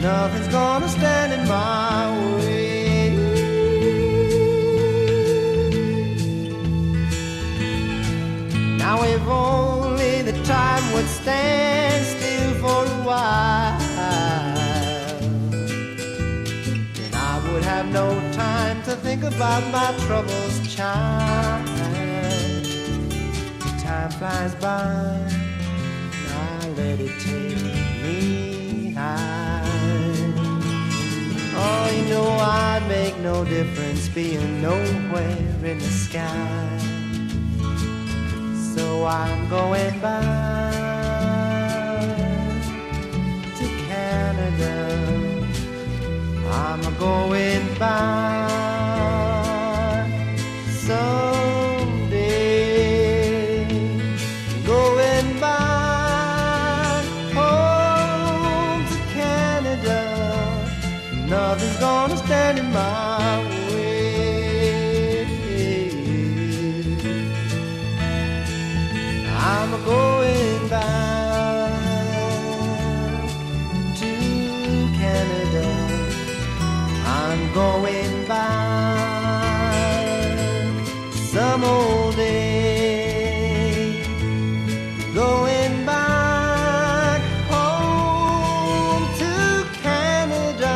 nothing's gonna stand in my way. Now if only the time would stand still for a while, then I would have no time to think about my troubles, child. The time flies by, I let it take me high. Oh, you know I'd make no difference being nowhere in the sky. So I'm going back to Canada. I'm going back someday. Going back home to Canada. Nothing's gonna stand in my way. I'm going back to Canada. I'm going back some old day. Going back home to Canada.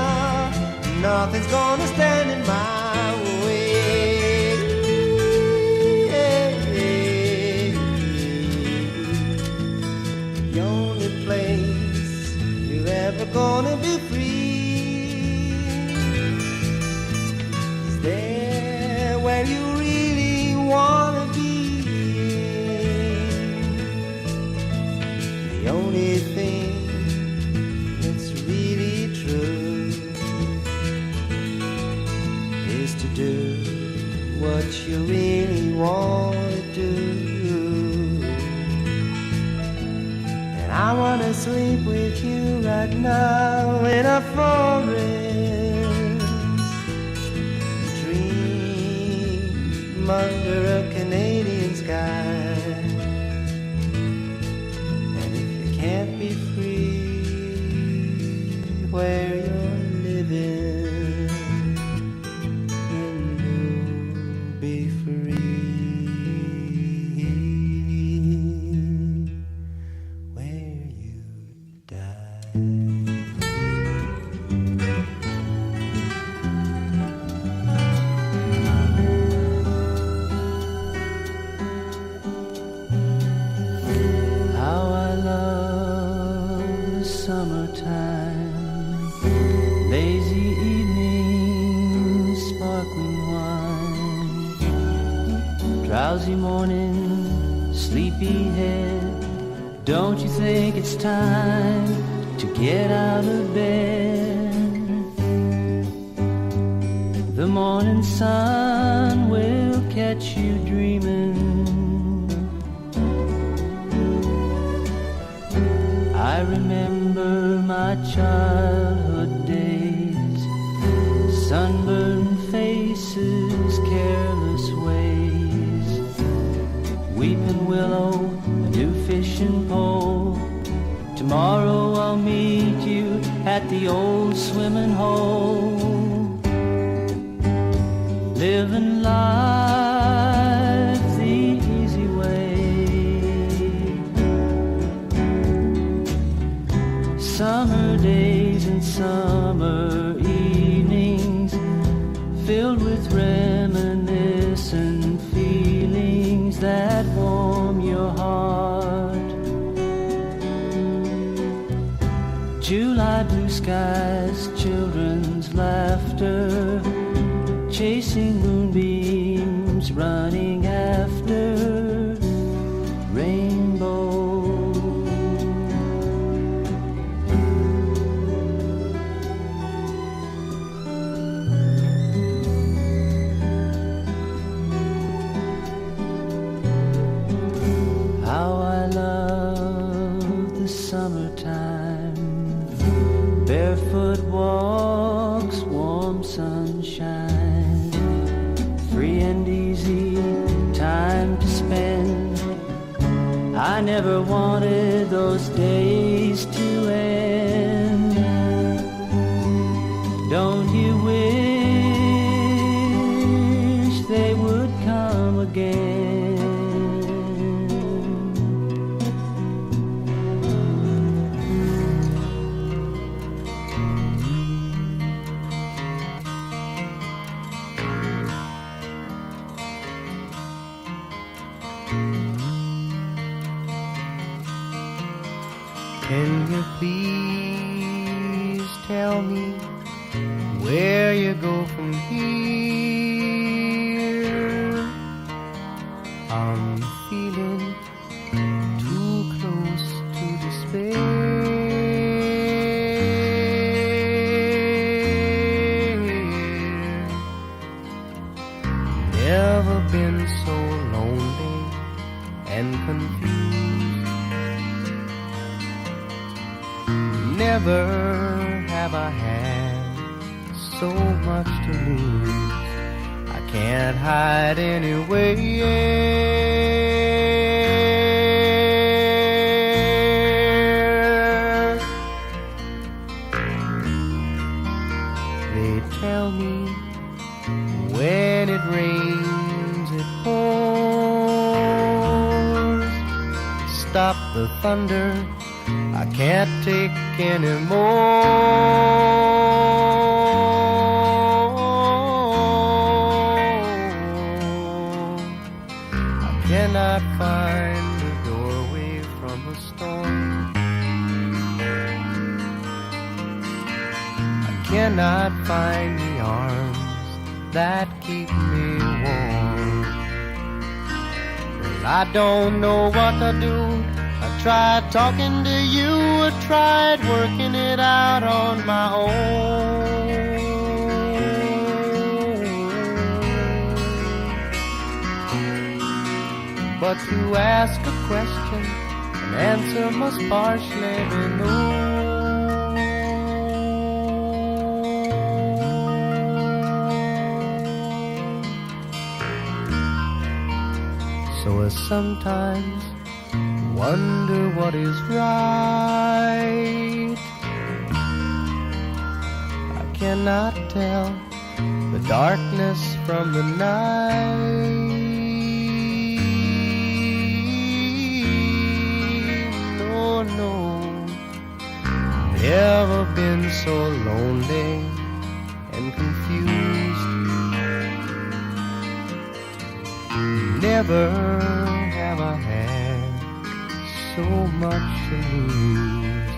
Nothing's gonna stand in my way. The only place you're ever gonna be free is there where you really wanna be. The only thing that's really true is to do what you really want to do. And I wanna sleep with you right now in a forest, dream under a Canadian sky. And if you can't be free where you're living, then you'll be free where you die. How I love the summertime, lazy evenings, sparkling wine, drowsy morning, sleepy head. Don't you think it's time to get out of bed? The morning sun will catch you dreaming. I remember my childhood days, sunburned faces, careless ways, weeping willow, a new fishing pole. Tomorrow I'll meet you at the old swimming hole, living life the easy way. Summer days and summer evenings filled with reminiscent feelings that warm your heart. July blue skies, children's laughter, chasing moonbeams, running after rainbow. How I love the summertime, barefoot walks, warm sunshine, free and easy time to spend. I never wanted those days to end. Can you please tell me where you go from here? I'm feeling too close to despair. Never been so lonely and confused. Never have I had so much to lose. I can't hide anyway. They tell me when it rains it pours. Stop the thunder, I can't take anymore. I cannot find the doorway from a storm. I cannot find the arms that keep me warm. Well, I don't know what to do. I tried talking to you, I tried working it out on my own. But to ask a question, an answer must partially be no. So I sometimes wonder what is right. I cannot tell the darkness from the night. No, no, never been so lonely and confused. Never have I had so much to lose.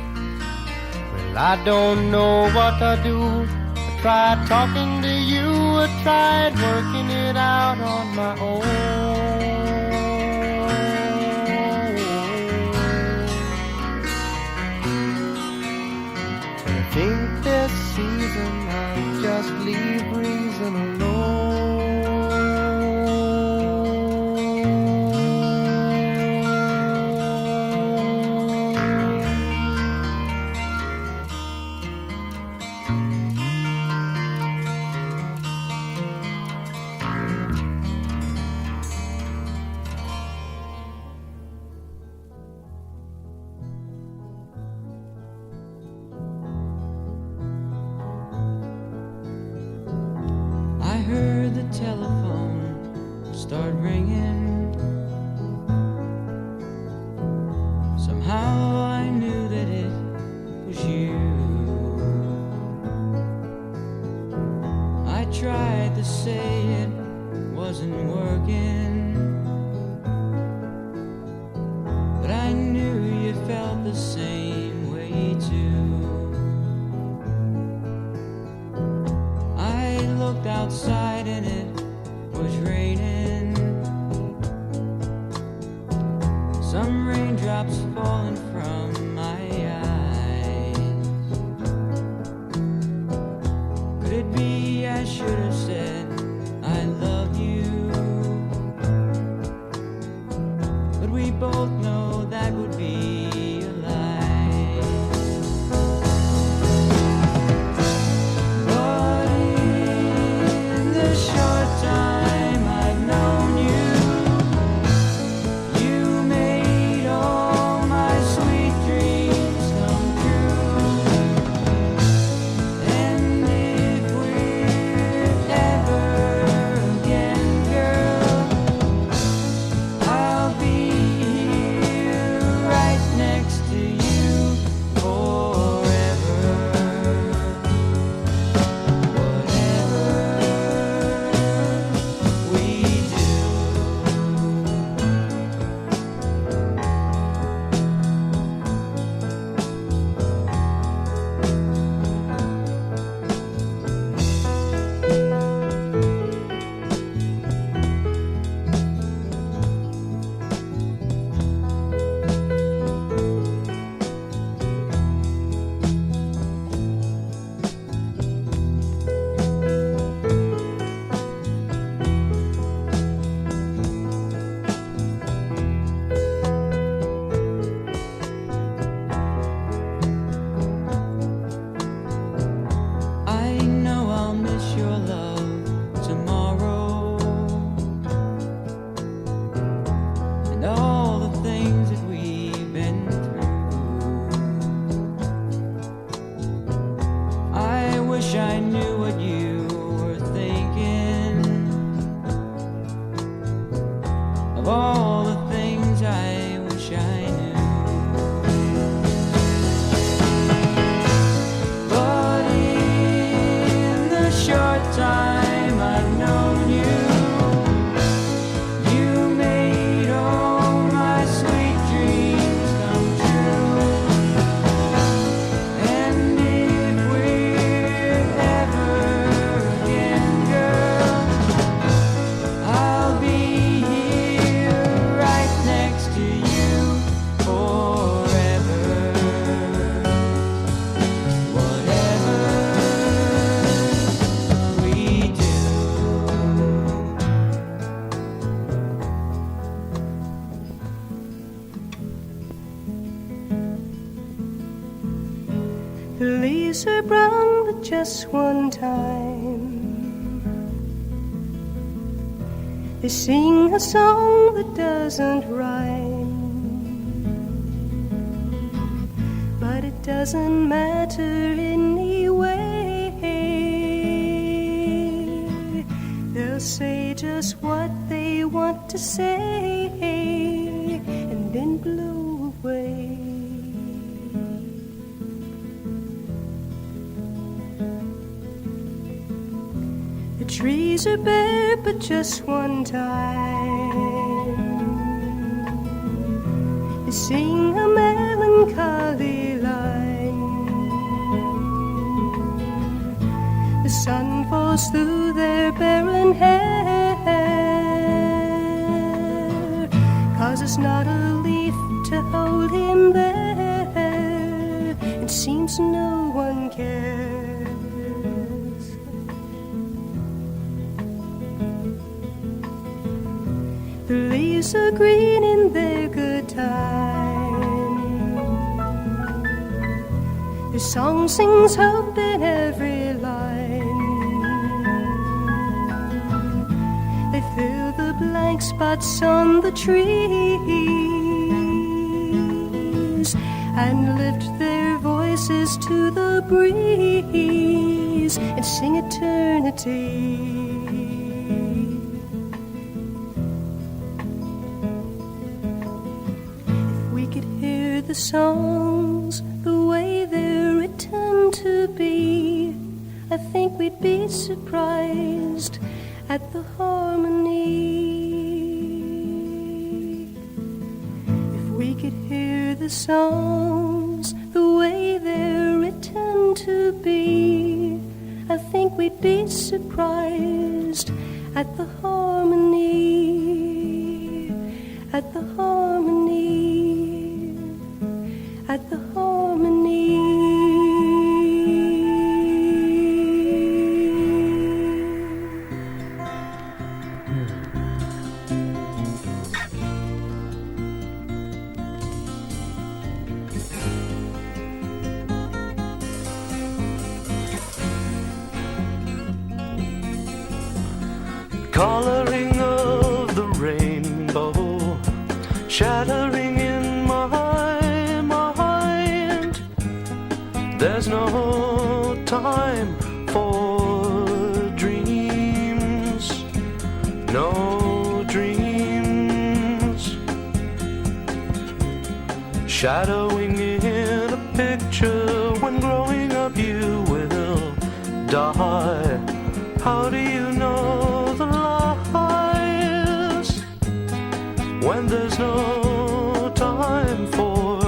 Well, I don't know what to do. I tried talking to you, I tried working it out on my own. And I think this season I'll just leave reason alone. Heard the telephone start ringing. Somehow I knew that it was you. I tried to say it wasn't working, but I knew you felt the same way too. I looked outside and it was raining. Some raindrops falling from my eyes. Could it be I should have said I love you? But we both know that would be a lie. The leaves are brown, but just one time. They sing a song that doesn't rhyme, but it doesn't matter anyway. They'll say just what they want to say and then blow away. The trees are bare, but just one time. They sing a melancholy line. The sun falls through their barren hair, 'cause it's not a leaf to hold him there. It seems no one cares. The leaves are green in their good time. Their song sings hope in every line. They fill the blank spots on the trees and lift their voices to the breeze and sing eternity. The songs, the way they're written to be, I think we'd be surprised at the harmony. If we could hear the songs, the way they're written to be, I think we'd be surprised at the harmony, at the harmony, at the harmony. Coloring of the rainbow, shattering in my mind. There's no time for dreams, no dreams. Shadowing in a picture, when growing up you will die. How do you know the lies when there's no time for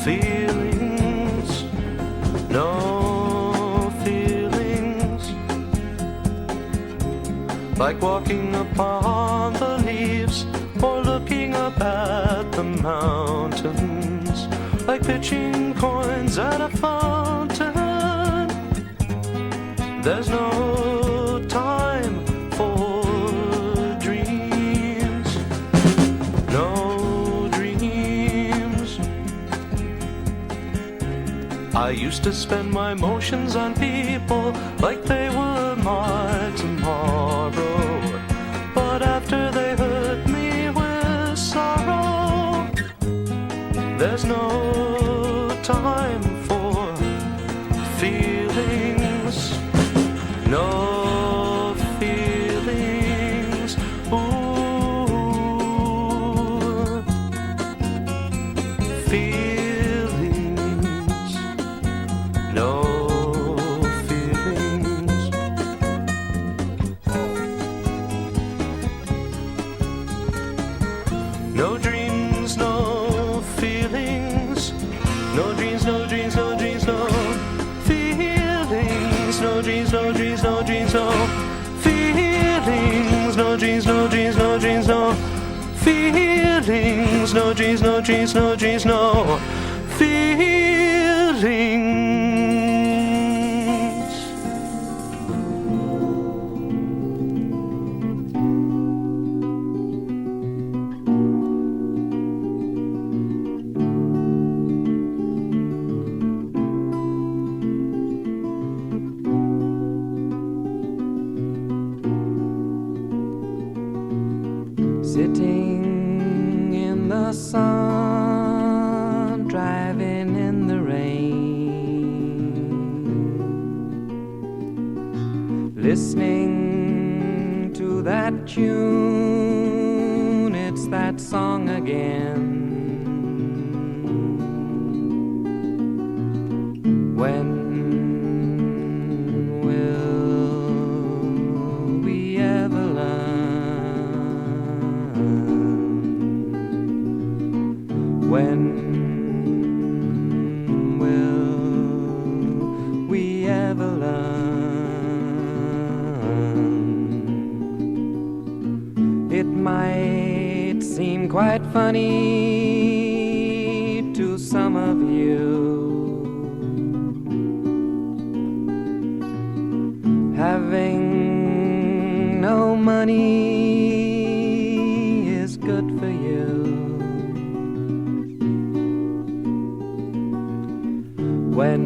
feelings, no feelings? Like walking upon the leaves or looking up at the mountains, like pitching coins at a fountain. There's no time for dreams, no dreams. I used to spend my emotions on people like they were my tomorrow, but after they hurt me with sorrow, there's no time for feelings, no feelings. Ooh, feelings, no feelings. No dreams, no feelings. No dreams, no dreams, no dreams, no feelings. No dreams, no dreams, no dreams, no feelings. No dreams, no dreams, no dreams, no feelings. No dreams, no dreams, no dreams, no feelings. listening to that tune, it's that song again. When will we ever learn? When will we ever learn? It might seem quite funny to some of you, having no money is good for you. When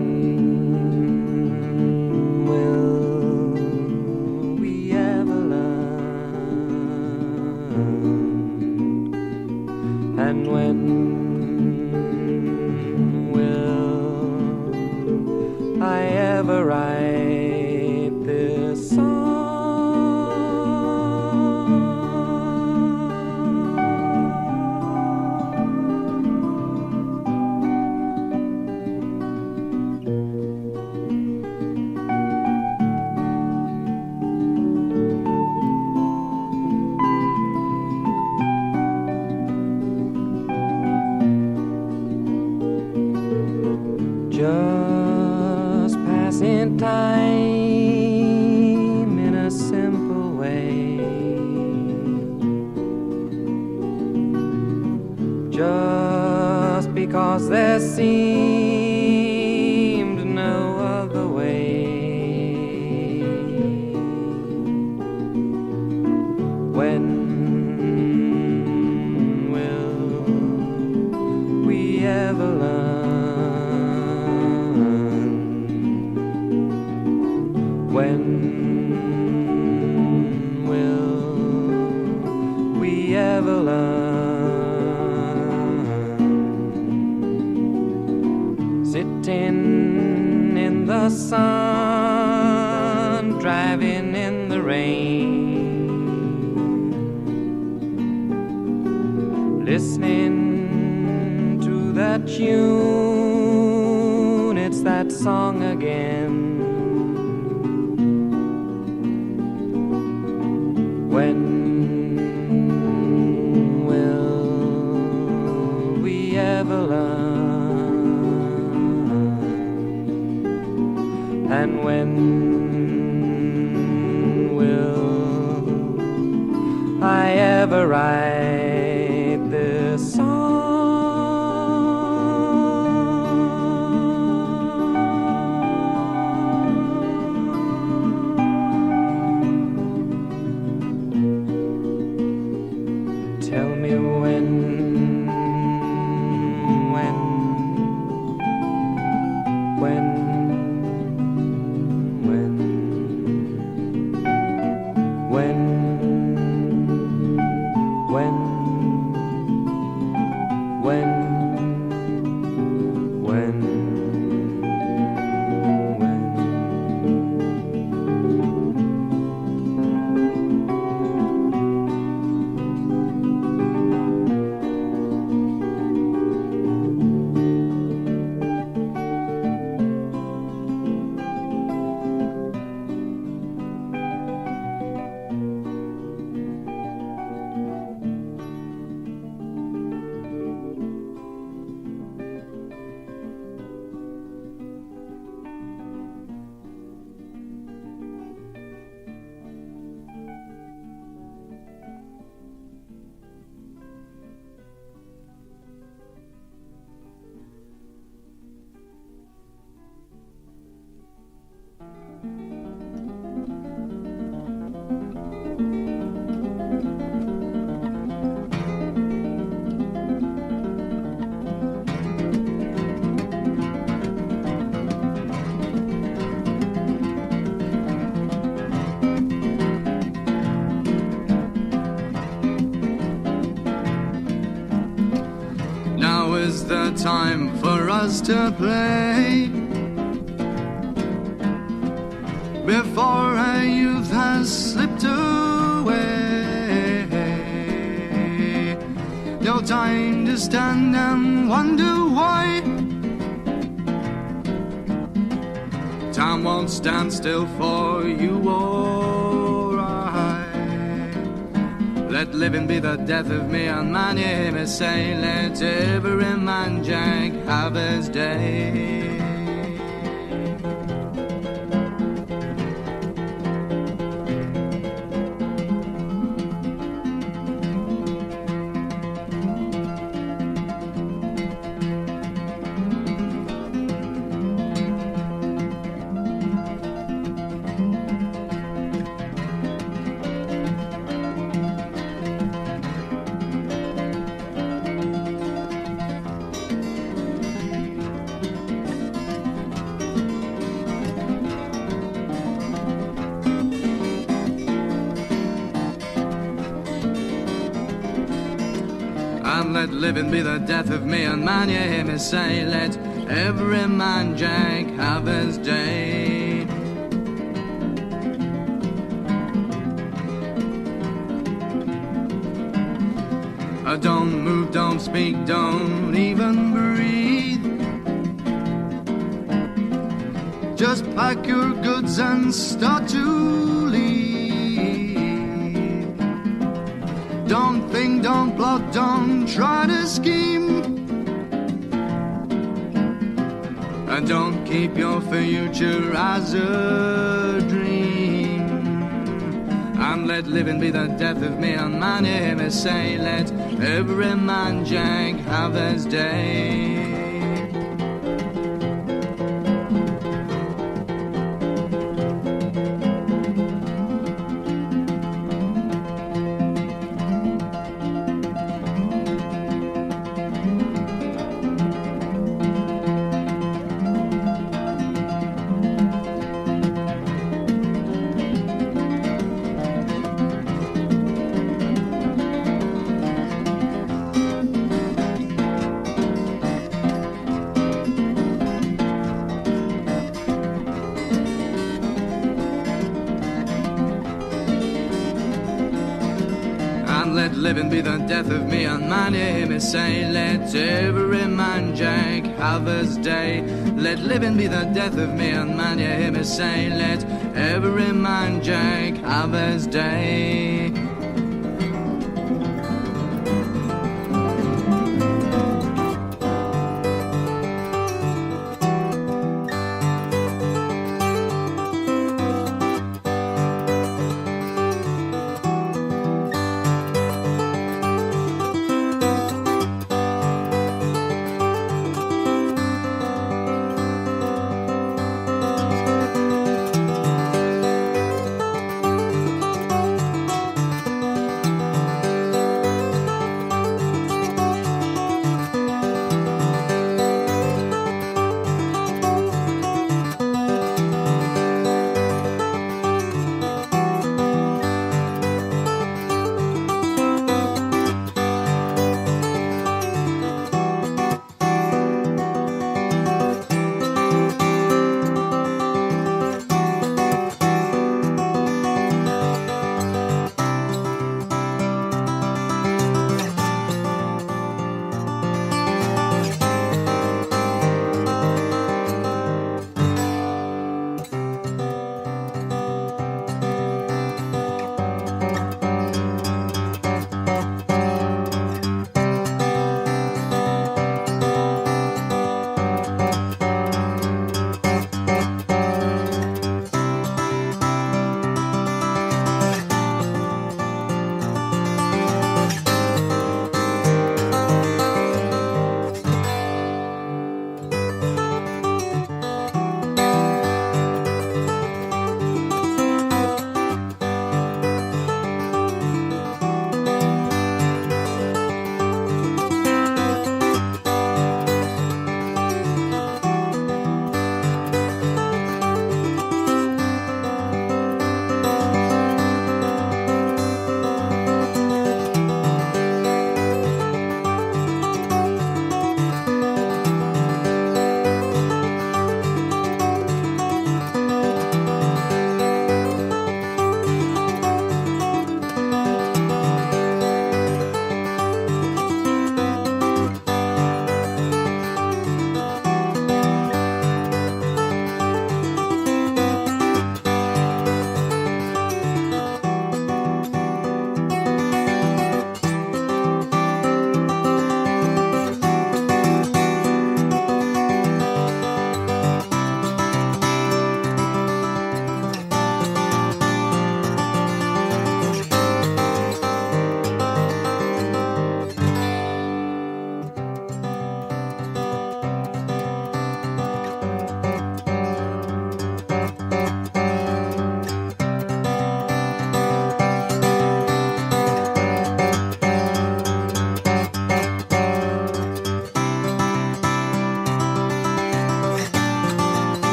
will we ever learn? And when will I ever write this song? Just passing time in a simple way, just because there seemed no other way. When will we ever learn? When will we ever learn? Sitting in the sun, driving in the rain, listening to that tune, it's that song again. When will we ever learn? And when will I ever write this song? Tell me when Time for us to play. before her youth has slipped away. No time to stand and wonder why. Time won't stand still for you or I. Let living be the death of me, and my name is say, let every man Jack have his day. And let living be the death of me, and man, you hear me say, let every man Jack have his day. Don't move, don't speak, don't even breathe. Just pack your goods and start to leave. Don't think, don't plot, don't try to scheme. And don't keep your future as a dream. And let living be the death of me, and my name is say, let every man Jack have his day. Let living be the death of me, and my name is say, let every man Jack have his day. Let living be the death of me, and my name is say, let every man Jack have his day.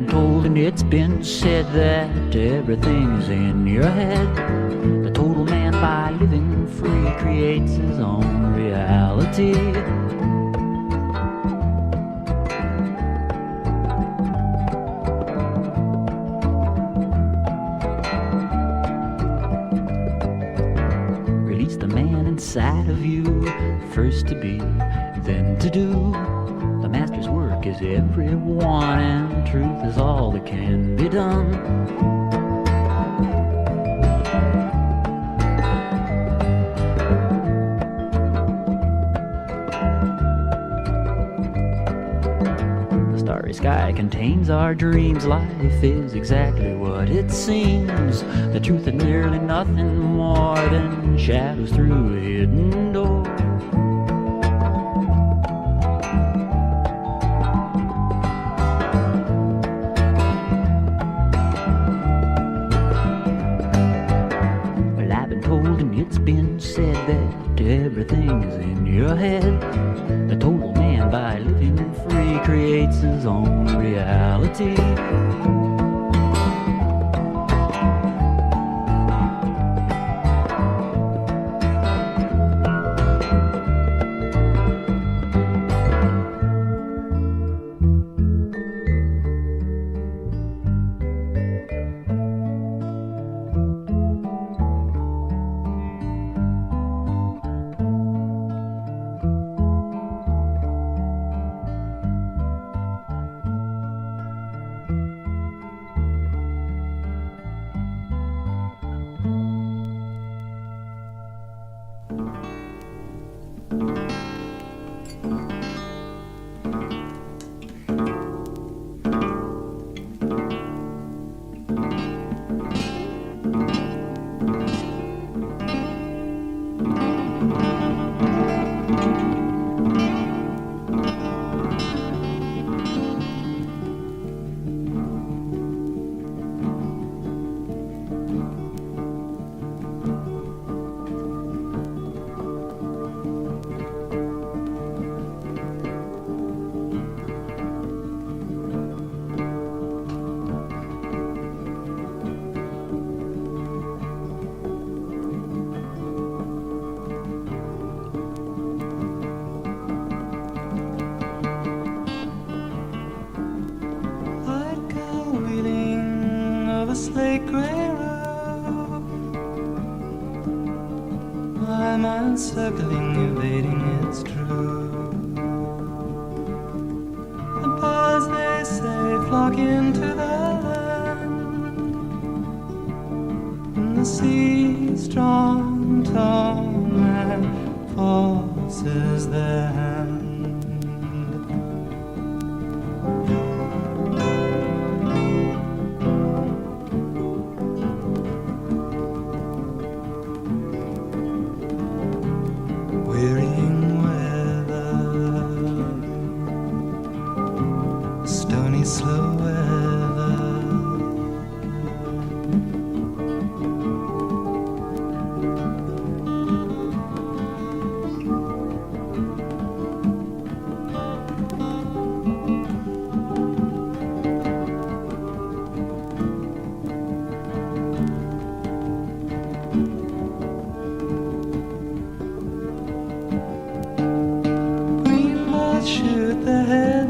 been told and it's been said that everything is in your head. The total man, by living free, creates his own reality. Release the man inside of you, first to be, then to do. The master's work is everyone, and truth is all that can be done. The starry sky contains our dreams. Life is exactly what it seems. The truth is merely nothing more than shadows through a hidden door. It's been said that everything is in your head. The total man, by living free, creates his own reality. Circling, evading, it's true. The birds, they say, flock into the land, and the sea, strong, tall man, forces their hand.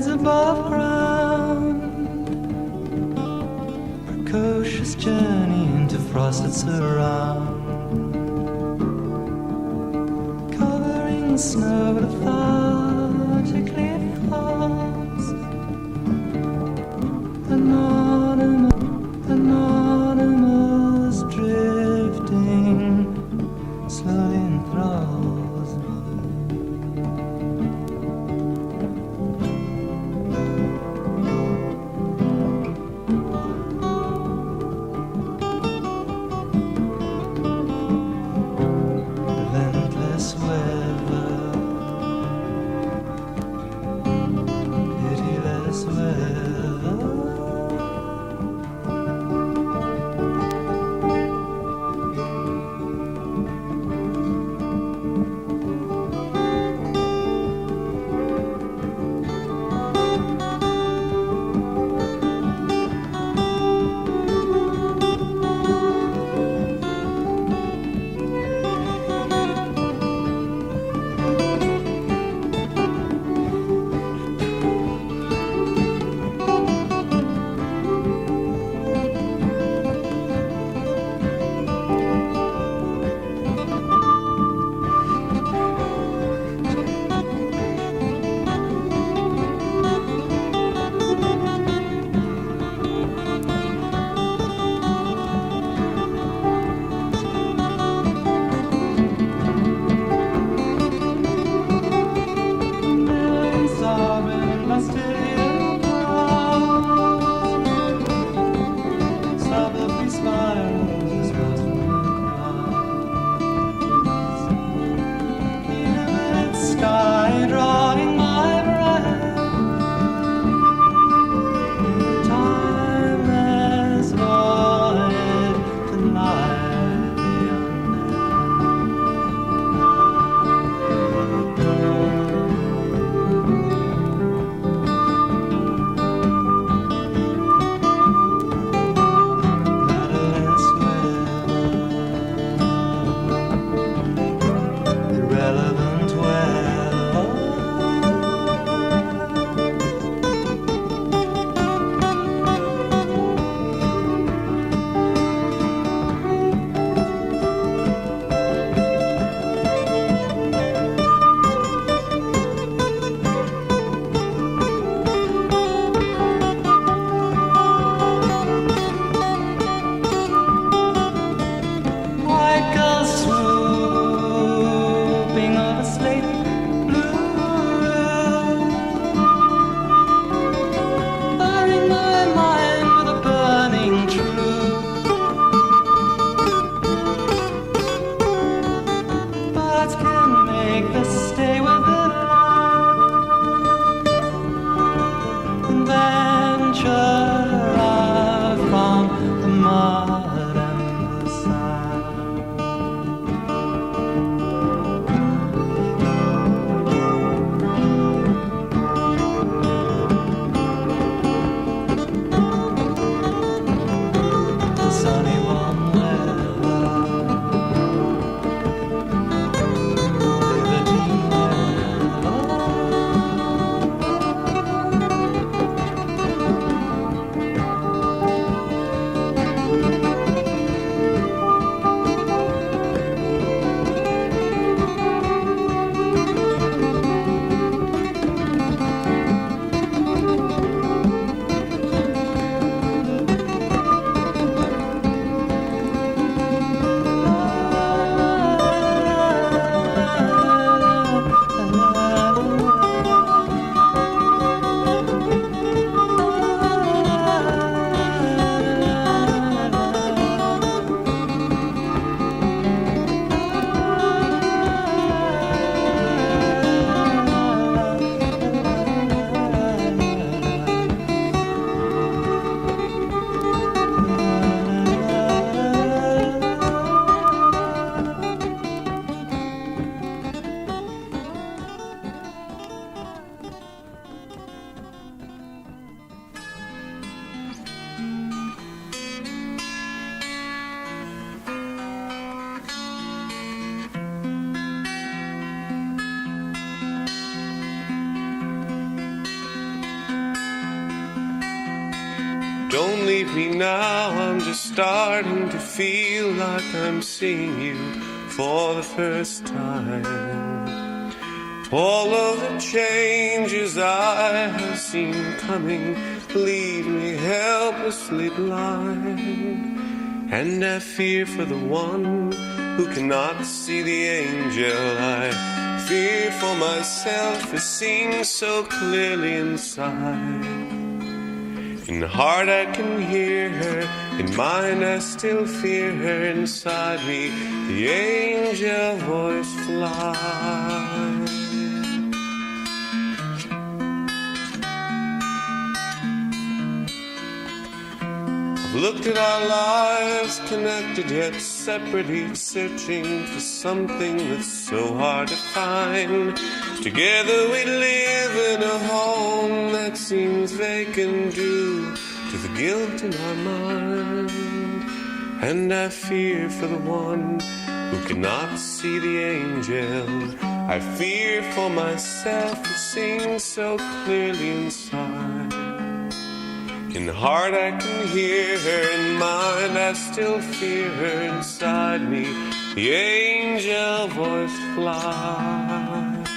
Above ground, precocious journey into frosted surround, covering snow lethargically falls. Anonymous drifting slowly enthralls me. leave me now. I'm just starting to feel like I'm seeing you for the first time. All of the changes I have seen coming leave me helplessly blind. And I fear for the one who cannot see the angel. I fear for myself for seeing so clearly inside. In the heart I can hear her, in mind I still fear her. Inside me the angel voice flies. Looked at our lives, connected yet separate, each searching for something that's so hard to find. Together we live in a home that seems vacant due to the guilt in our mind. And I fear for the one who cannot see the angel. I fear for myself for seeing so clearly inside. In the heart I can hear her, in mind I still fear her. Inside me the angel voice flies.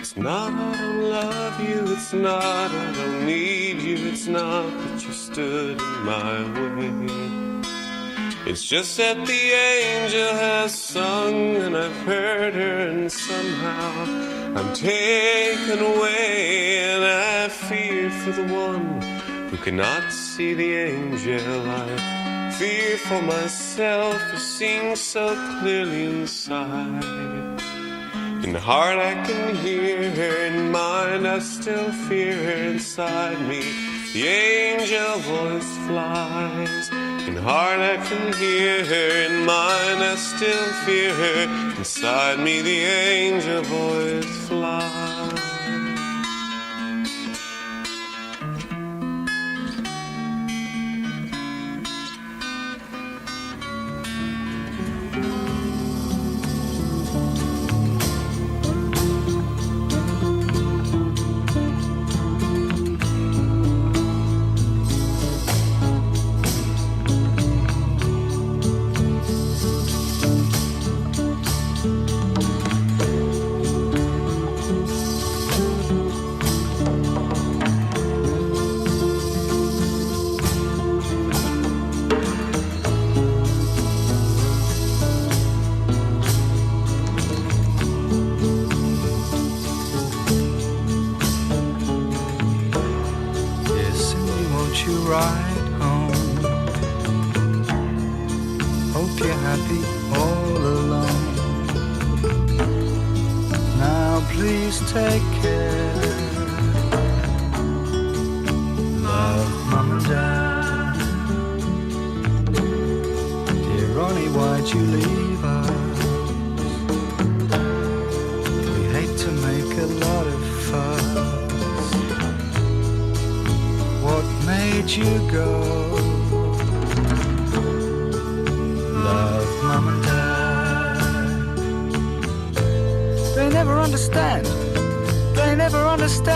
It's not I don't love you, it's not I don't need you, it's not that you stood in my way. It's just that the angel has sung and I've heard her, and somehow I'm taken away. And I fear for the one who cannot see the angel. I fear for myself for seeing so clearly inside. In the heart I can hear her, in mind I still fear her. Inside me the angel voice flies. In heart I can hear her, in mind I still fear her. Inside me the angel voice flies.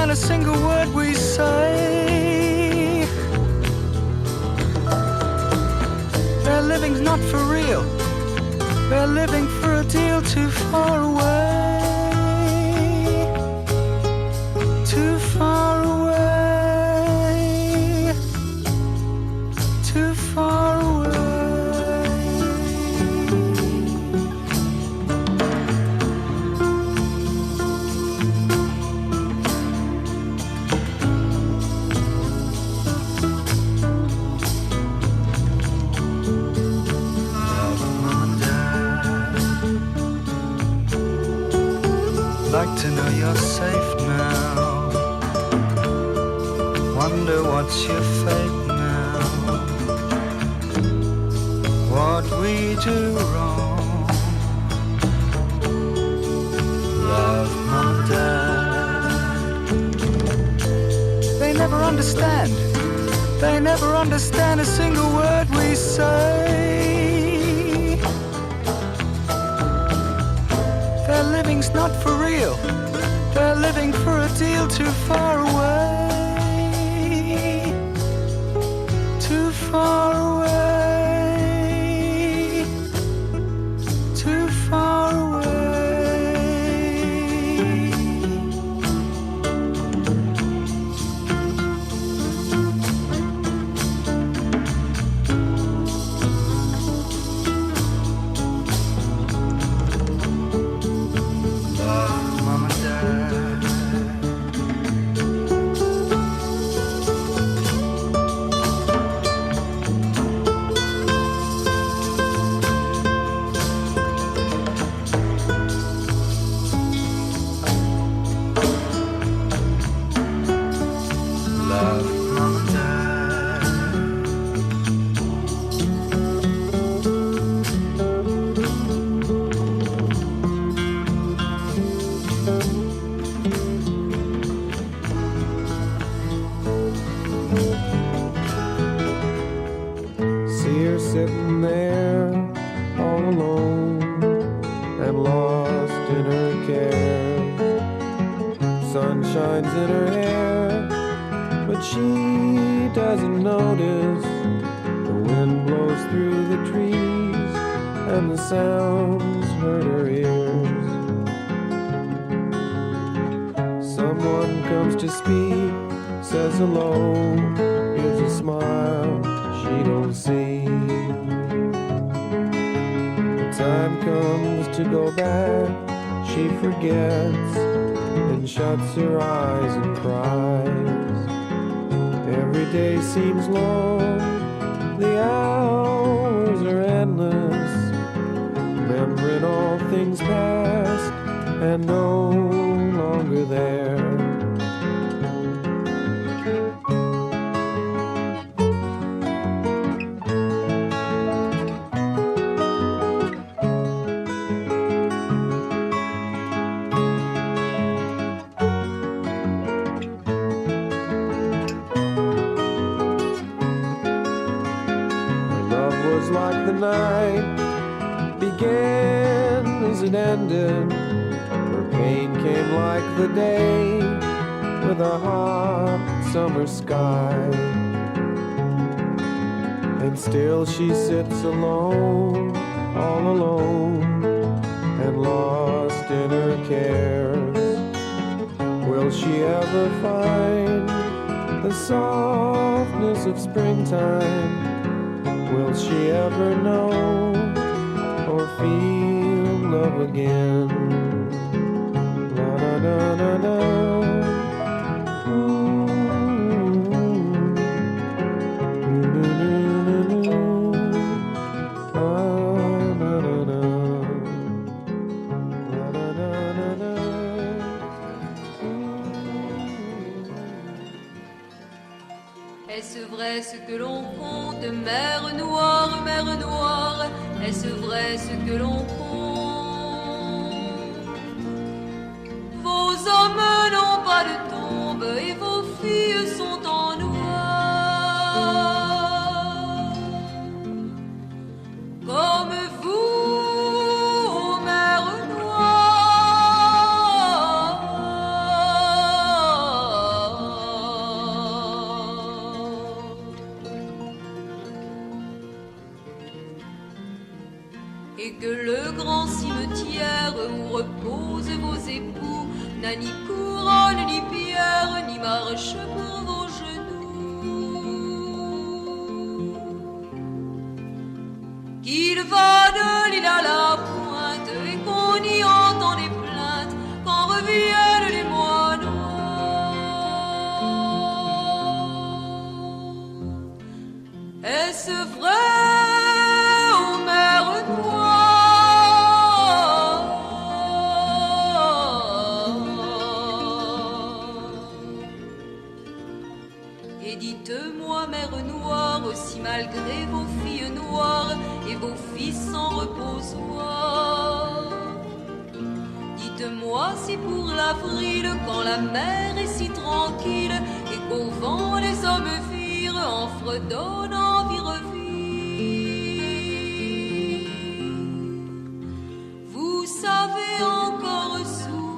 A single word we say. Their living's not for real. They're living for a deal too far away. Too far away. Too far away. Like to know you're safe now. Wonder what's your fate now. What we do wrong. Love, Mom and Dad. They never understand. They never understand a single word we say. Their living's not for real. They're living for a deal too far away, too far away, too far away. Sitting there all alone and lost in her care. Sun shines in her hair, but she doesn't notice. The wind blows through the trees and the sounds hurt her ears. Someone comes to speak, says hello, gives a smile she don't see. Time comes to go back, she forgets and shuts her eyes and cries. Every day seems long, the hours are endless, remembering all things past and no longer there. Like the night began as it ended, her pain came like the day with a hot summer sky. And still she sits alone, all alone, and lost in her cares. Will she ever find the softness of springtime? Will she ever know or feel love again? La na na na na. Est-ce vrai ce que l'on compte, mer noire, est-ce vrai ce que l'on compte? Vos hommes n'ont pas de tombe et vos filles sont en noir. Comme vous, mer et que le grand cimetière où reposent vos époux n'a ni couronne, ni pierre, ni marche pour vos genoux. Qu'il va de l'île à la pointe et qu'on y entend des plaintes quand reviennent les mois noirs. Est-ce vrai? Dites-moi, mère noire, si malgré vos filles noires et vos fils sans reposoir, dites-moi si pour l'avril, quand la mer est si tranquille et qu'au vent les hommes virent en fredonnant Vireville, vous savez encore sourire.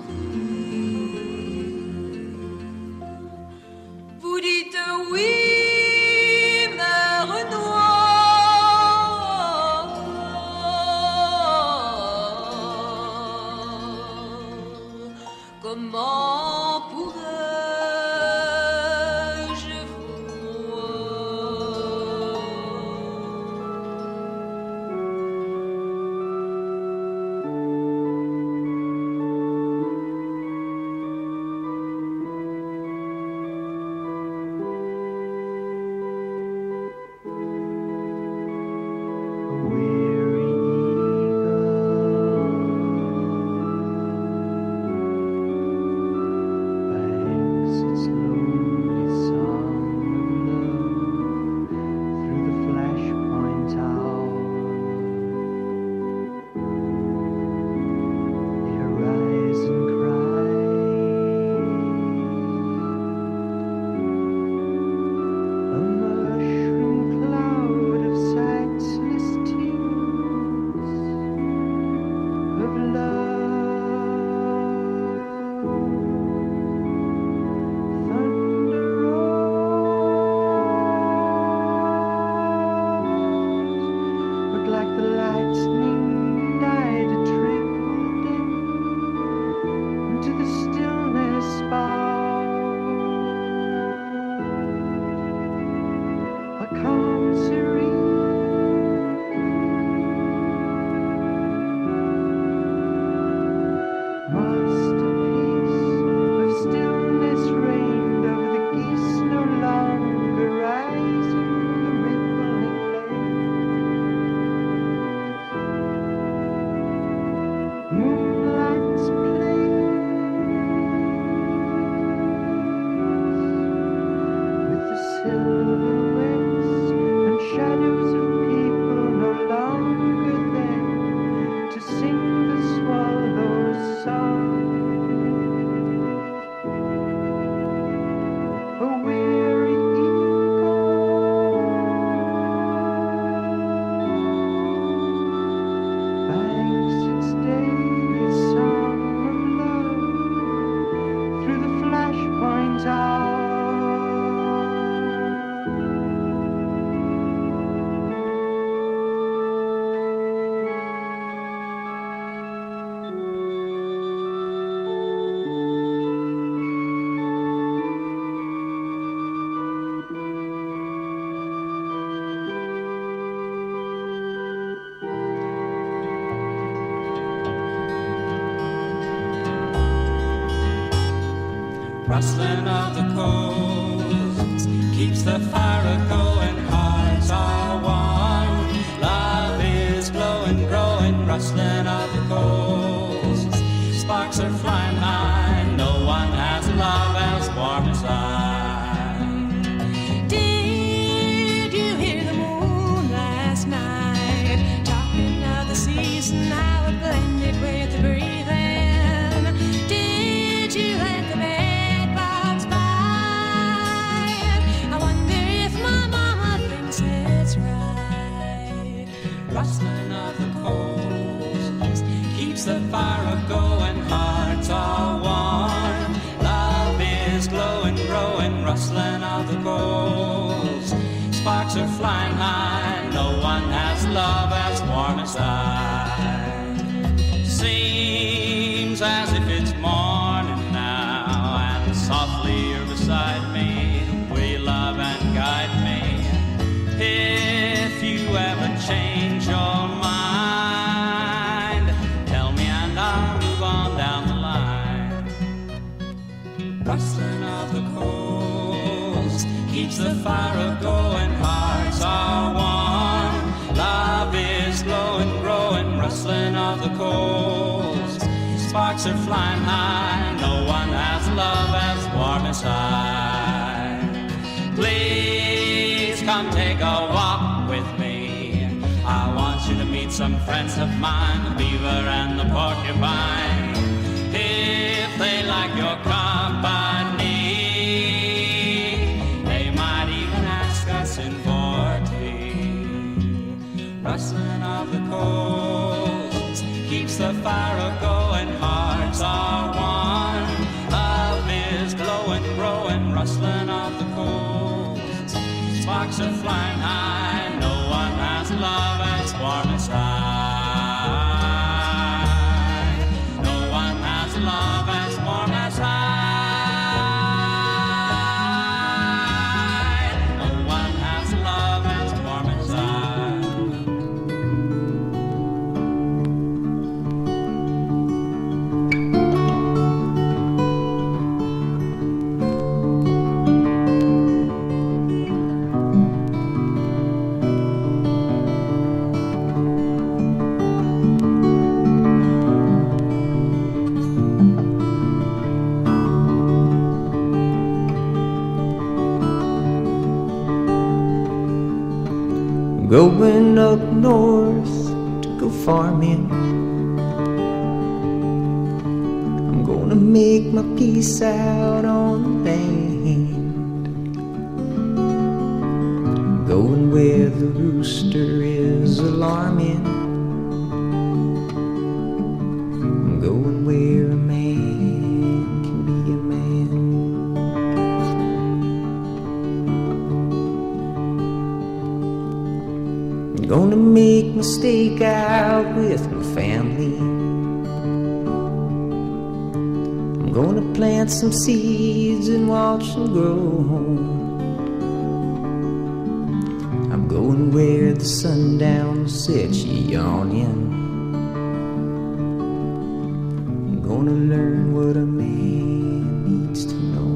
rustling of the coals keeps the fire a-going, hearts are warm. Love is glowing, growing, rustling of the coals. Sparks are flying high, no one has love as warm as I. Did you hear the moon last night? Talking of the season, how it blended with the breathing. Did you let the bed bugs bite? I wonder if my mama thinks it's right. Rustling of the coals keeps the fire a-going, hearts are warm. Love is glowing, growing, rustling of the coals. Sparks are flying high, no one has love as warm as I. Seems as if it's morning now, and softly you're beside me. Will you love and guide me? If you ever change your mind, tell me and I'll move on down the line. Rustling of the coals keeps the fire a-going, hearts are warm. Love is glowing, growing, rustling of the coals. Sparks are flying high, no one has love as warm as I. Please come take a walk with me. I want you to meet some friends of mine, the beaver and the porcupine. If they like your company, they might even ask us in for tea. Rustling of the coals keeps the fire a-going, hearts are warm. Love is glowing, growing, rustling of the coals. Sparks are flying high, no one has love as warm as I. No one has love as warm as I. No one has love as warm as I. Going up north to go farming. I'm gonna make my peace out on the land. Going where the rooster is alarming. I'm going where a man can be a man. I'm gonna make my stake out with my family. I'm gonna plant some seeds and watch them grow. I'm going where the sundown sets you yawning. I'm gonna learn what a man needs to know.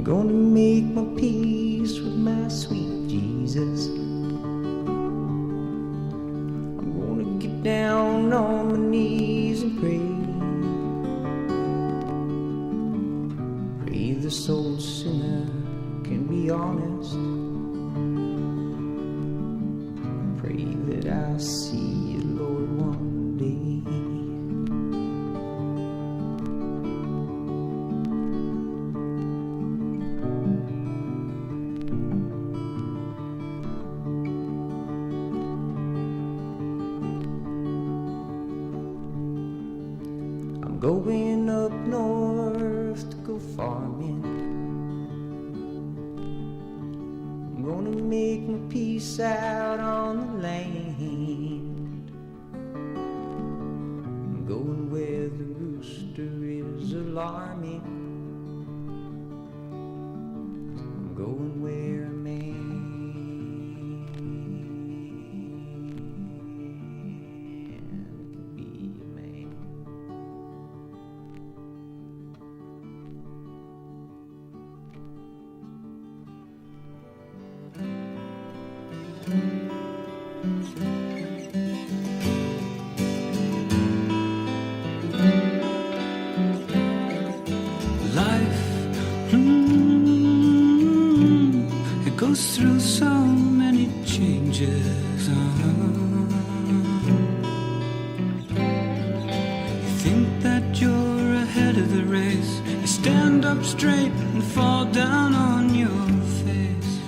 Gonna make my peace with my sweet Jesus. I'm gonna get down on my knees and pray. Pray this old sinner can be honest. Pray that I'll see you, Lord, one day. going up north to go farming. I'm gonna make my peace out on the land. I'm going where the rooster is alarming. I'm going where a man can be a man. Life, it goes through so many changes. You think that you're ahead of the race. You stand up straight and fall down on your face.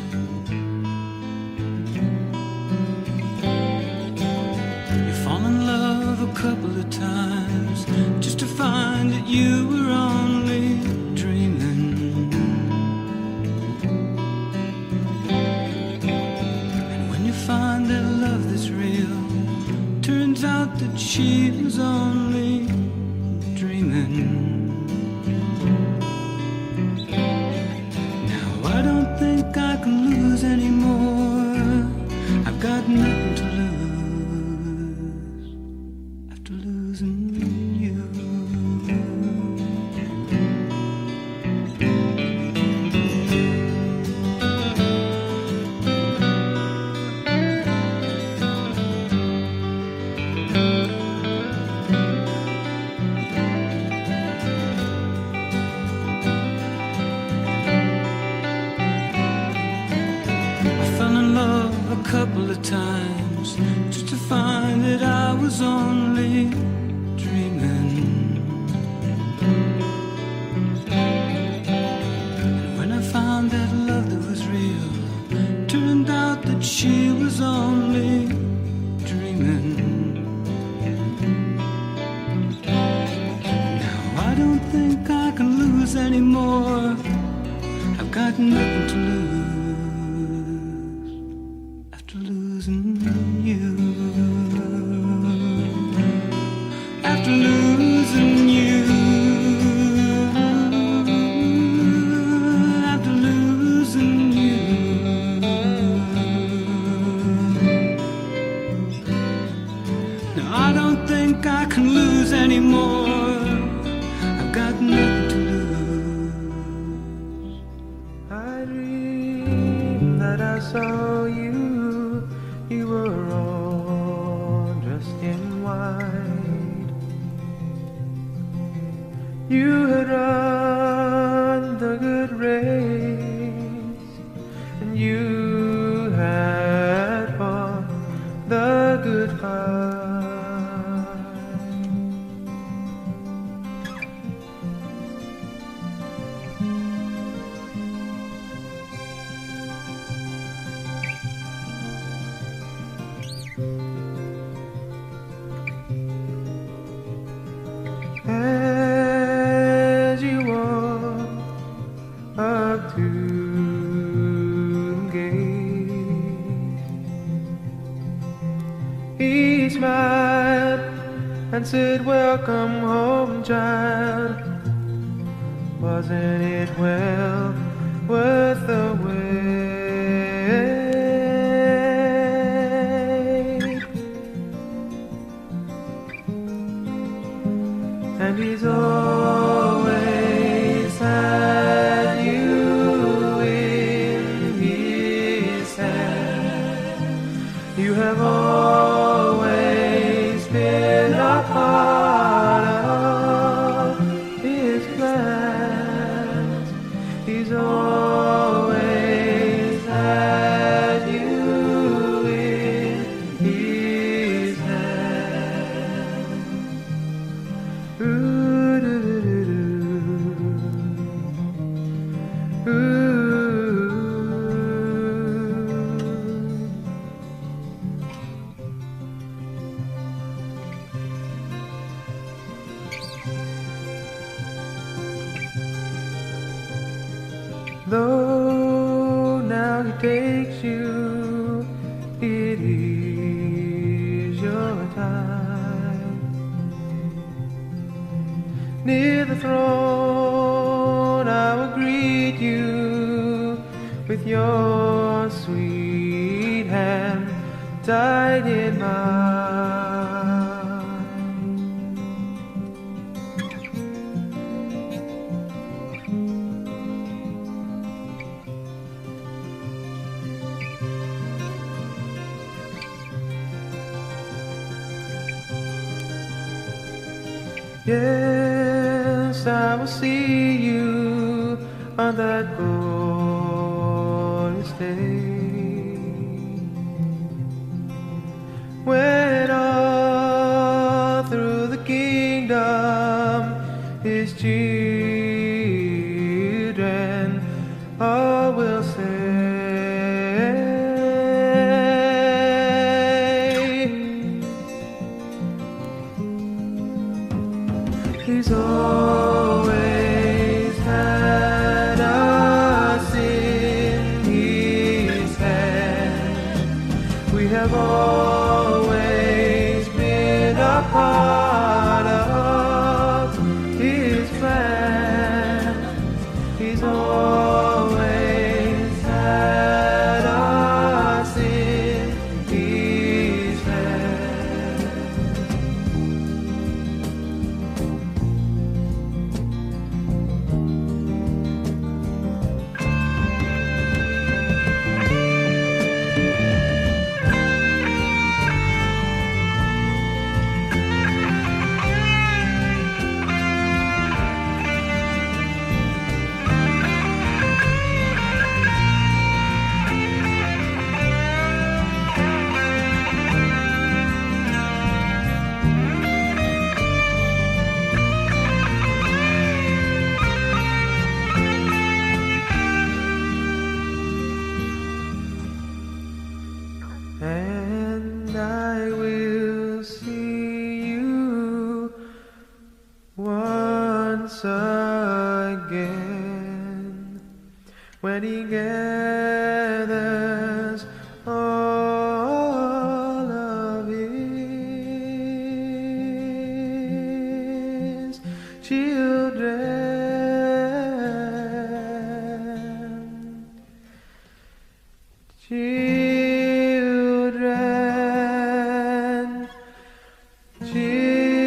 You fall in love a couple of times just to find that you were only dreaming. And when you find that love that's real, turns out that she was only dreaming. Now I don't think I can lose anymore. I've got nothing to lose after losing you. I fell in love a couple of times just to find that I was only dreaming. And when I found that love that was real, turned out that she was only dreaming. Now I don't think I can lose anymore. I've got nothing to lose after losing you. After losing you. After losing you. No, I don't think I can lose anymore. I've got nothing to lose. I dreamed that I saw you. You were all dressed in white. You had run the good race, and you had fought the good fight. As you walk up to the gate, he smiled and said, "Welcome home, child. Wasn't it well worth the wait?" And he's always had you in his hand. You have always been a part of his plans. He's always had you in his hand. Though now he takes you, it is your time. Near the throne I will greet you with your sweet hand tied in mine. Yes, I will see you on that glorious day, when all through the kingdom His children all will say, He's always had us in His hand. We have always been a part of His plan. He's always had us in His hand. And I will see you once again, when He gathers all of His children. Children, children,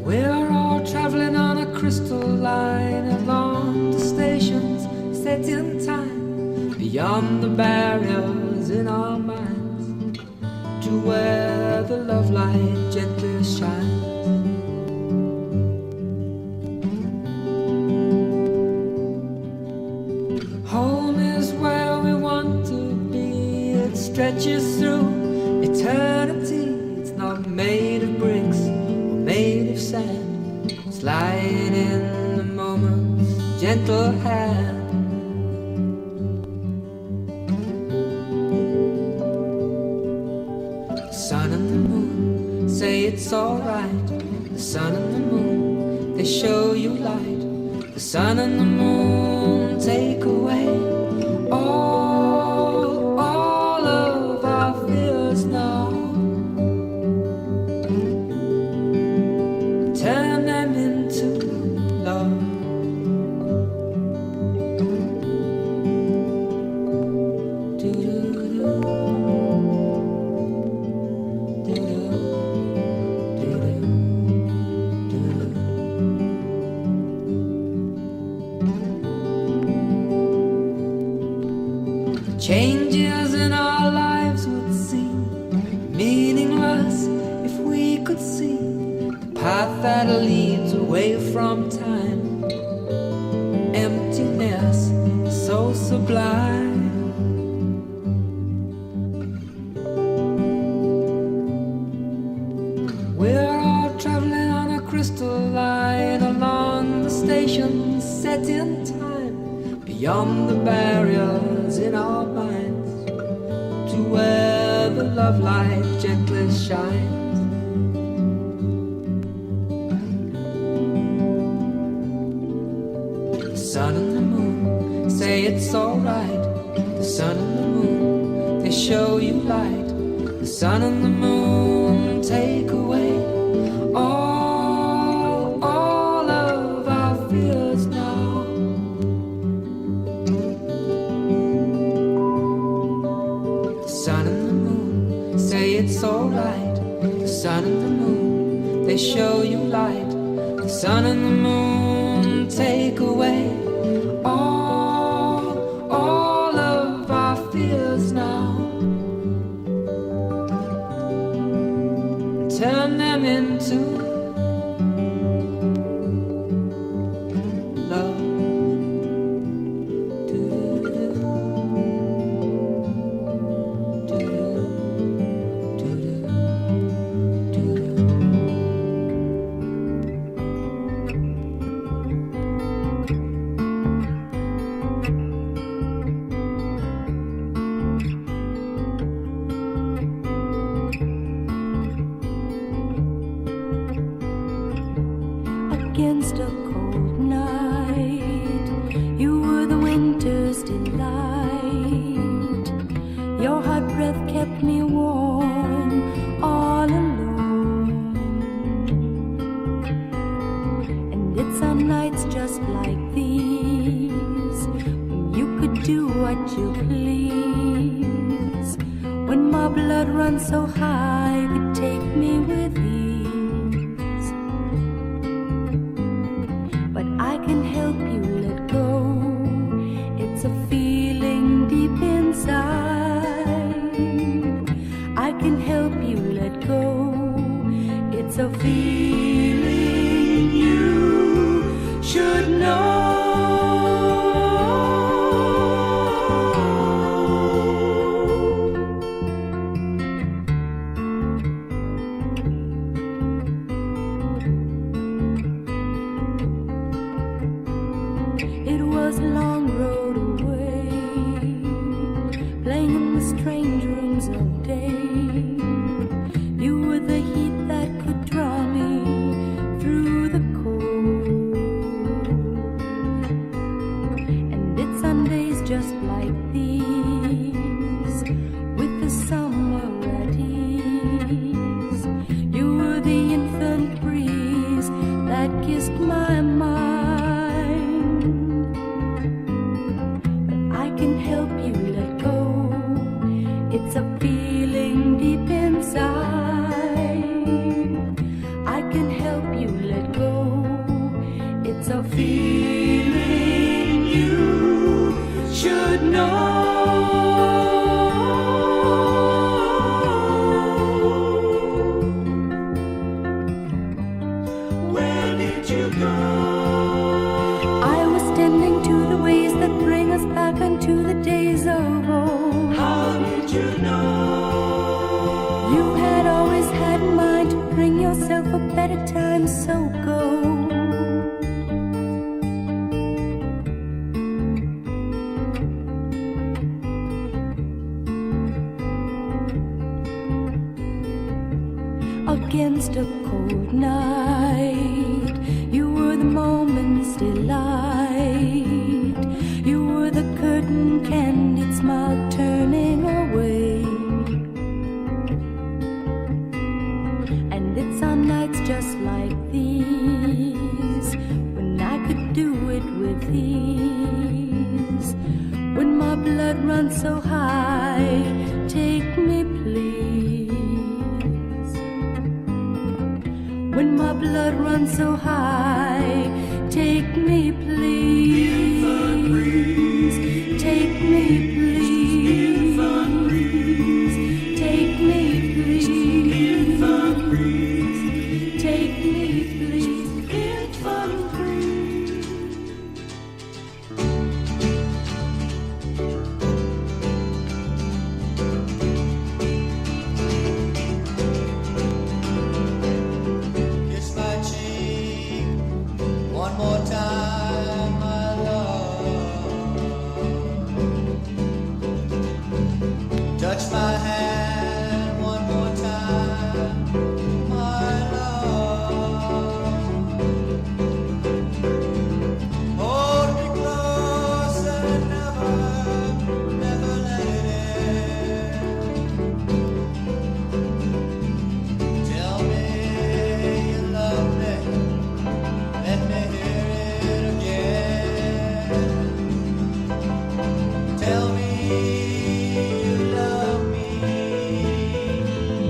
We're all traveling on a crystal line along the stations set in time, beyond the barriers in our minds, to where the love light gently shines. Home is where we want to be. It stretches through eternity. It's not made of bricks or made of sand. It's lying in the moment's gentle hand. The sun and the moon say it's alright. The sun and the moon, they show you light. The sun and the moon take away all of our fears now. Turn them into love. Changes in our lives would seem meaningless if we could could see the path that leads away from time. Emptiness so sublime. We're all traveling on a crystal line along the station set in time, beyond the barriers in our minds, to where the love light gently shines. The sun and the moon say it's alright. The sun and the moon, they show you light. The sun and the moon take away all of our fears now. The sun and the moon say it's alright. The sun and the moon, they show you light. The sun and the moon take away all of our fears now. Turn them into love. Against a cold night, you were the winter's delight. Your hot breath kept me warm all alone. And it's on nights just like these when you could do what you please, when my blood runs so high you could take me with ease. I can help you let go. It's a feeling deep inside. I can help you let go. It's a feeling you should know. It was a long road away, playing in the strange rooms of day. You were the heat that could draw me through the cold. And it's on days just like these, with the summer at ease. You were the infant breeze that kissed my mind. Help you let go. It's a feeling deep inside. I can help you let go. It's a feeling you should know. Where did you go? I was tending to the ways that bring us back unto the days of old. How did you know? You had always had in mind to bring yourself a better time, so go. Against a cold night, you were the moment's delight. You were the curtain, candid smile turning away. And it's on nights just like these when I could do it with ease, when my blood runs so high. Take me please. When my blood runs so high, take me please. Take me please. Take me please. touch my hand one more time, my love. Hold me close and never, never let it end. Tell me you love me, let me hear it again. Tell me you love me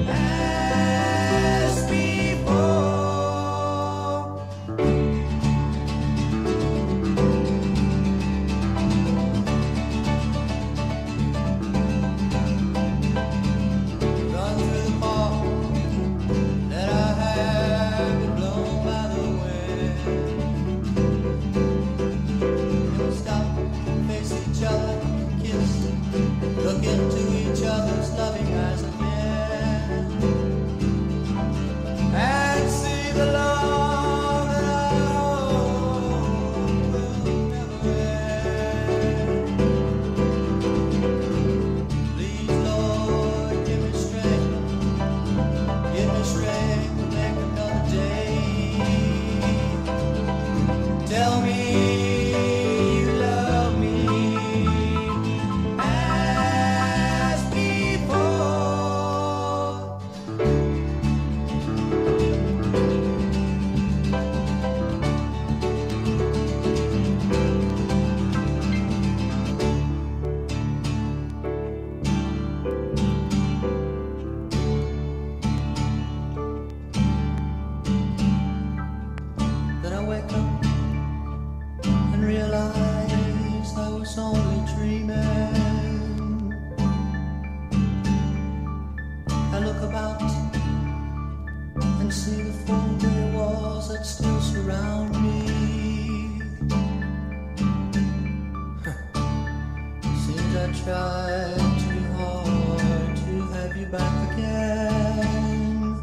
as before. Run through the park, let our hair be blown by the wind. We'll stop, face each other, kiss, look into each other's loving eyes again, and see the love that I hold will never end. Please, Lord, give me strength to make another day. Tell me you love me as before. Then I wake up and realize I was only dreaming. I look about and see the four gray walls that still surround me. Seems I tried too hard to have you back again.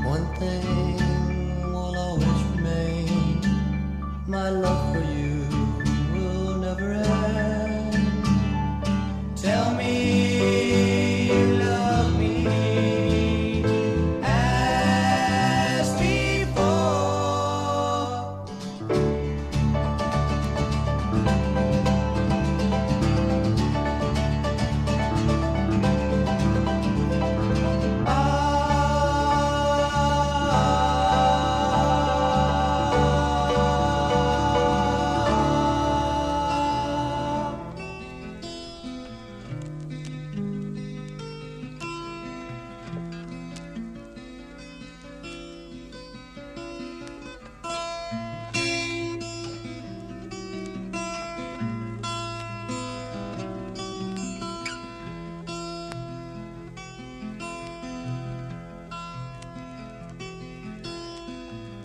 One thing will always remain, my love for you will never end. Tell me you love me as before.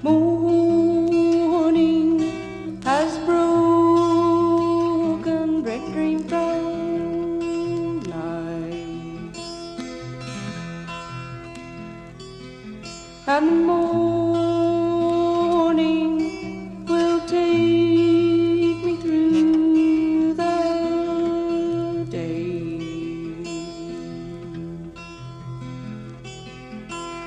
Morning has broken, break dream from night, and the morning will take me through the day.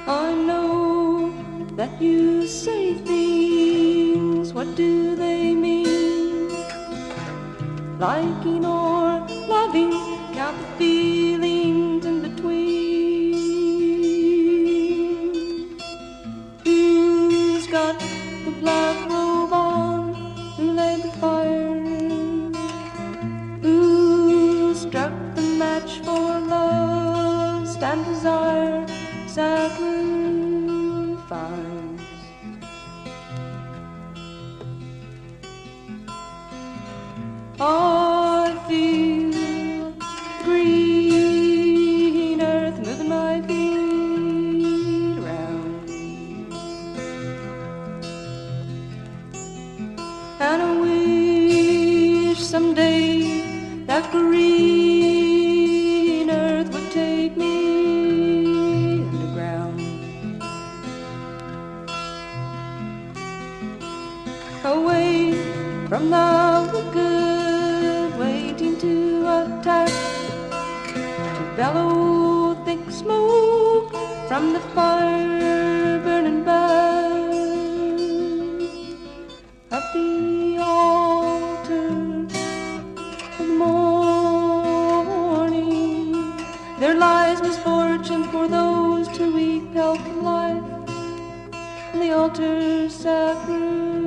I know that you say things, what do they mean? Liking or loving, count the feelings in between. Who's got the black robe on? Who laid the fire? Who struck the match for love and desire, sacrifice? I feel green earth moving my feet around, and I wish someday that green earth would take me underground. away from the good, waiting to attack. Bellow thick smoke from the fire burning back at the altar of morning. There lies misfortune for those too weak held from life, and the altar sacrifice.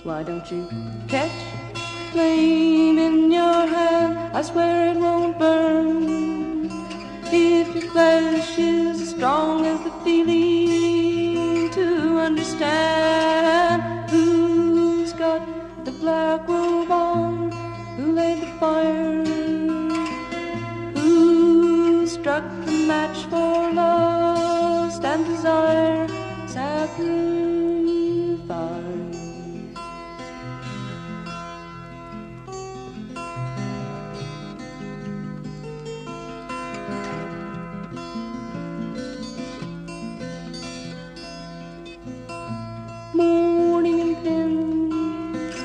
Why don't you catch flame in your hand? I swear it won't burn. If your flesh is as strong as the feeling to understand who's got the black robe on, who laid the fire, who struck the match for lust and desire, sacrifice. Morning and pins,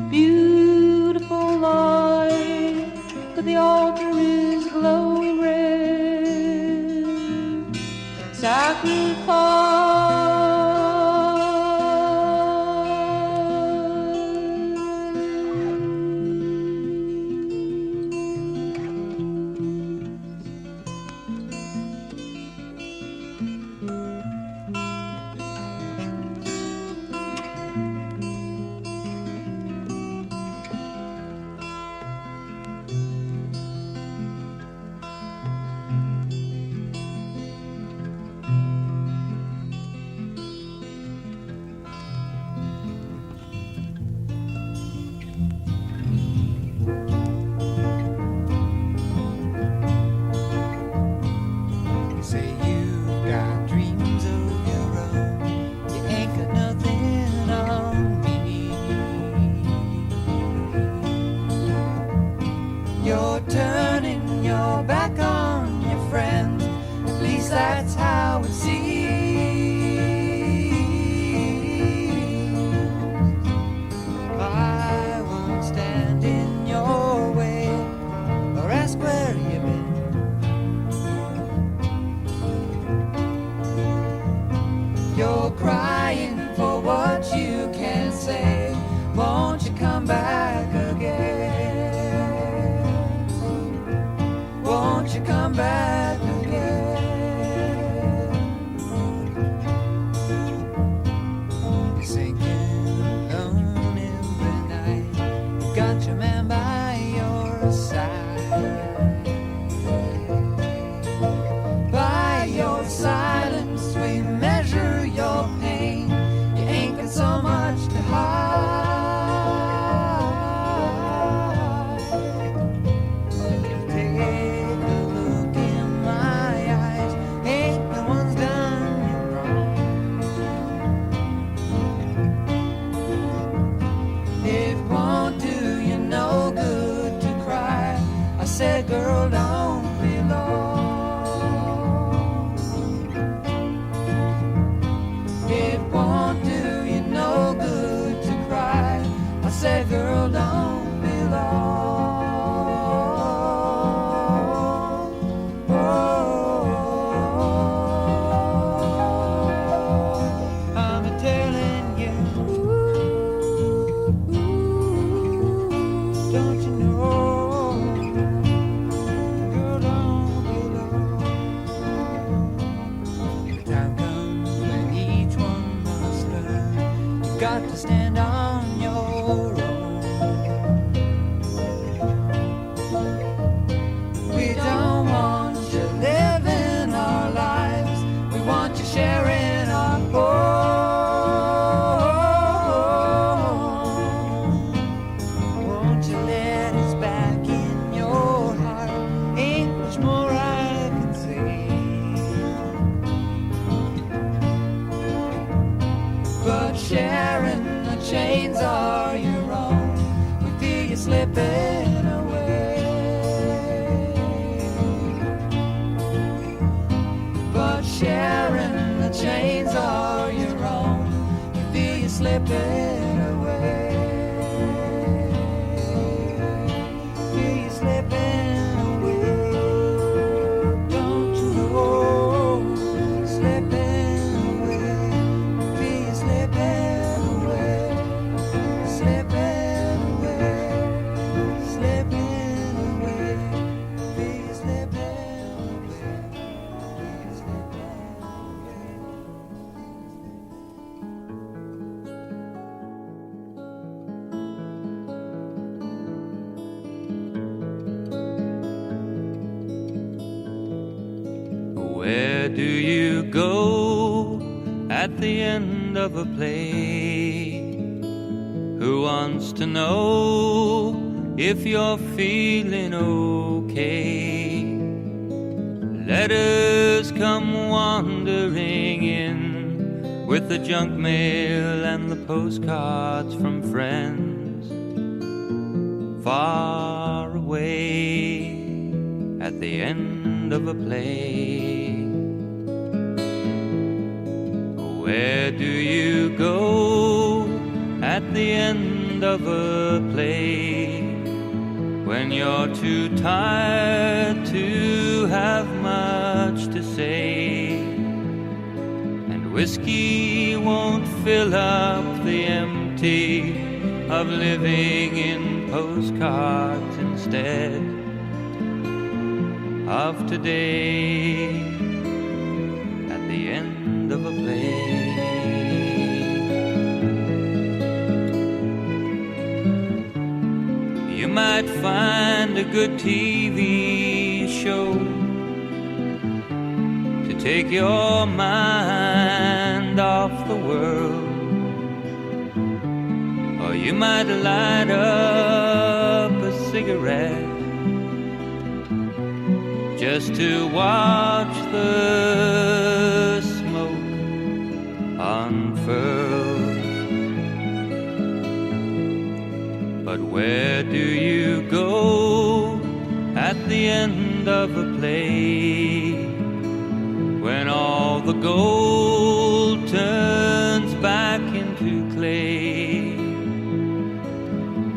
beautiful light, but the altar is glowing red. Sacrifice. You're crying for what you can't say. Won't you come back again? Won't you come back again? You're sinking alone every night. You got your man by your side. By your silence we measure your pain. You ain't got so much to hide. Take a look in my eyes. Ain't no one's done you wrong. It won't do you no good to cry. I said, girl, don't be lost. It won't do you no good to cry. I said, girl, don't be lost. I'm telling you, don't you know, girl, chains are your own. You feel you slipping away. Feel you slipping away. Don't you know? Slipping away. Feel you slipping away. Slipping away. Slipping away. Feel you slipping away. Where do you go at the end of a play? Who wants to know if you're feeling okay? Letters come wandering in with the junk mail and the postcards from friends far away at the end of a play. Where do you go at the end of a play when you're too tired to have much to say, and whiskey won't fill up the empty of living in postcards instead of today at the end of a play? You might find a good TV show to take your mind off the world, or you might light up a cigarette just to watch the smoke unfurl. But where do you go at the end of a play when all the gold turns back into clay?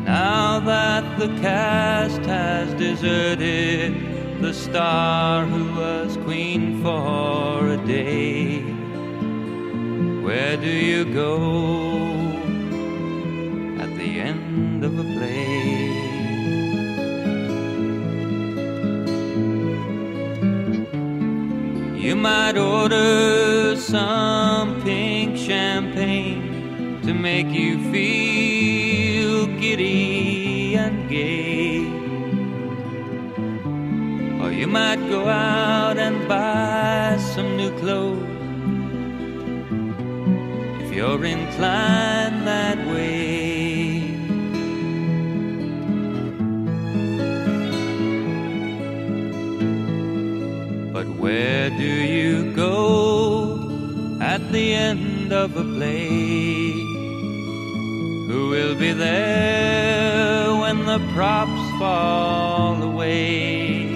Now that the cast has deserted the star who was queen for a day, where do you go at the end of a play? You might order some pink champagne to make you feel giddy and gay, or you might go out and buy some new clothes if you're inclined that way. But where do you go at the end of a play? Who will be there when the props fall away?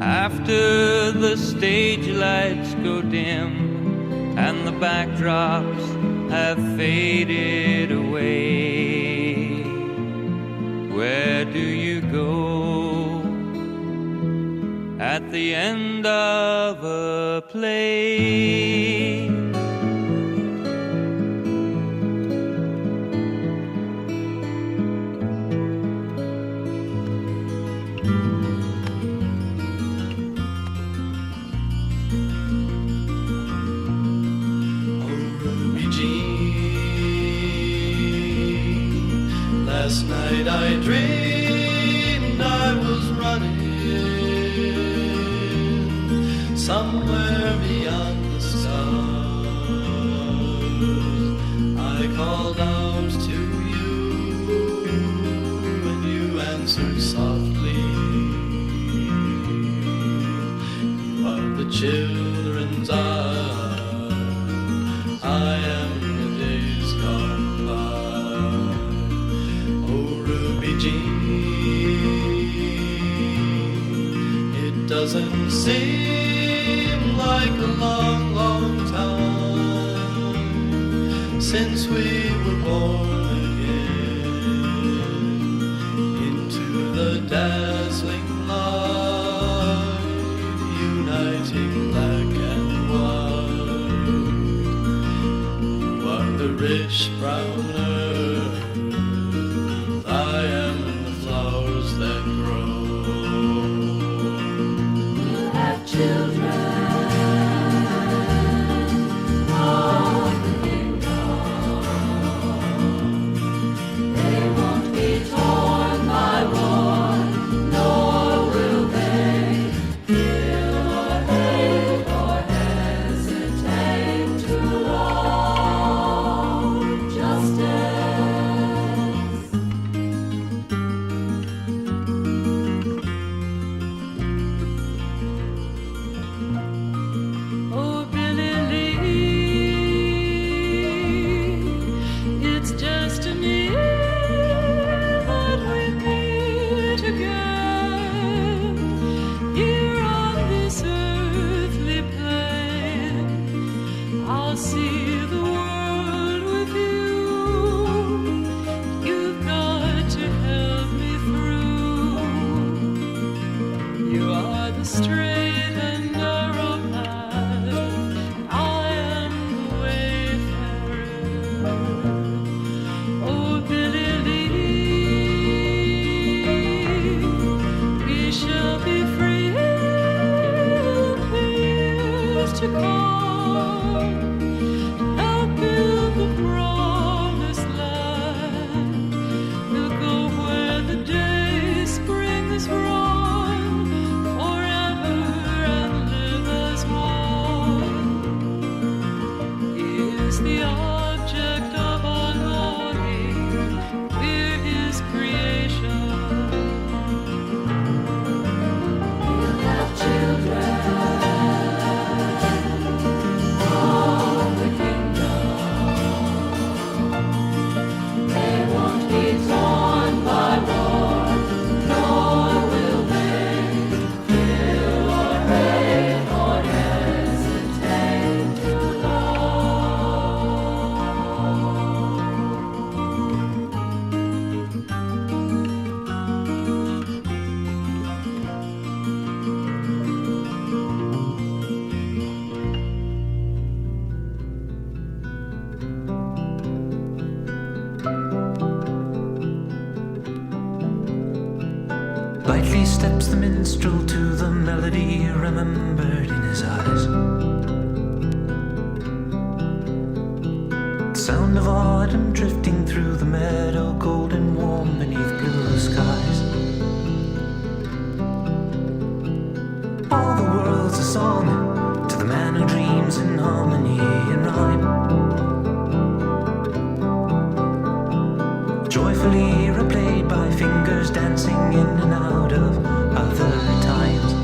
After the stage lights go dim and the backdrops have faded away, where do you go at the end of a play? Last night I dreamed I was running somewhere beyond the stars. I called out to you and you answered softly. You are the children's eyes, I am the days gone by. Jean, it doesn't seem like a long, long time since we were born again into the dazzling light, uniting black and white. You are the rich brown earth, I am the flowers that grow. We'll have children. Lightly steps the minstrel to the melody remembered in his eyes. The sound of autumn drifting through the meadow, golden warm beneath blue skies. All the world's a song to the man who dreams in harmony and rhyme. Joyfully replayed by fingers dancing in and out of other times.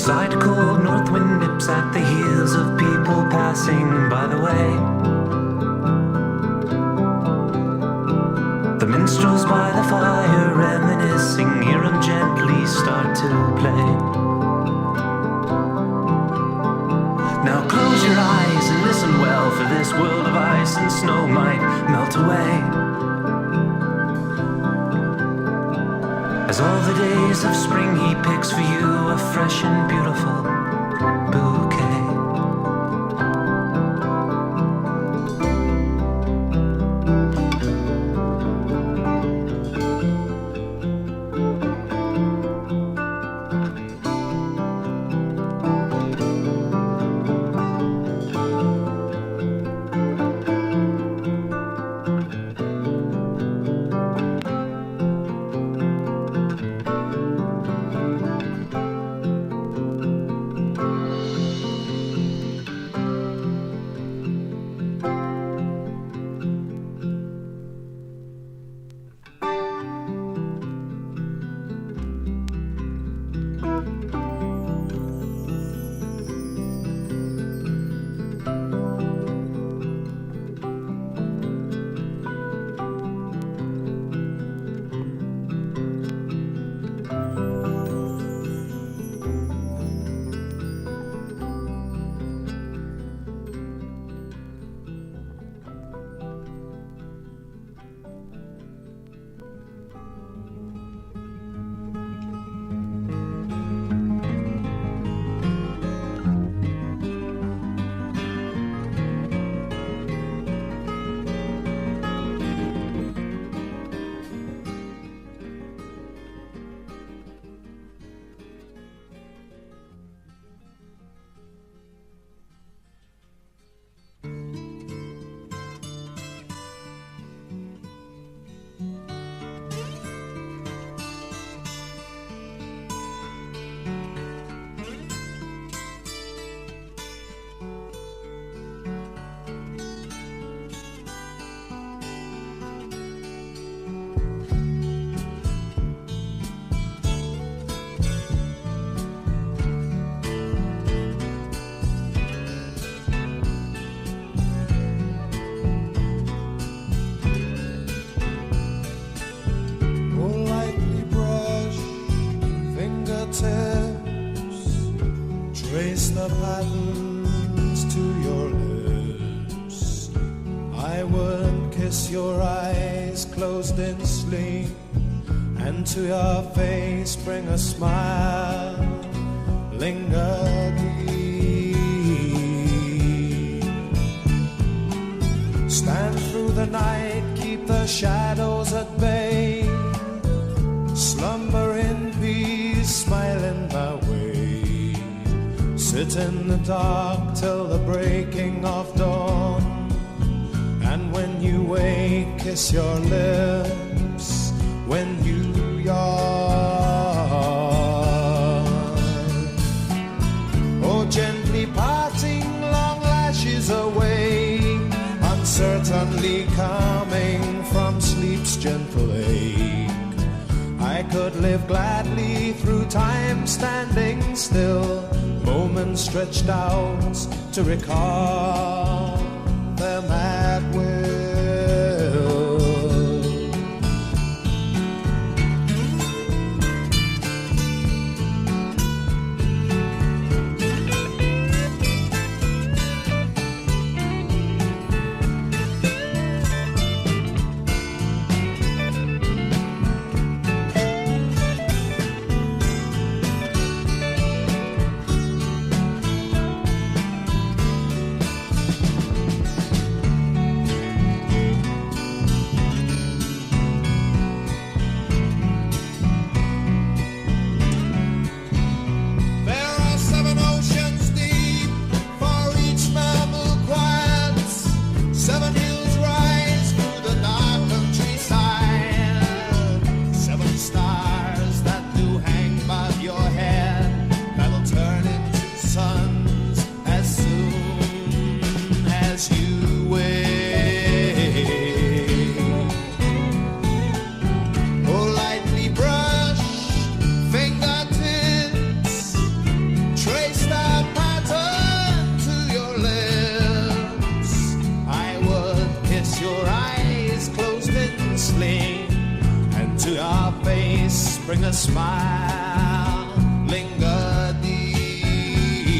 Outside a cold north wind nips at the heels of people passing by the way. The minstrels by the fire reminiscing, hear 'em gently start to play. Now close your eyes and listen well, for this world of ice and snow might melt away. As all the days of spring he picks for you a fresh and beautiful bouquet. the patterns to your lips. I would kiss your eyes closed in sleep, and to your face bring a smile, linger deep. Stand through the night, keep the shadows at bay, slumber in peace, smile in my way. Sit in the dark till the breaking of dawn, and when you wake, kiss your lips when you yawn. Oh, gently parting long lashes away, uncertainly coming from sleep's gentle ache. I could live gladly through time standing still, moments stretched out to recall them at will. Bring a smile, linger deep.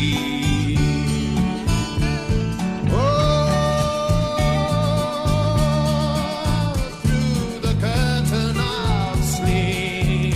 Oh, through the curtain of sleep.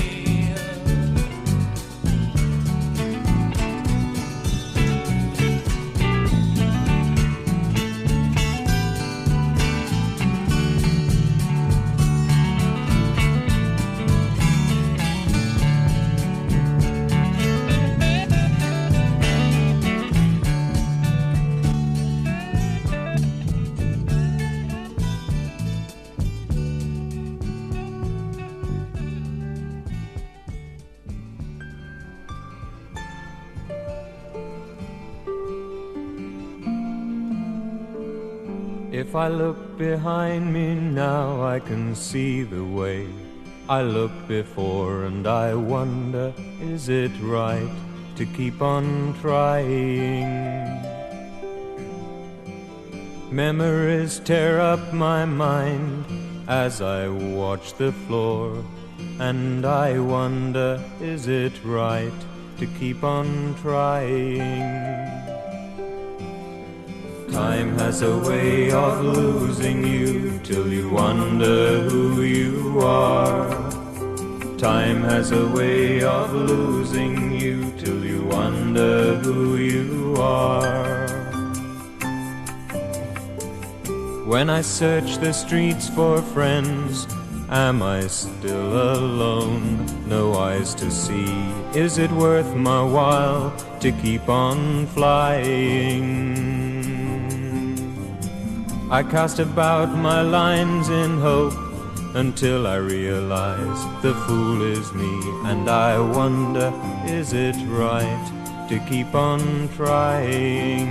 If I look behind me now, I can see the way I looked before, and I wonder, is it right to keep on trying? Memories tear up my mind as I watch the floor, and I wonder, is it right to keep on trying? Time has a way of losing you till you wonder who you are. Time has a way of losing you till you wonder who you are. When I search the streets for friends, am I still alone? No eyes to see. Is it worth my while to keep on flying? I cast about my lines in hope until I realize the fool is me, and I wonder, is it right to keep on trying?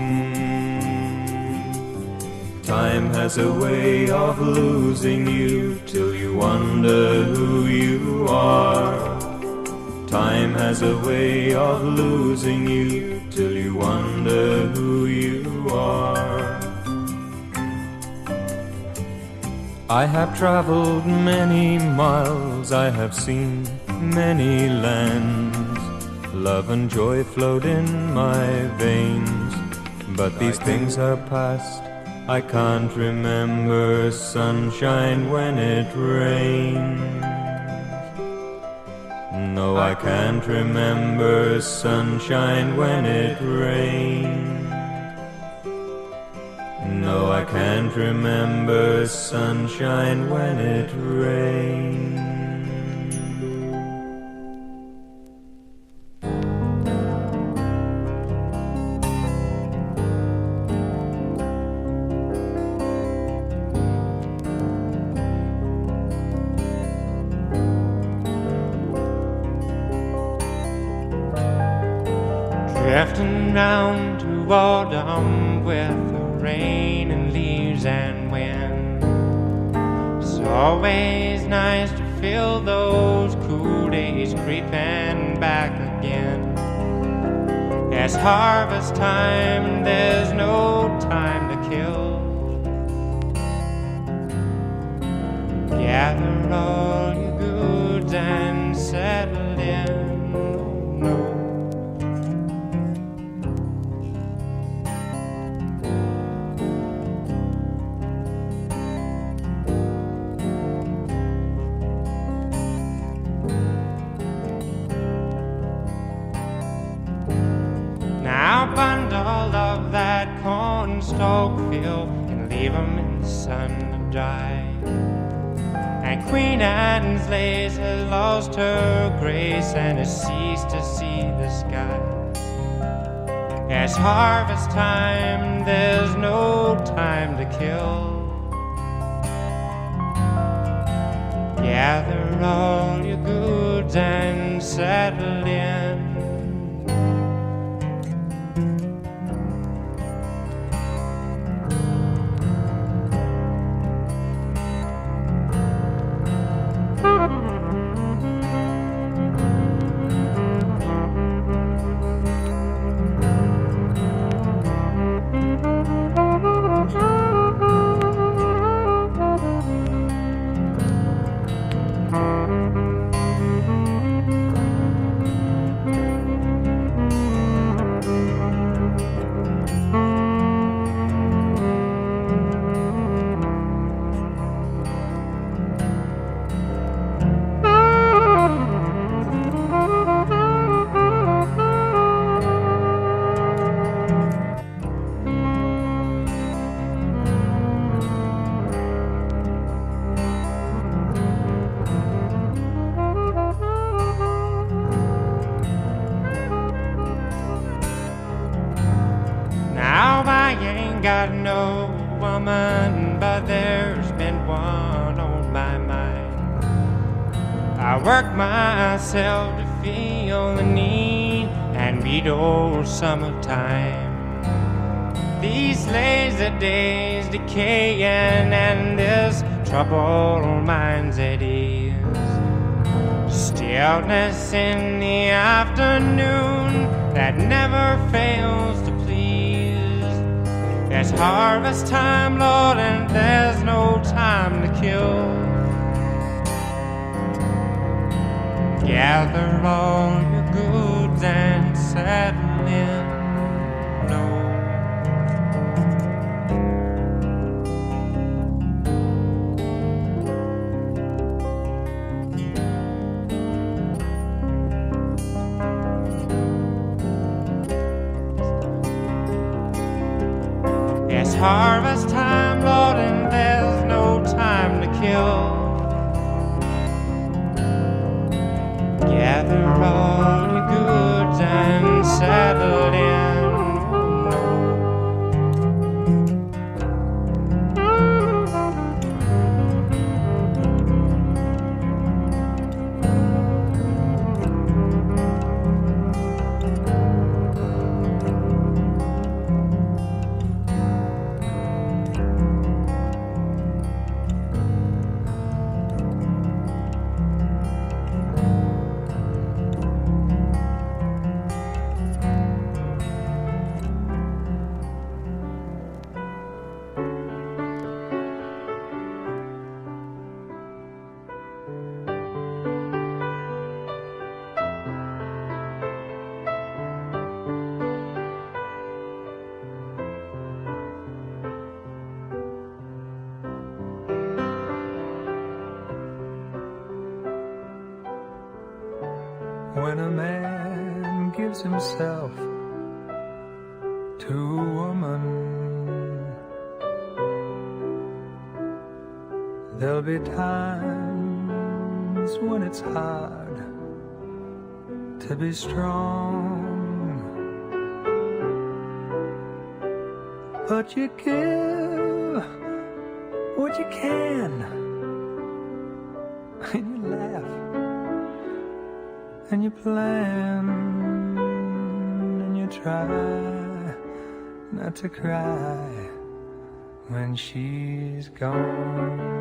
Time has a way of losing you till you wonder who you are. Time has a way of losing you till you wonder who you are. I have traveled many miles, I have seen many lands. love and joy flowed in my veins. But these things are past. I can't remember sunshine when it rains. No, I can't remember sunshine when it rains. No, I can't remember sunshine when it rains. Drifting down to autumn with the rain and leaves and wind. It's always nice to feel those cool days creeping back again. It's harvest time and there's no time to kill. Gather all your goods and settle in. No. Now bundle of that cornstalk field and leave 'em in the sun to dry. And Queen Anne's lace has lost her grace and has ceased to see the sky. It's harvest time, there's no time to kill. Gather all your goods and settle in. Got no woman, but there's been one on my mind. I work myself to feel the need and beat old summertime. These lazy days decaying and this troubled mind's at ease. Stillness in the afternoon that never fails to It's harvest time, Lord, and there's no time to kill. Gather all your goods and settle in. No. It's harvest time, Lord, and there's no time to kill. Gather all your goods and settle in. when a man gives himself to a woman. There'll be times when it's hard to be strong, but you give what you can, and you laugh, and you plan, and you try not to cry when she's gone.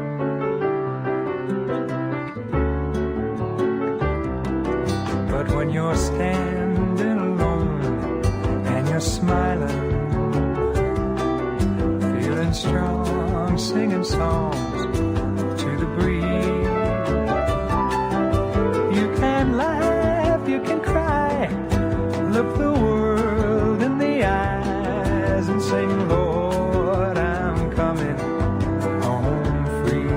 But when you're standing alone and you're smiling, feeling strong, singing songs to the breeze, you can laugh, you can cry, look the world in the eyes and sing, Lord, I'm coming home free.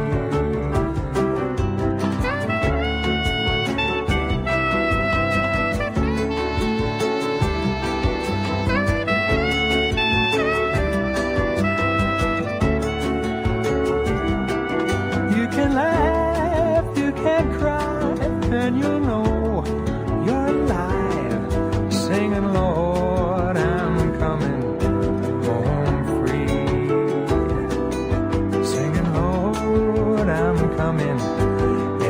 You can laugh, you can cry, and you'll know you're alive, singing, Lord, I'm coming home free. Singing, Lord, I'm coming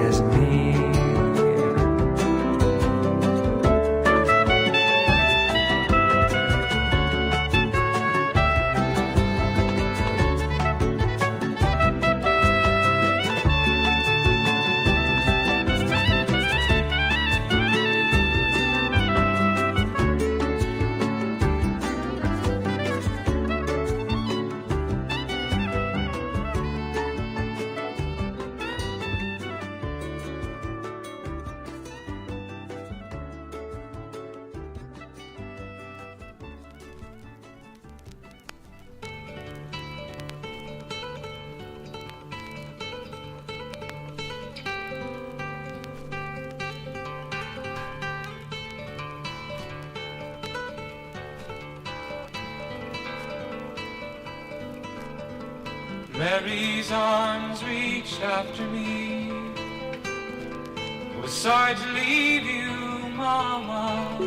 as me. Mary's arms reached after me. Was sorry to leave you, Mama,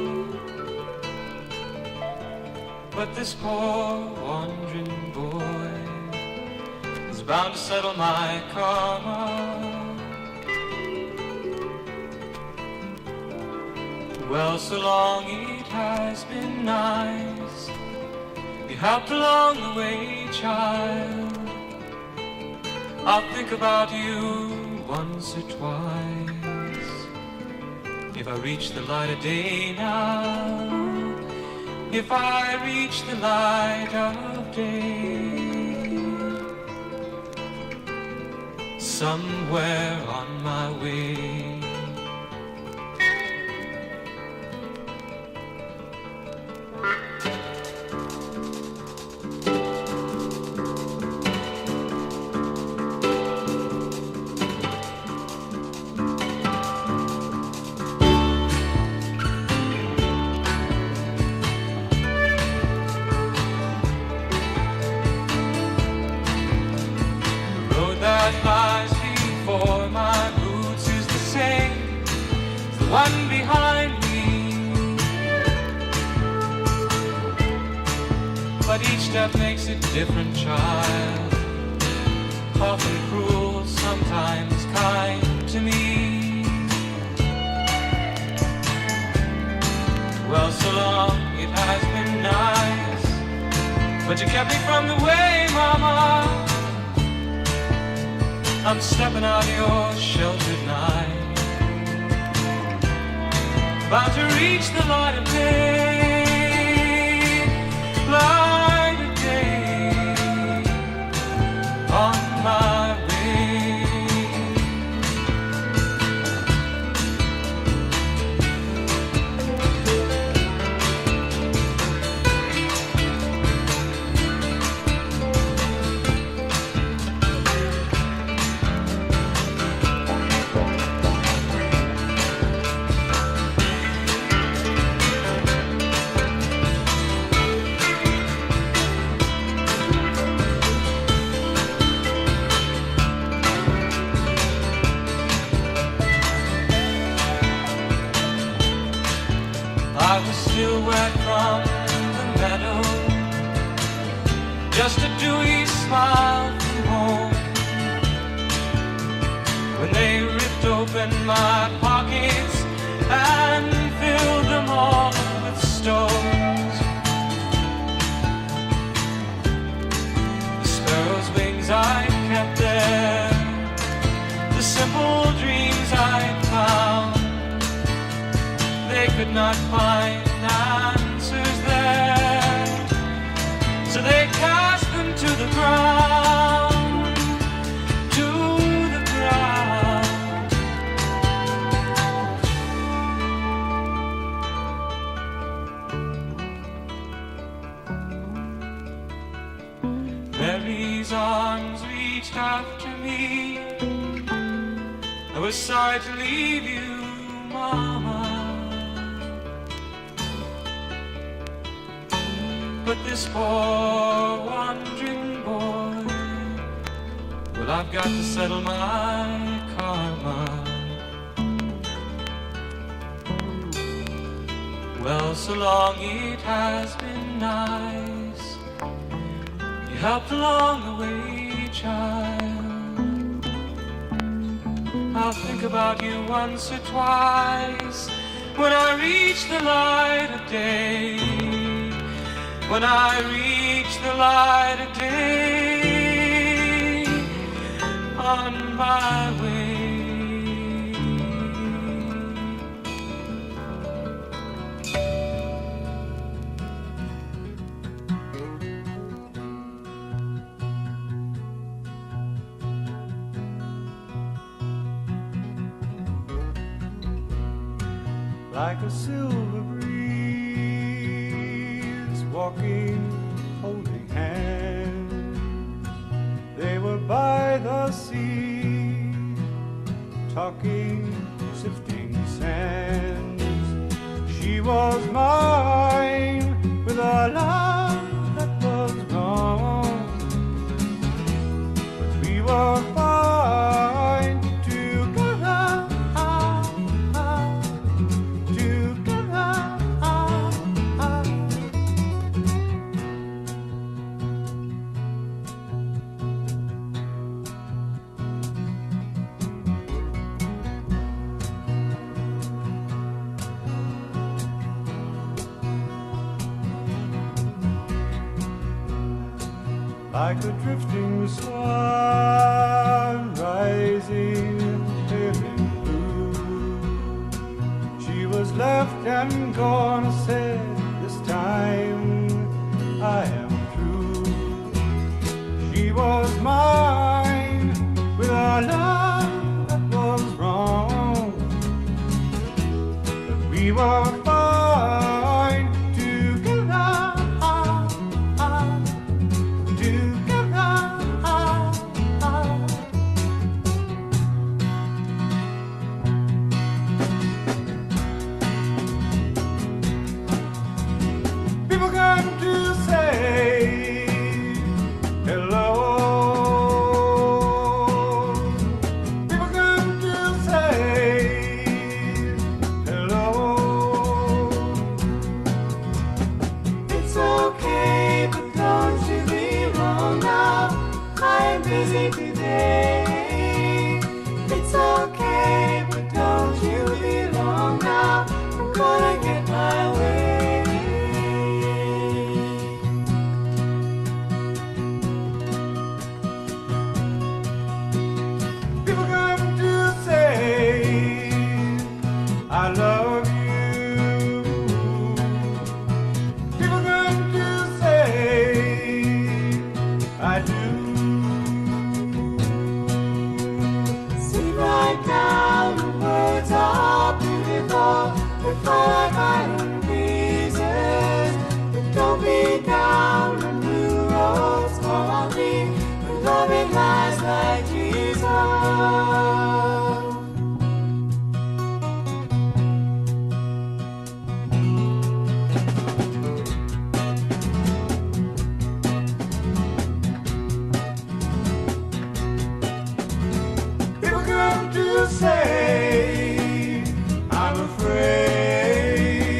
but this poor wandering boy is bound to settle my karma. Well, so long it has been nice. You helped along the way, child. I'll think about you once or twice. If I reach the light of day now, if I reach the light of day, somewhere on my way. That lies before my boots is the same as the one behind me, but each step makes a different child, often cruel, sometimes kind to me. Well, so long it has been nice, but you kept me from the way, Mama. I'm stepping out of your sheltered night, about to reach the light of day, light of day, on my way. still wet from the meadow, just a dewy smile from home. When they ripped open my pockets and filled them all with stones, the sparrow's wings I kept there, the simple dreams I found, they could not find answers there, so they cast them to the ground, to the ground. Mary's arms reached after me, I was sorry to leave you, Mama, but this poor wandering boy, well, I've got to settle my karma. Well, so long it has been nice, you helped along the way, child. I'll think about you once or twice when I reach the light of day, when I reach the light of day on my way. Like a silver breeze, walking, holding hands. They were by the sea, talking, sifting sands. She was mine with a love that was wrong, but we were fine together. Like a drifting swan rising pale and blue, she was left and gone. I said, this time I am through. She was mine with a love that was wrong, but we were fine together. People come to say hello. People come to say hello. It's okay, but don't you be wrong now. I'm busy today. It's okay, but don't you be long now. I'm gonna get my way. People come to say I love you. People come to say I do. See right now the words are beautiful. They fall like iron pieces. But don't be down when new roads call on me. But love it lies like Jesus. People come to say I'm afraid.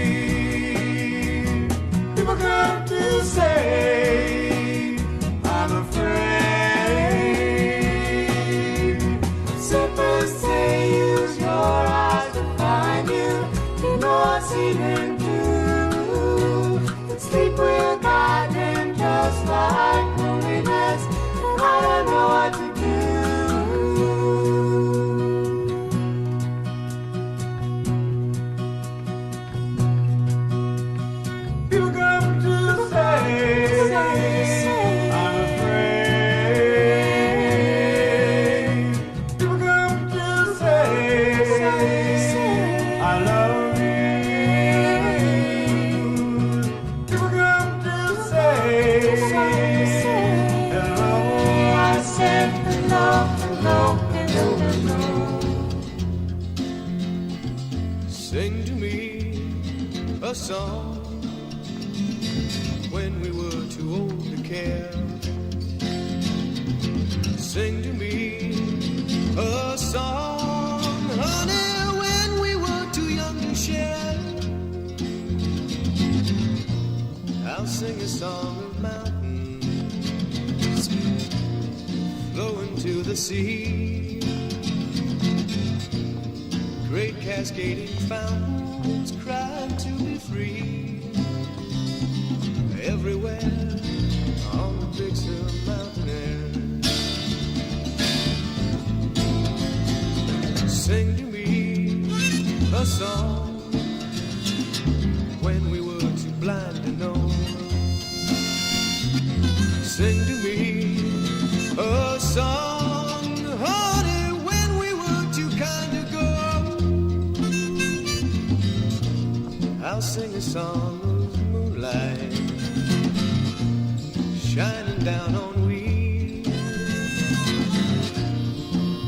Sing to me a song when we were too old to care. Sing to me a song, honey, when we were too young to share. I'll sing a song of mountains flowing to the sea, great cascading fountains crying to be free. Everywhere on the Big Sur mountain air. Sing to me a song when we were too blind to know. Sing to me a song, honey, when we were too kind to go. I'll sing a song of moonlight shining down on we,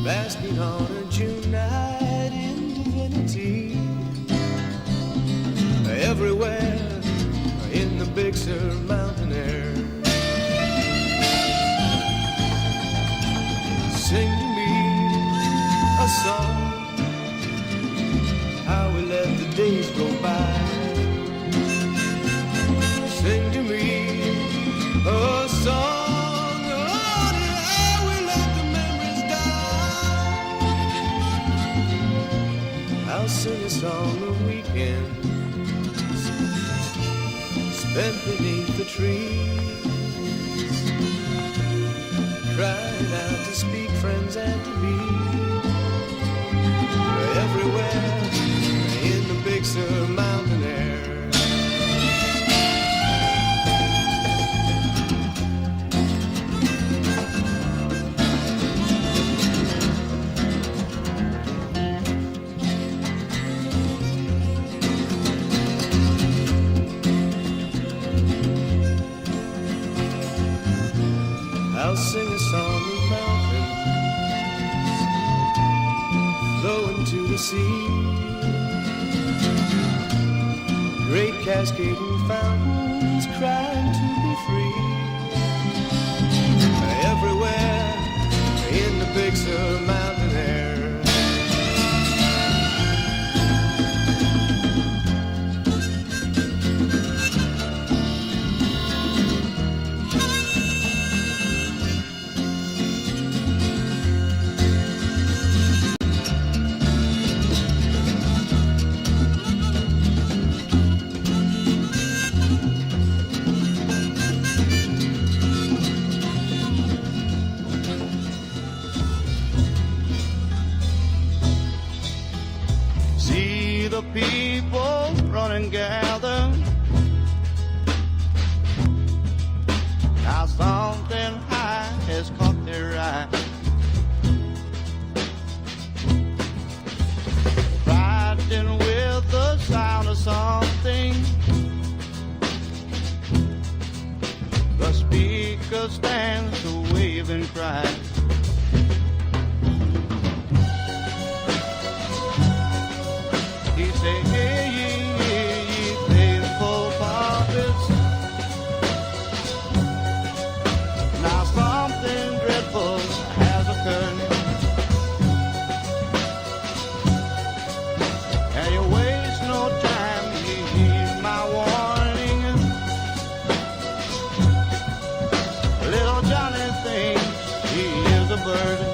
basking on a June night in divinity. Everywhere in the Big Sur mountain air. Sing to me a song, how we let the days go by. Sing to me a song, honey, how we let the memories die. I'll sing a song of weekends spent beneath the trees, crying out to speak, friends, and to be. Everywhere in the Big Sur mountain air. I'll sing a song of mountains flowing to the sea, great cascading fountains crying to be free. Everywhere in the Big Sur mountain air. The people run and gather. Now something high has caught their eye. Riding with the sound of something. The speaker stands to wave and cry. He say, hey, ye, faithful prophets. Now something dreadful has occurred, and you waste no time, you heed my warning. Little Johnny thinks he is a burden.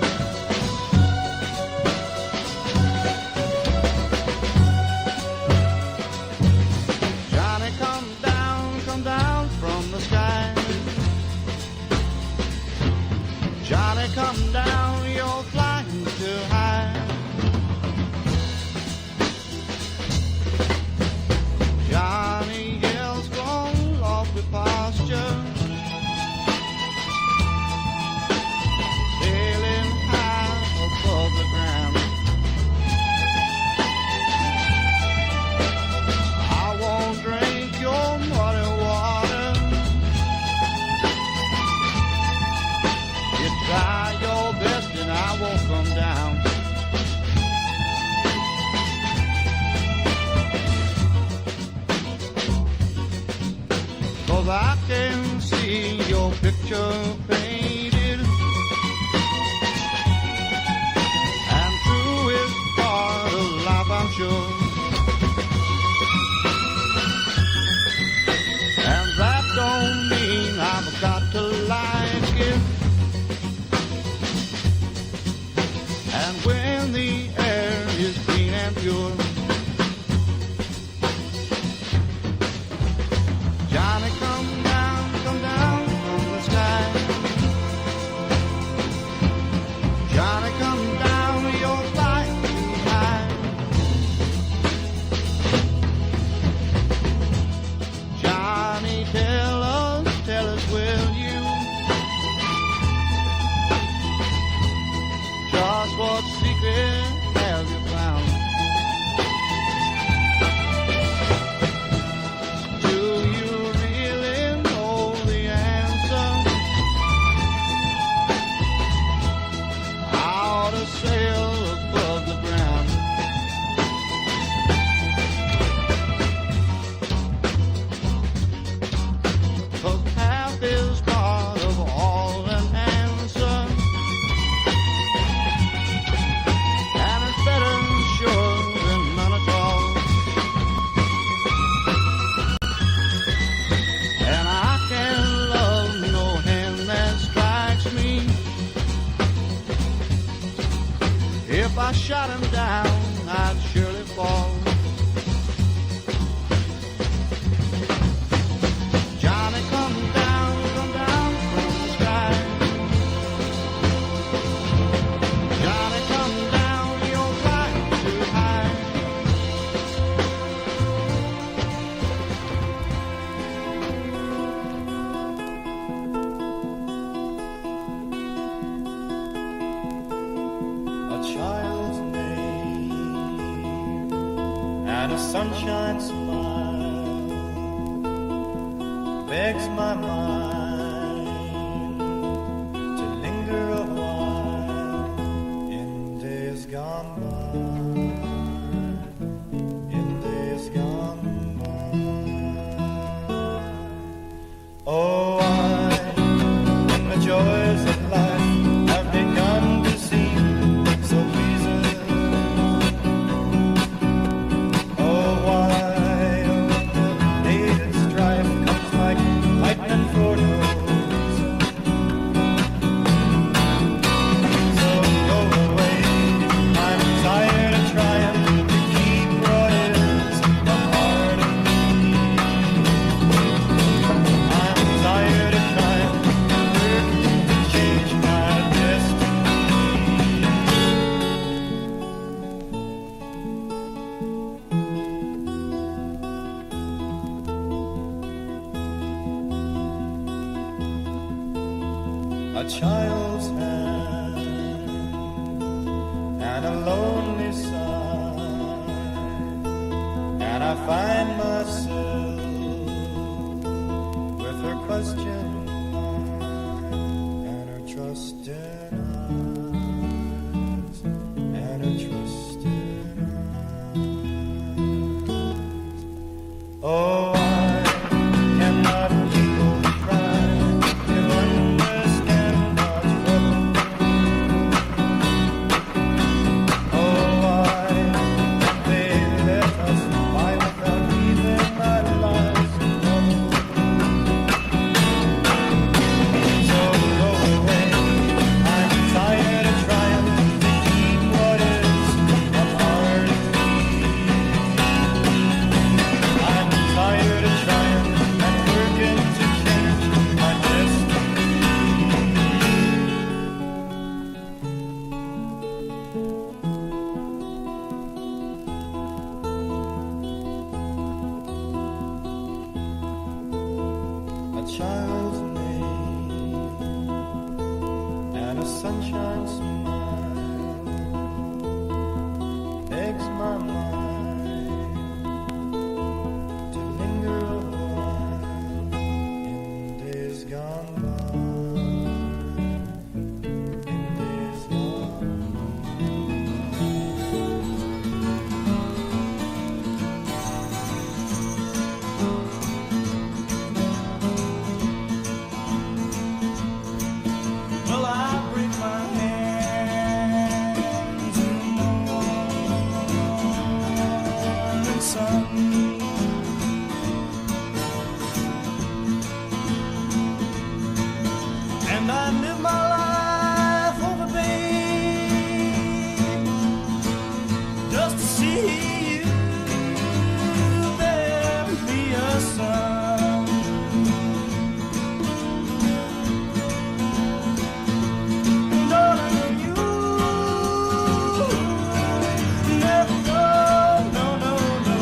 shot him down, I'd surely fall. Johnny, come down from the sky. Johnny, come down, you're flying too high. A child's name and a sunshine smile begs my mind to linger a while in days gone by, in days gone by. Oh, when the joys of life have begun to seem so pleasing. Oh, why the hated strife comes like lightning photos. So go away, I'm tired of trying to keep what is a part of me. I'm tired of trying to work to change my destiny. A child's hand and a lonely sigh, and I find myself with her question and her trusting eyes, and her trusting eyes. Oh, I cannot people cry to understand what's wrong. Oh, why can't they let us by without leaving our lives alone? So go away, I'm tired of trying to keep what is a part of me. I'm tired of trying and working to change my destiny. A child's name and a sunshine smile begs my mind to linger a while in days gone by, in days gone Well, I break my hands in the morning sun, and I live my life over, babe, just to see you there, be a son. Darling, you never go, no, no, no.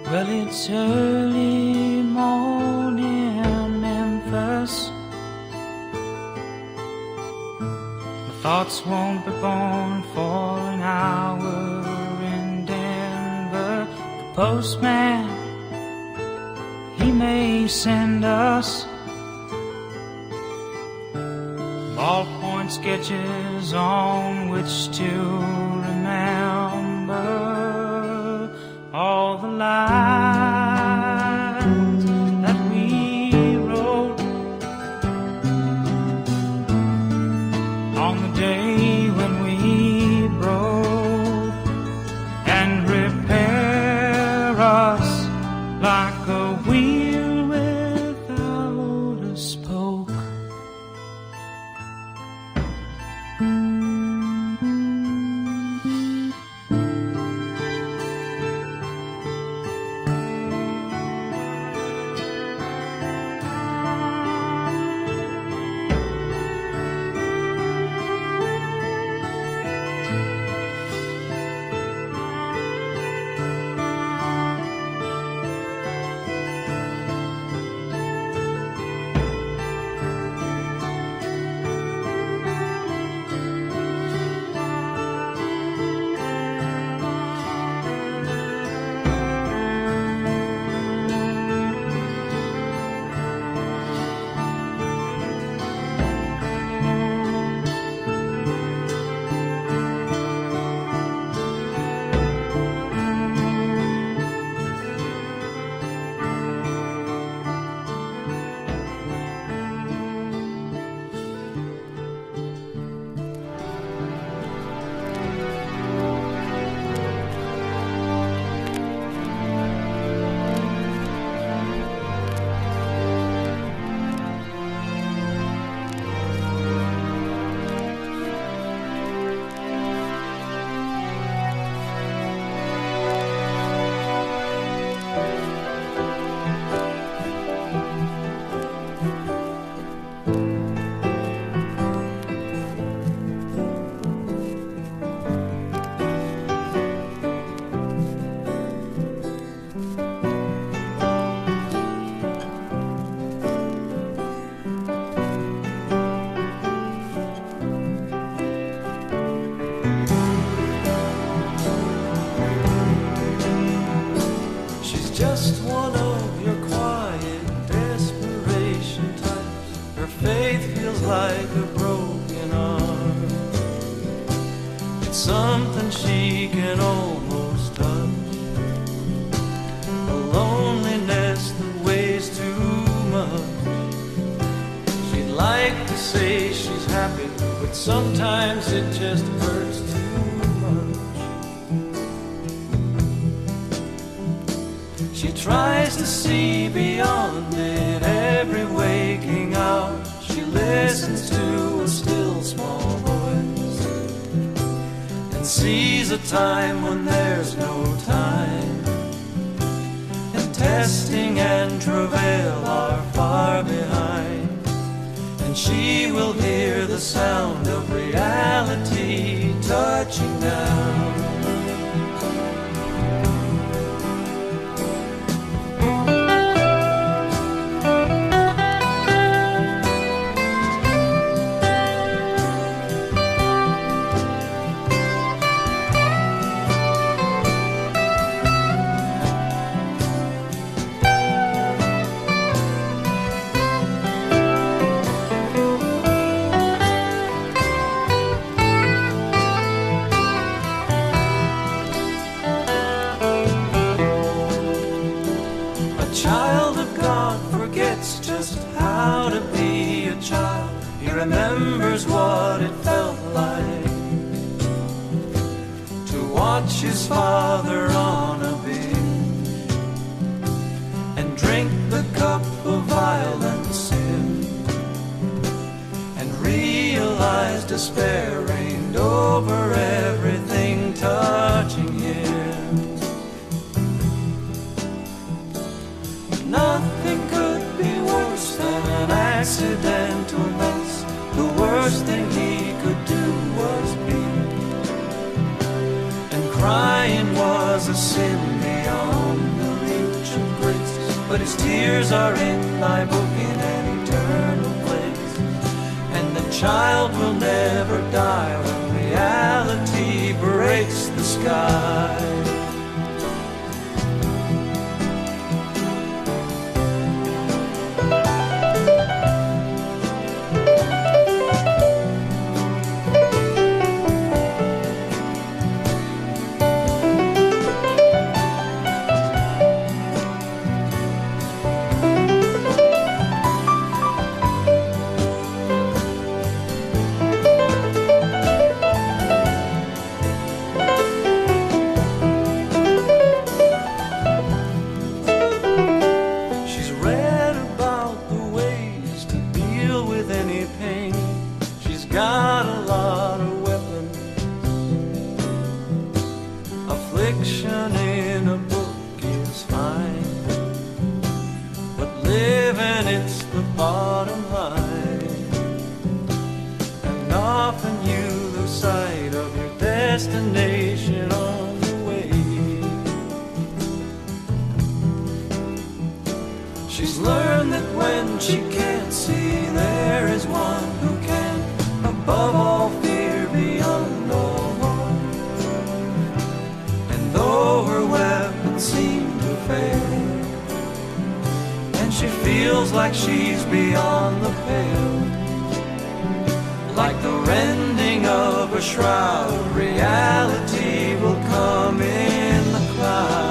Well, it's early morning in Memphis. My thoughts won't be born for an hour in Denver. The postman, he may send us ballpoint sketches on which to remember all the lines that we wrote on the day when we broke, and repair us like a wheel without a spoke. Just one of your quiet desperation types. Her faith feels like a broken arm. It's something she can almost touch. A loneliness that weighs too much. She'd like to say she's happy, but sometimes it just hurts too much. She tries to see beyond it every waking hour. She listens to a still small voice and sees a time when there's no time, and testing and travail are far behind, and she will hear the sound of reality touching down. Remembers what it felt like to watch his father on a bench and drink the cup of violent sin, and realize despair reigned over everything touching him. Nothing could be worse than an accidental mess. The worst thing he could do was bleed, and crying was a sin beyond belief. but his tears are in thy book in an eternal place. And the child will never die when reality breaks the sky. Destination on the way. She's learned that when she can't see, there is one who can, above all fear, beyond all harm. And though her weapons seem to fail, and she feels like she's beyond the pale, like the rending of a shroud, reality will come in the clouds.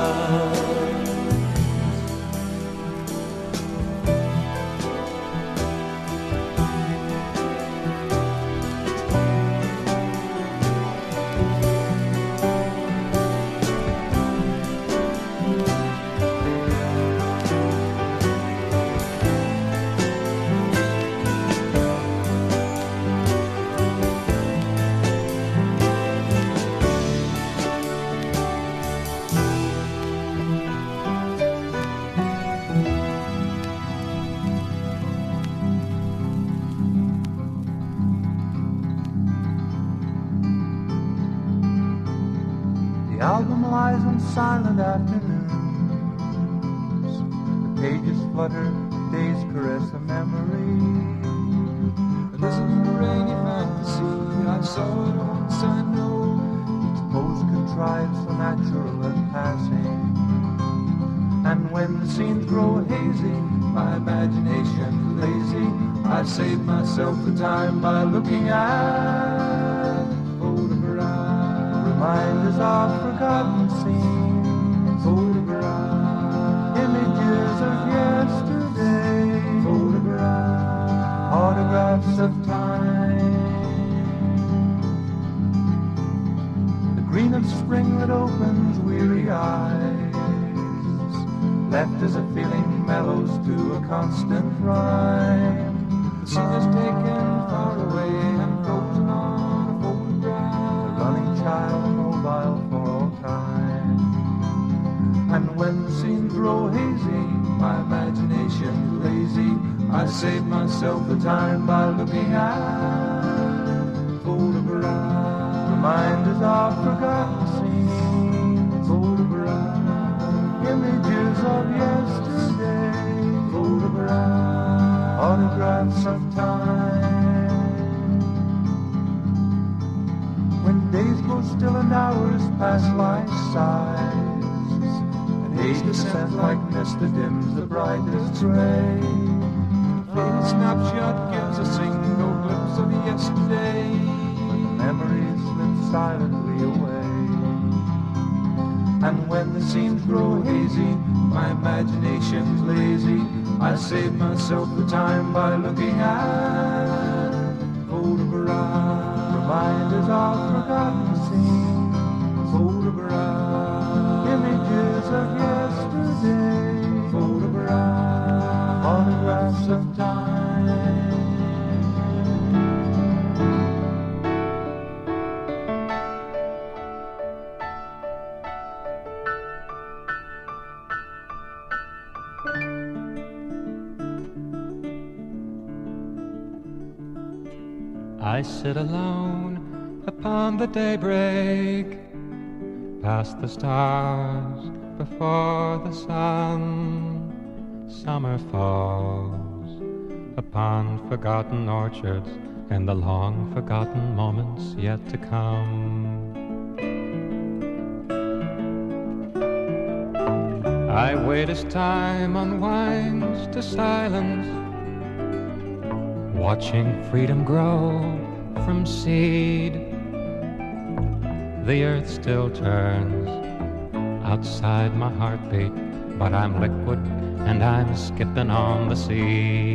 The album lies on silent afternoons. The pages flutter, days caress the memory. And this is a rainy fantasy. I saw it once, I know. Each pose contrived, so natural and passing. And when the scenes grow hazy, my imagination lazy, I save myself the time by looking at photographs. Reminders of forgotten scenes, photographs. Images of yesterday, photographs. Autographs of time. The green of spring that opens weary eyes, left as a feeling mellows to a constant rhyme. The scene is taken far away and frozen on a photograph. The running child mobile for all time. And when the scenes grow hazy, my imagination lazy, I save myself the time by looking at photographs. Reminders of forgotten scenes, photographs. Images of yesterday, photographs. Autographs of time. When days grow still and hours pass like sighs, and age descends like mist that dims the brightest ray. Faded snapshot gives a single glimpse of yesterday, when the memories slip silently away. And when the scenes grow hazy, my imagination's lazy, I save myself the time by looking at photographs. Reminders of forgotten scenes, photographs. Images of yesterday, photographs. Autographs of time. I sit alone upon the daybreak, past the stars before the sun, Summer falls upon forgotten orchards and the long forgotten moments yet to come. I wait as time unwinds to silence, watching freedom grow from seed. The earth still turns outside my heartbeat, but I'm liquid and I'm skipping on the sea.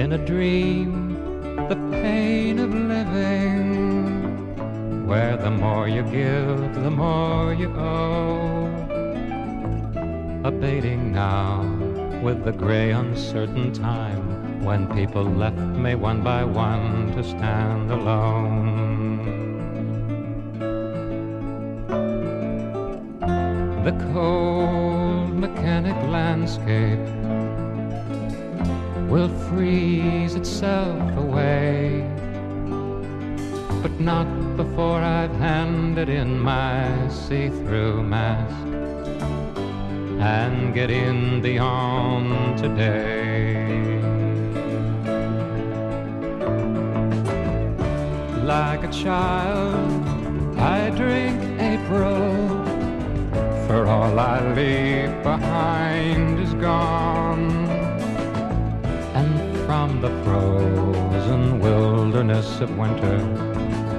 In a dream, the pain of living, where the more you give, the more you owe. Abating now with the gray uncertain time, when people left me one by one to stand alone. The cold mechanic landscape will freeze itself away, but not before I've handed in my see-through mask and get in beyond today. Like a child, I drink April, for all I leave behind is gone. And from the frozen wilderness of winter,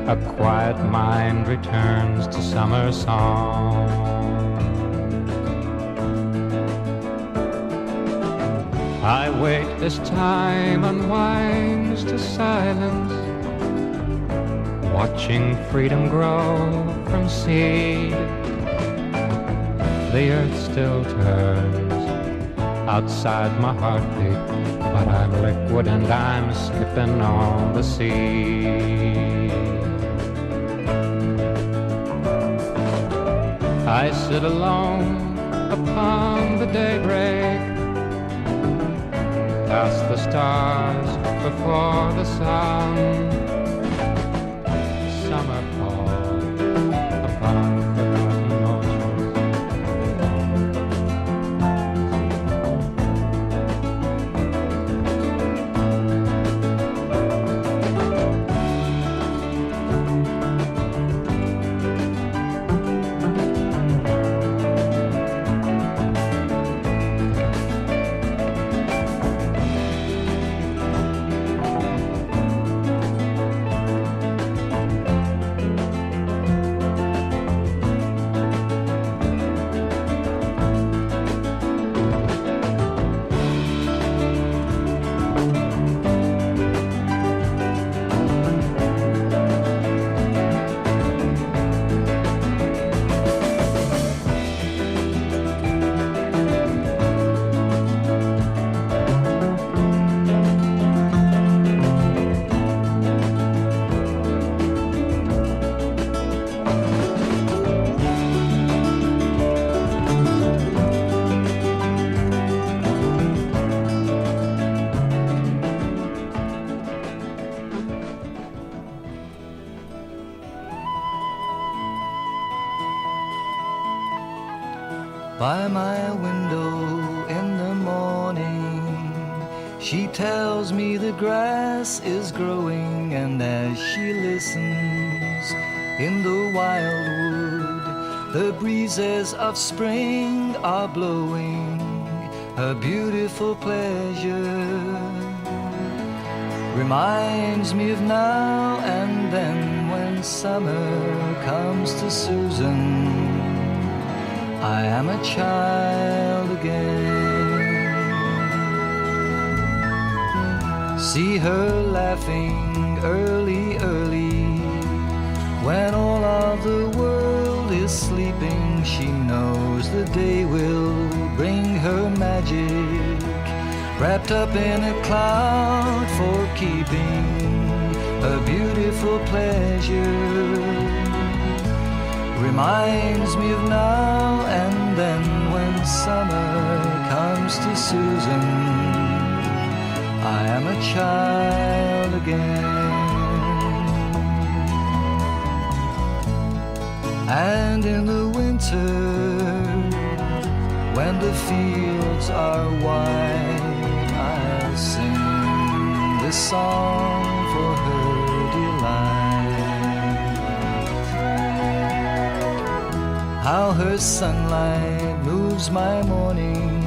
a quiet mind returns to summer song. I wait as time unwinds to silence, watching freedom grow from seed. The earth still turns outside my heartbeat, but I'm liquid and I'm skipping on the sea. I sit alone upon the daybreak, past the stars before the sun. Summer falls upon forgotten orchards. By my window in the morning, she tells me the grass is growing, and as she listens in the wildwood, the breezes of spring are blowing, her beautiful pleasure reminds me of now and then when summer comes to Susan. I am a child again. See her laughing early, early, when all of the world is sleeping. She knows the day will bring her magic, wrapped up in a cloud for keeping, a beautiful pleasure reminds me of now and then when summer comes to Susan. I am a child again. And in the winter winter, when the fields are white, I'll sing this song for her delight. How her sunlight moves my morning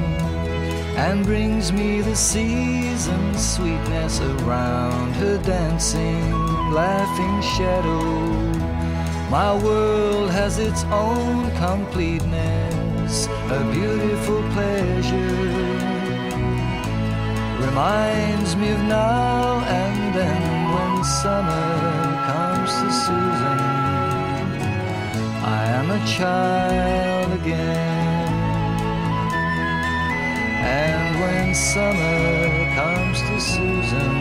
and brings me the season's sweetness around her dancing, laughing shadow. My world has its own completeness, a beautiful pleasure. Reminds me of now and then when summer comes to Susan. I am a child again. And when summer comes to Susan,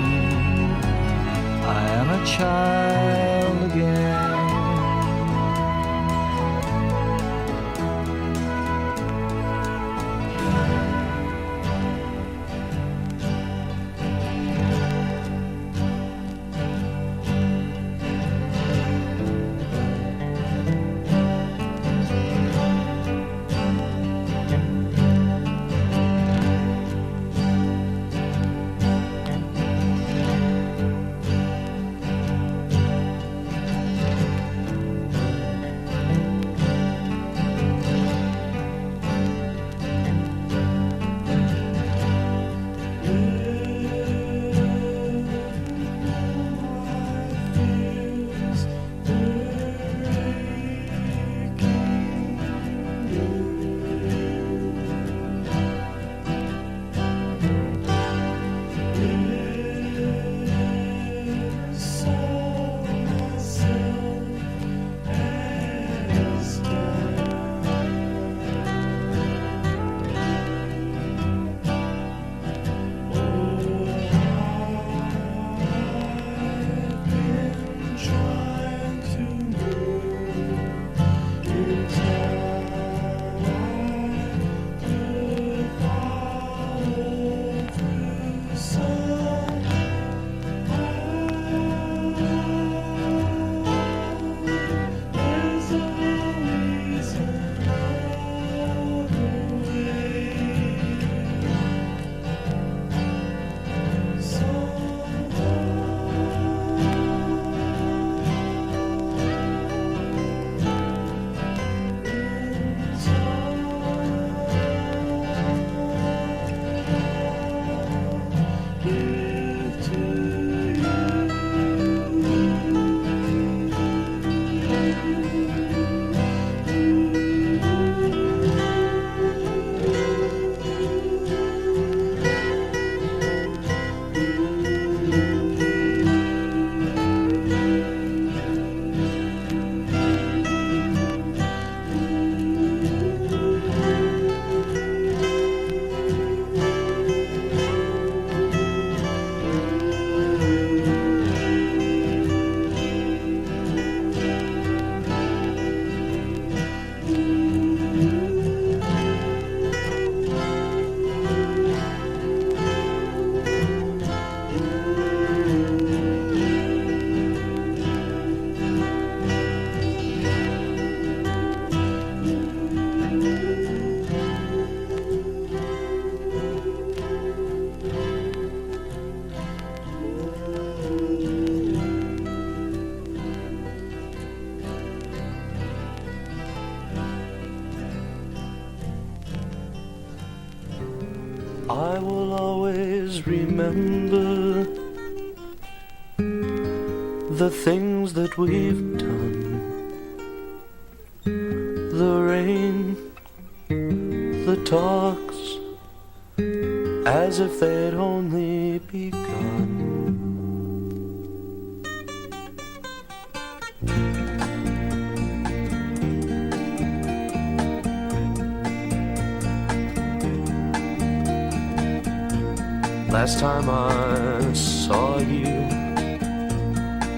I am a child again. I will always remember the things that we've done. The rain, the talks, as if they'd only begun. Last time I saw you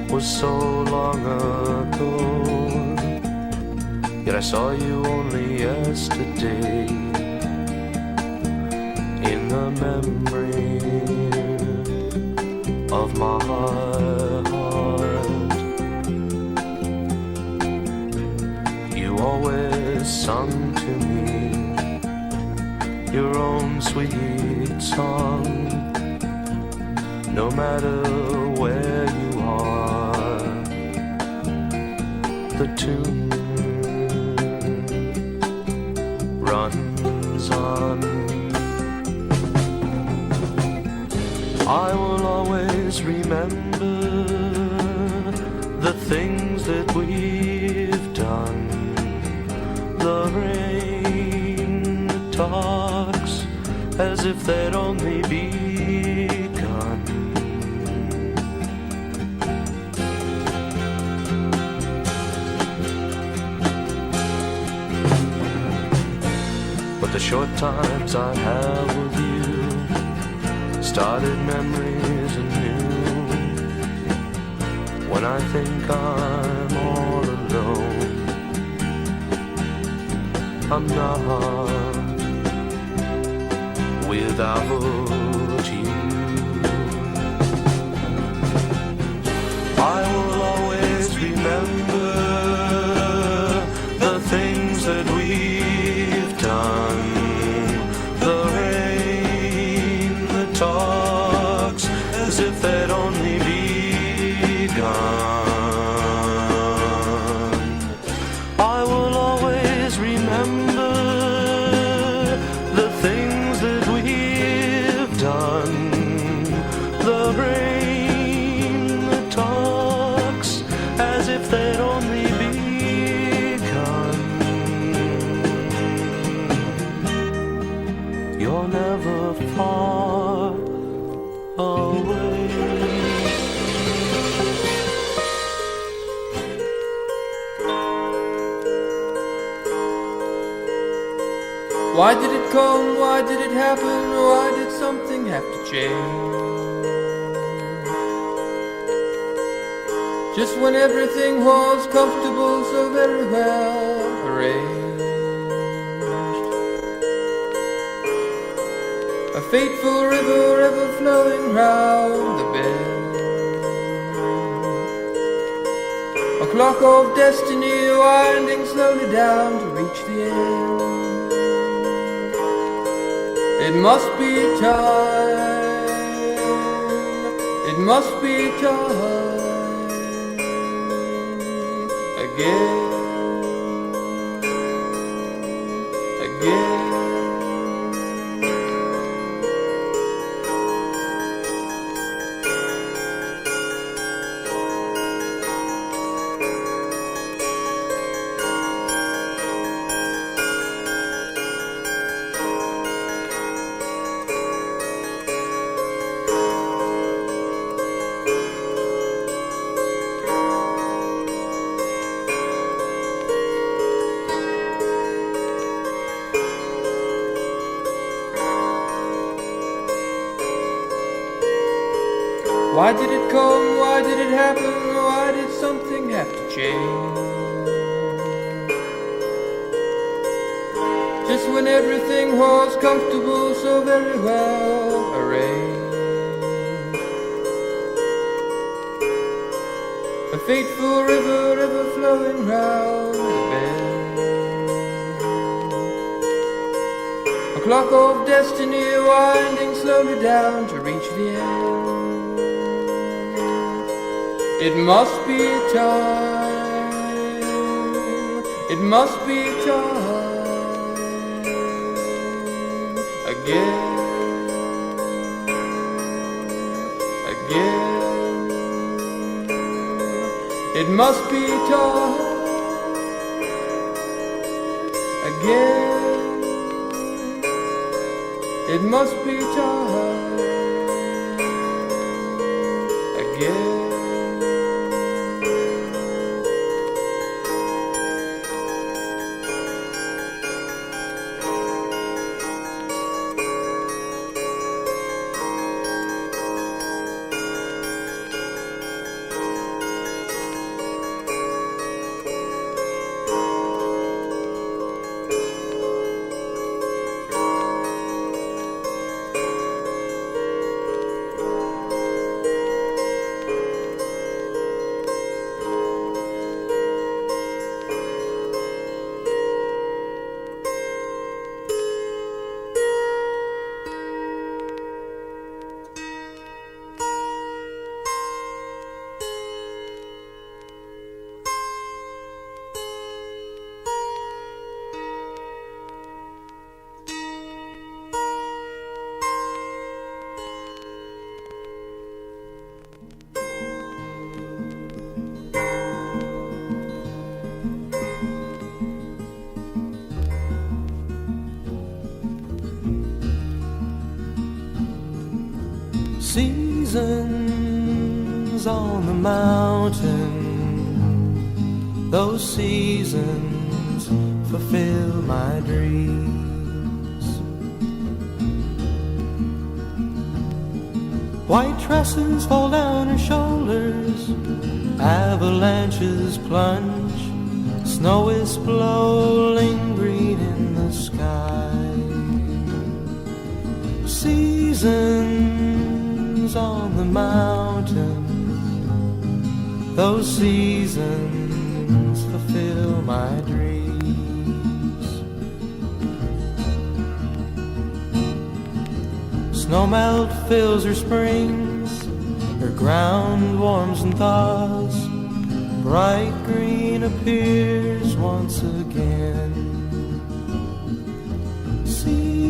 was so long ago, yet I saw you only yesterday in the memory of my heart. You always sung to me your own sweet song. No matter where you are, the tune runs on. I will always remember the things that we've done. The rain talks as if they'd only begun. But the short times I have with you started memories anew. When I think I'm all alone, I'm not without you. I will always remember the things that we've done. The rain that talks as if they'd only begun. I will always remember the things that we've done. The rain that talks as if they'd only begun. You're never far away. Why did it come? Why did it happen? Why did something have to change? Just when everything was comfortable, so very well arranged. A fateful river ever flowing round the bend. A clock of destiny winding slowly down to reach the end. It must be time, it must be time again, again. Why did it come? Why did it happen? Why did something have to change? Just when everything was comfortable, so very well arranged. A fateful river ever flowing round the bend. A clock of destiny winding slowly down to reach the end. It must be time, it must be time again, again. It must be time again. It must be time again. Seasons on the mountain, those seasons fulfill my dreams. White tresses fall down her shoulders, avalanches plunge, snow is blowing green in the sky. Seasons on the mountain, those seasons fulfill my dreams. Snowmelt fills her springs, her ground warms and thaws, bright green appears once again. Seasons,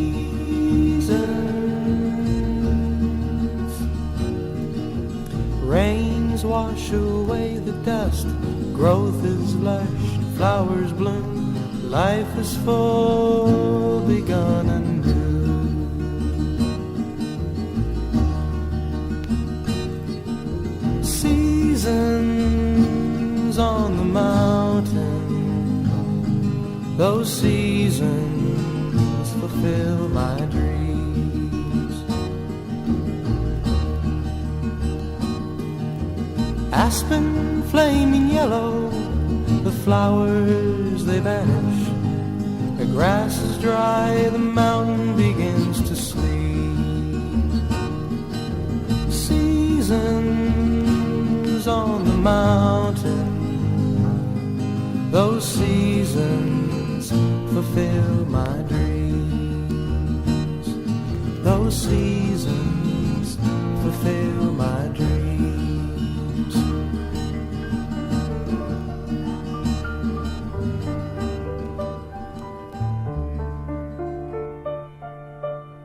rains wash away the dust, growth is lush, flowers bloom, life is full, begun anew. Seasons on the mountain, those seasons fulfill my dreams. Aspen flaming yellow, the flowers they vanish, the grass is dry, the mountain begins to sleep. Seasons on the mountain, those seasons fulfill my dreams. Those seasons fulfill my dreams.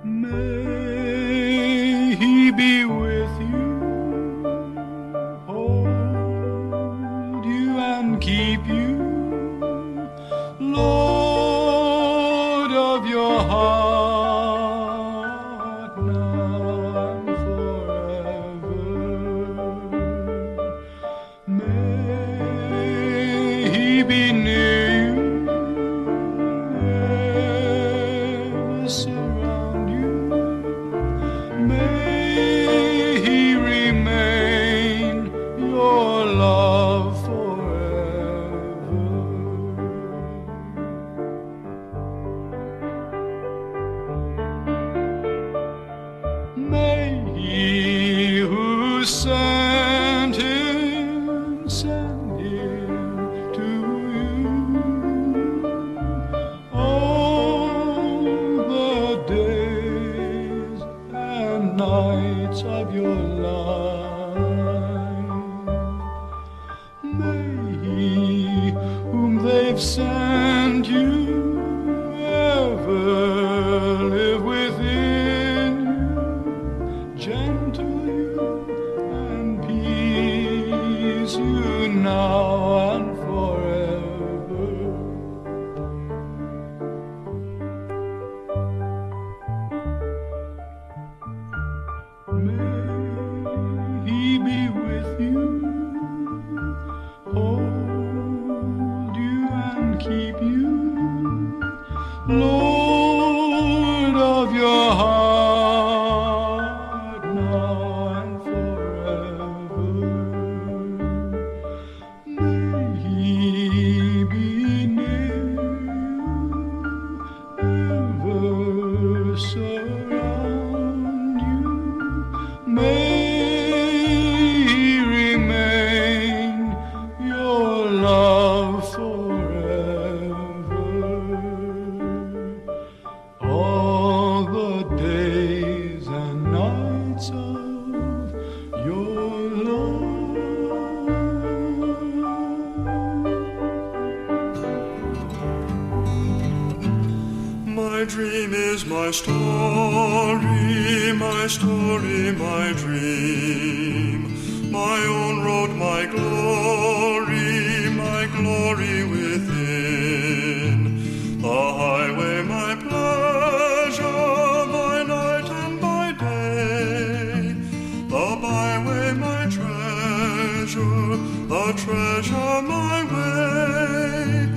May he be with you, hold you and keep you, Lord of your heart, now and forever. May he be near you, ever surround you. May he remain your love forever. May he who sent him send him to you all the days and nights of your life. May he whom they've sent you ever live within you, gentle you and peace you now and forever. May he be with you, hold you and keep you, Lord of your heart, now and forever. May he be near you, ever surround you. May he remain your love forever. All the days and nights of your My dream is my story, my story, my dream. My own road, my glory within. The highway, my pleasure, by night and by day. a treasure my way.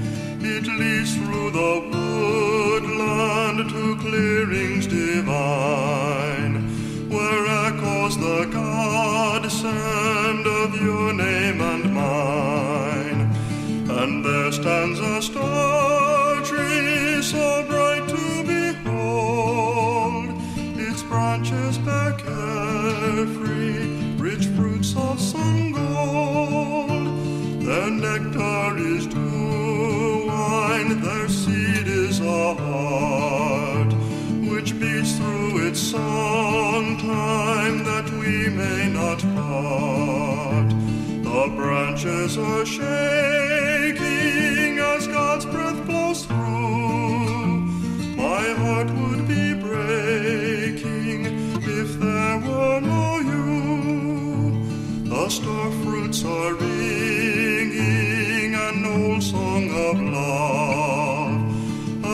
It leads through the woodland to clearings divine, where echoes the godsend of your name and mine. And there stands a star tree so bright to behold, its branches bear carefree, rich fruits of sun gold. Their nectar is dew wine, their seed is a heart, which beats through its song time that we may not part. The branches are shaking as God's breath blows through. My heart would be breaking if there were no you. The star fruits are ringing an old song of love,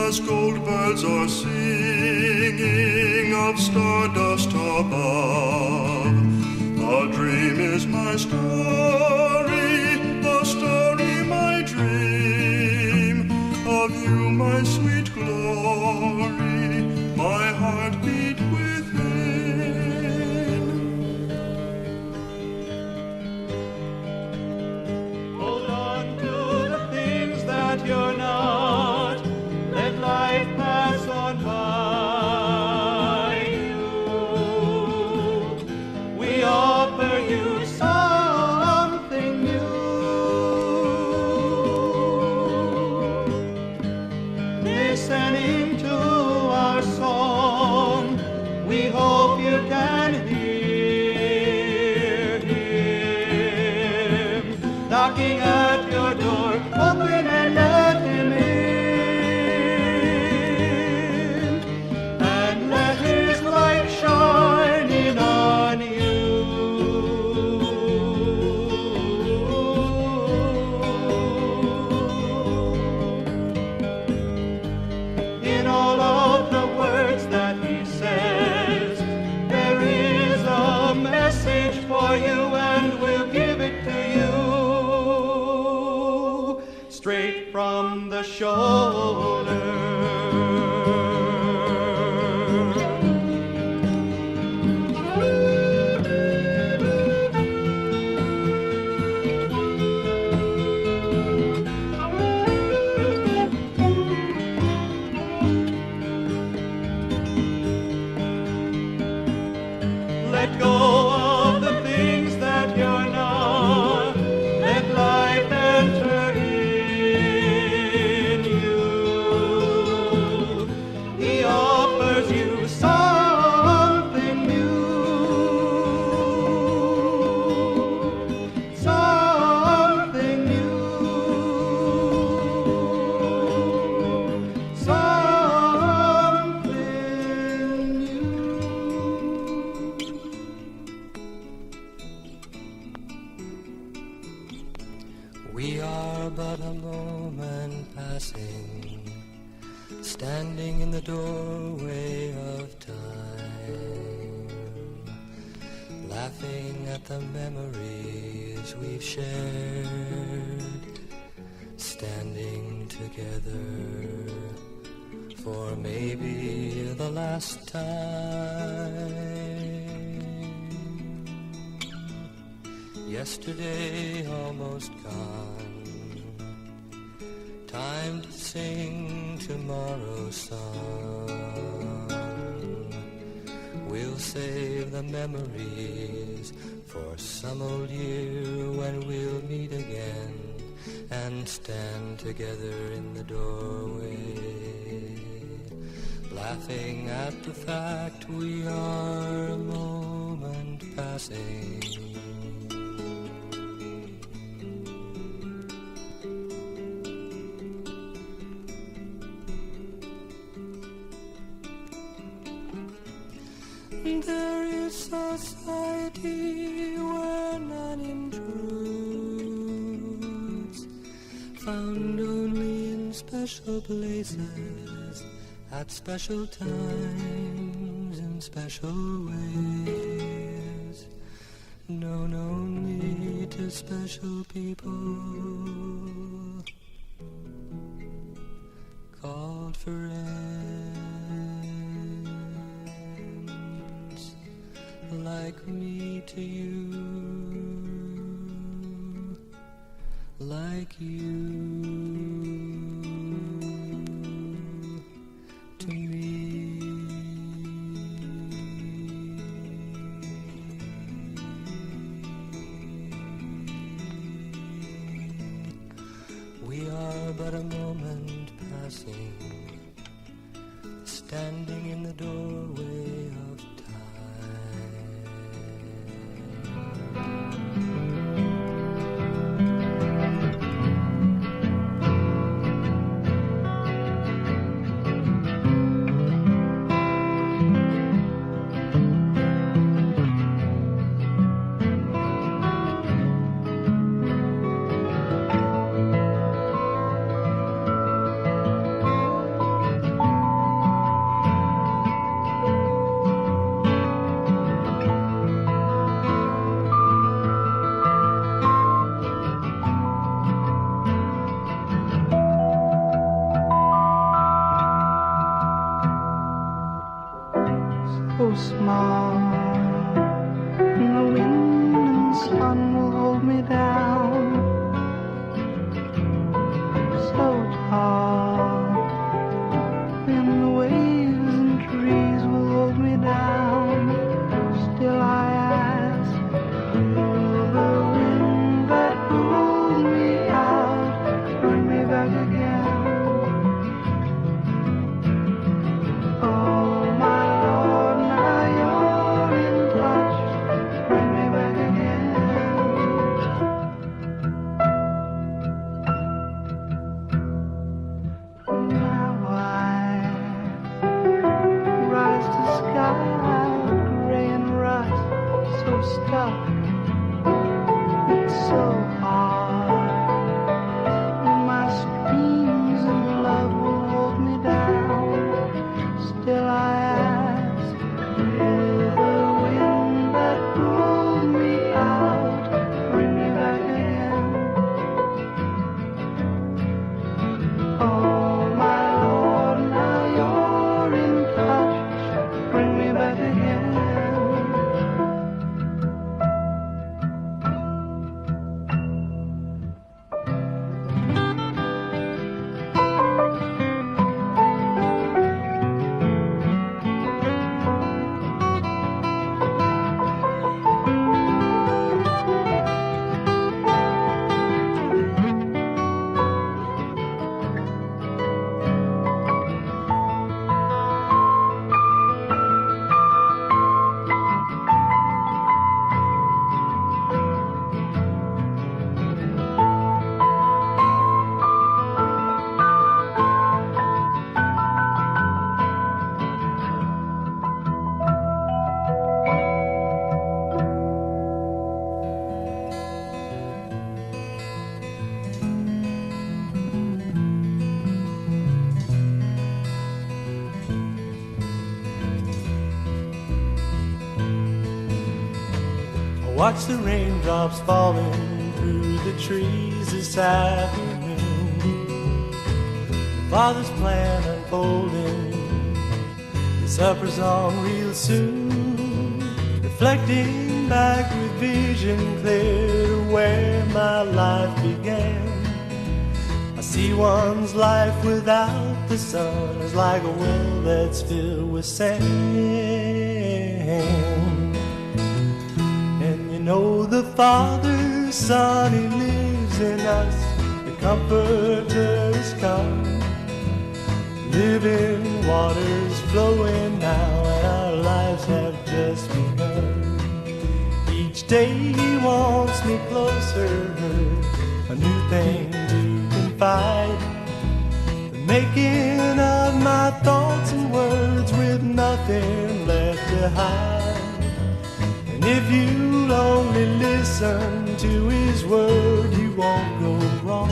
as gold birds are singing of stardust above. The dream is my story, the story my dream, of you my sweet glory, my heartbeat within. Hold on to the things that you're not, let life pass on by you. We offer you something new. Listening to our song, we hope you can hear him knocking at your door. Open and let him in, and let his light shine in on you. In all of the words that he says, there is a message for you, and we'll give it to you straight from the shoulder. Let go of the things that you're not. Let life enter in you. He offers you something new. Something new. Something new. We are but a moment passing, standing in the doorway of time, laughing at the memories we've shared, standing together for maybe the last time. Yesterday almost gone, time to sing tomorrow's song. We'll save the memories for some old year when we'll meet again and stand together in the doorway, laughing at the fact we are a moment passing. There is society where none intrudes, found only in special places, at special times, in special ways. No, no need to special people called friends like me to you, like you to me. We are but a moment passing, standing in the doorway of so small. The wind and sun will hold me down. So tall, and the waves and trees will hold me down. Still I ask, will the wind that pulls me out bring me back again? Oh my Lord, now you're in touch, bring me back again. Now I rise to sky, gray and rust, so stuck, it's so hard. My screams of love will hold me down. Still I ask, will the wind that pulled me out bring me back again? Oh my Lord, now you're in touch, bring me back again. Watch the raindrops falling through the trees this afternoon. Father's plan unfolding, the supper's on real soon. Reflecting back with vision clear to where my life began. I see one's life without the sun is like a well that's filled with sand. Know the Father, Son, He lives in us. The Comforter is come. Living waters flowing now, and our lives have just begun. Each day He wants me closer, a new thing to confide. The making of my thoughts and words with nothing left to hide. And if you'll only listen to His word, you won't go wrong.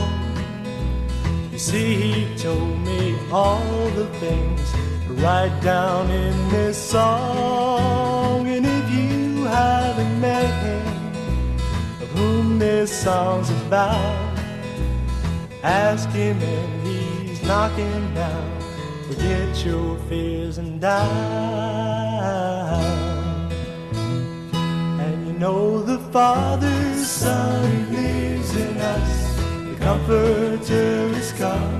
You see, He told me all the things to write down in this song. And if you haven't met Him, this song's about. Ask him and he's knocking down. Forget your fears and die. And you know the Father's Son lives in us. The Comforter is come.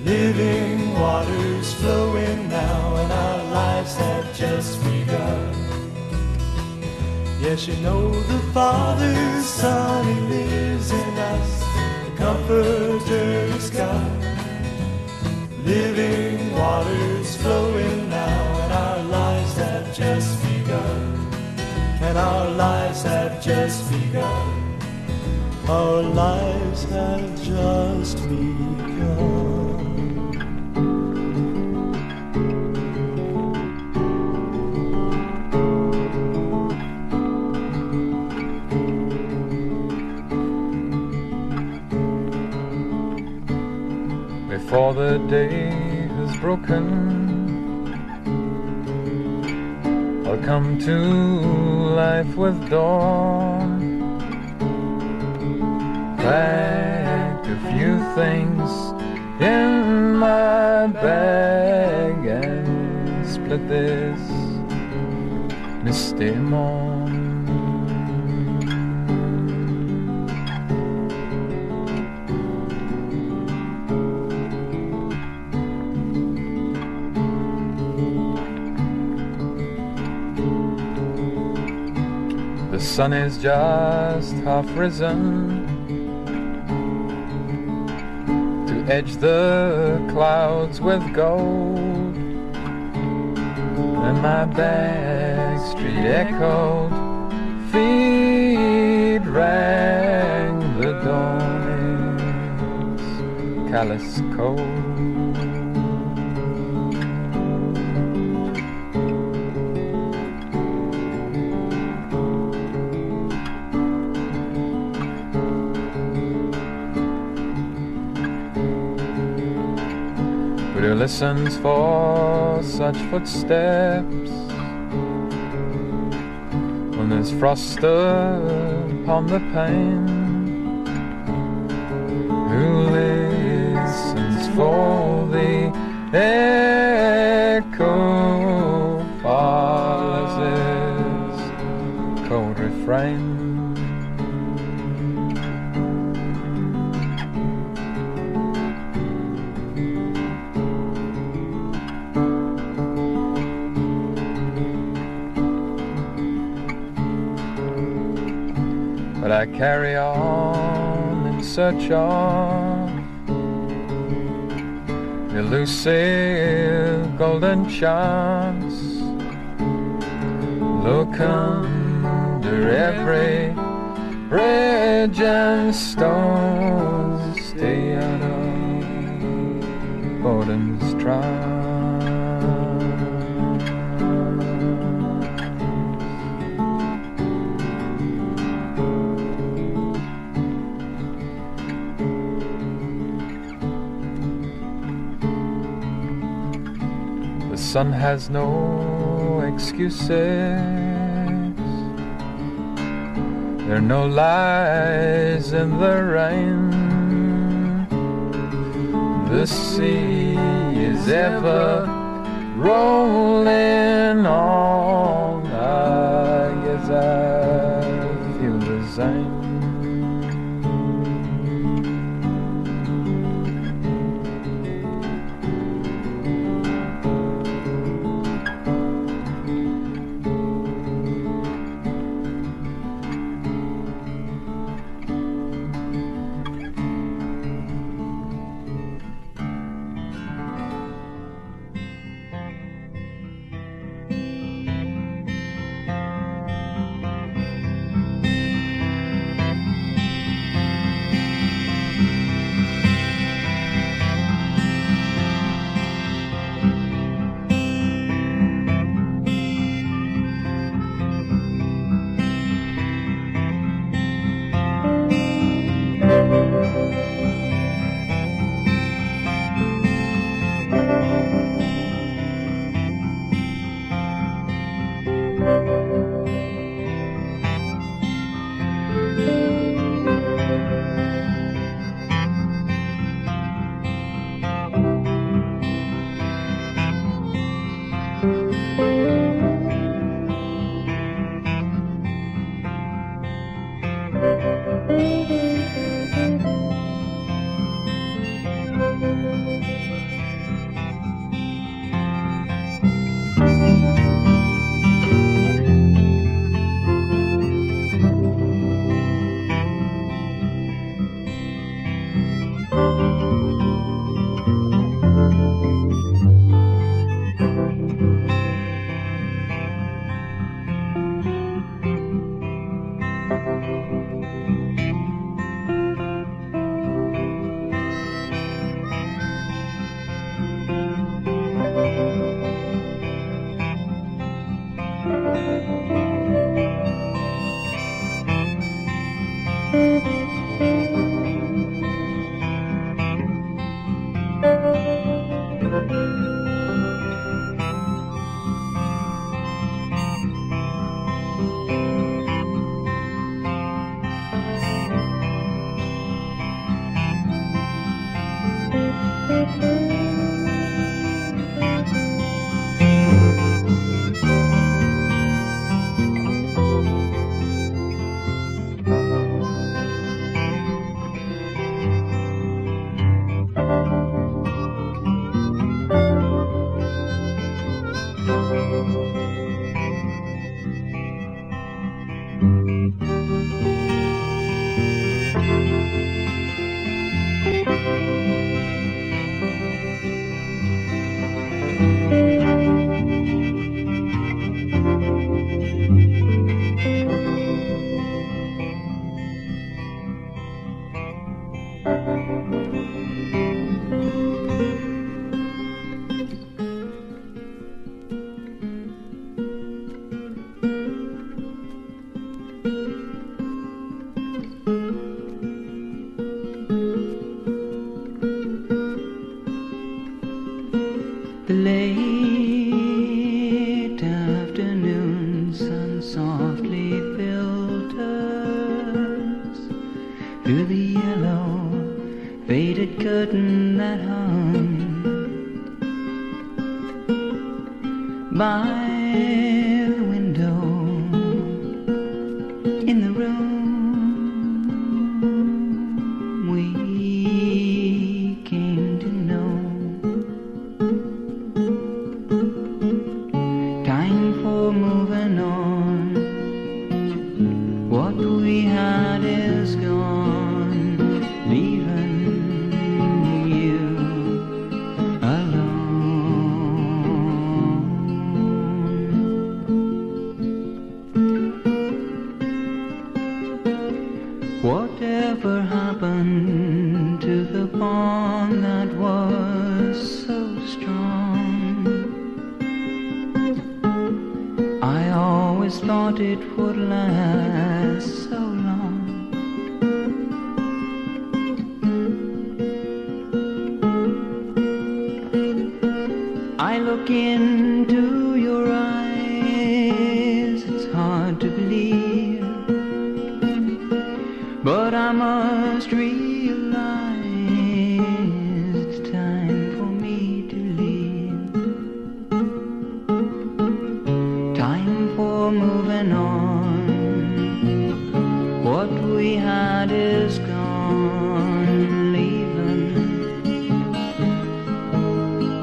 Living waters flowing now, and our lives have just begun. Yes, you know the Father's Son, He lives in us. The Comforter is come. Living waters flowing now, and our lives have just begun. And our lives have just begun. Our lives have just begun. Before the day is broken, I'll come to life with dawn. Pack a few things in my bag and split this misty morn. The sun is just half risen to edge the clouds with gold, and my back street echoed, feet rang the dawning's callous cold. Who listens for such footsteps when there's frost upon the pane? Who listens for the echo follows its cold refrain? But I carry on in search of elusive golden chance. Look under every bridge and stone, stay out of boredom's trance. The sun has no excuses. There are no lies in the rain. The sea is ever rolling on. I guess I feel the same. The late afternoon sun softly filters through the yellow faded curtain that hung by the window in the room we came to know. Time for moving on. What we had is gone, leaving you alone. Whatever happened to the bond that was so strong? I always thought it would last so long. I look into your eyes, it's hard to believe, but I must realize it's time for me to leave. Time for moving on. What we had is gone, leaving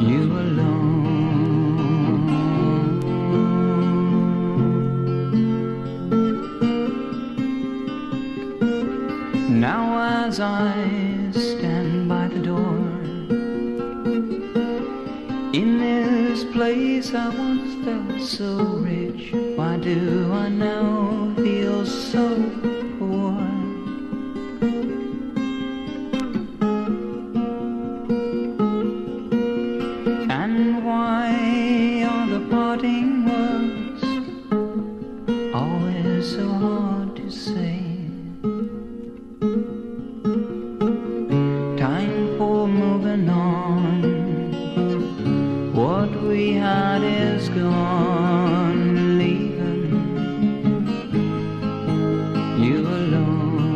you alone. Now as I stand by the door, in this place I once felt so rich, why do I now feel so poor? And why are the parting words always so hard to say? Time for moving on. What we had is gone, leaving you alone.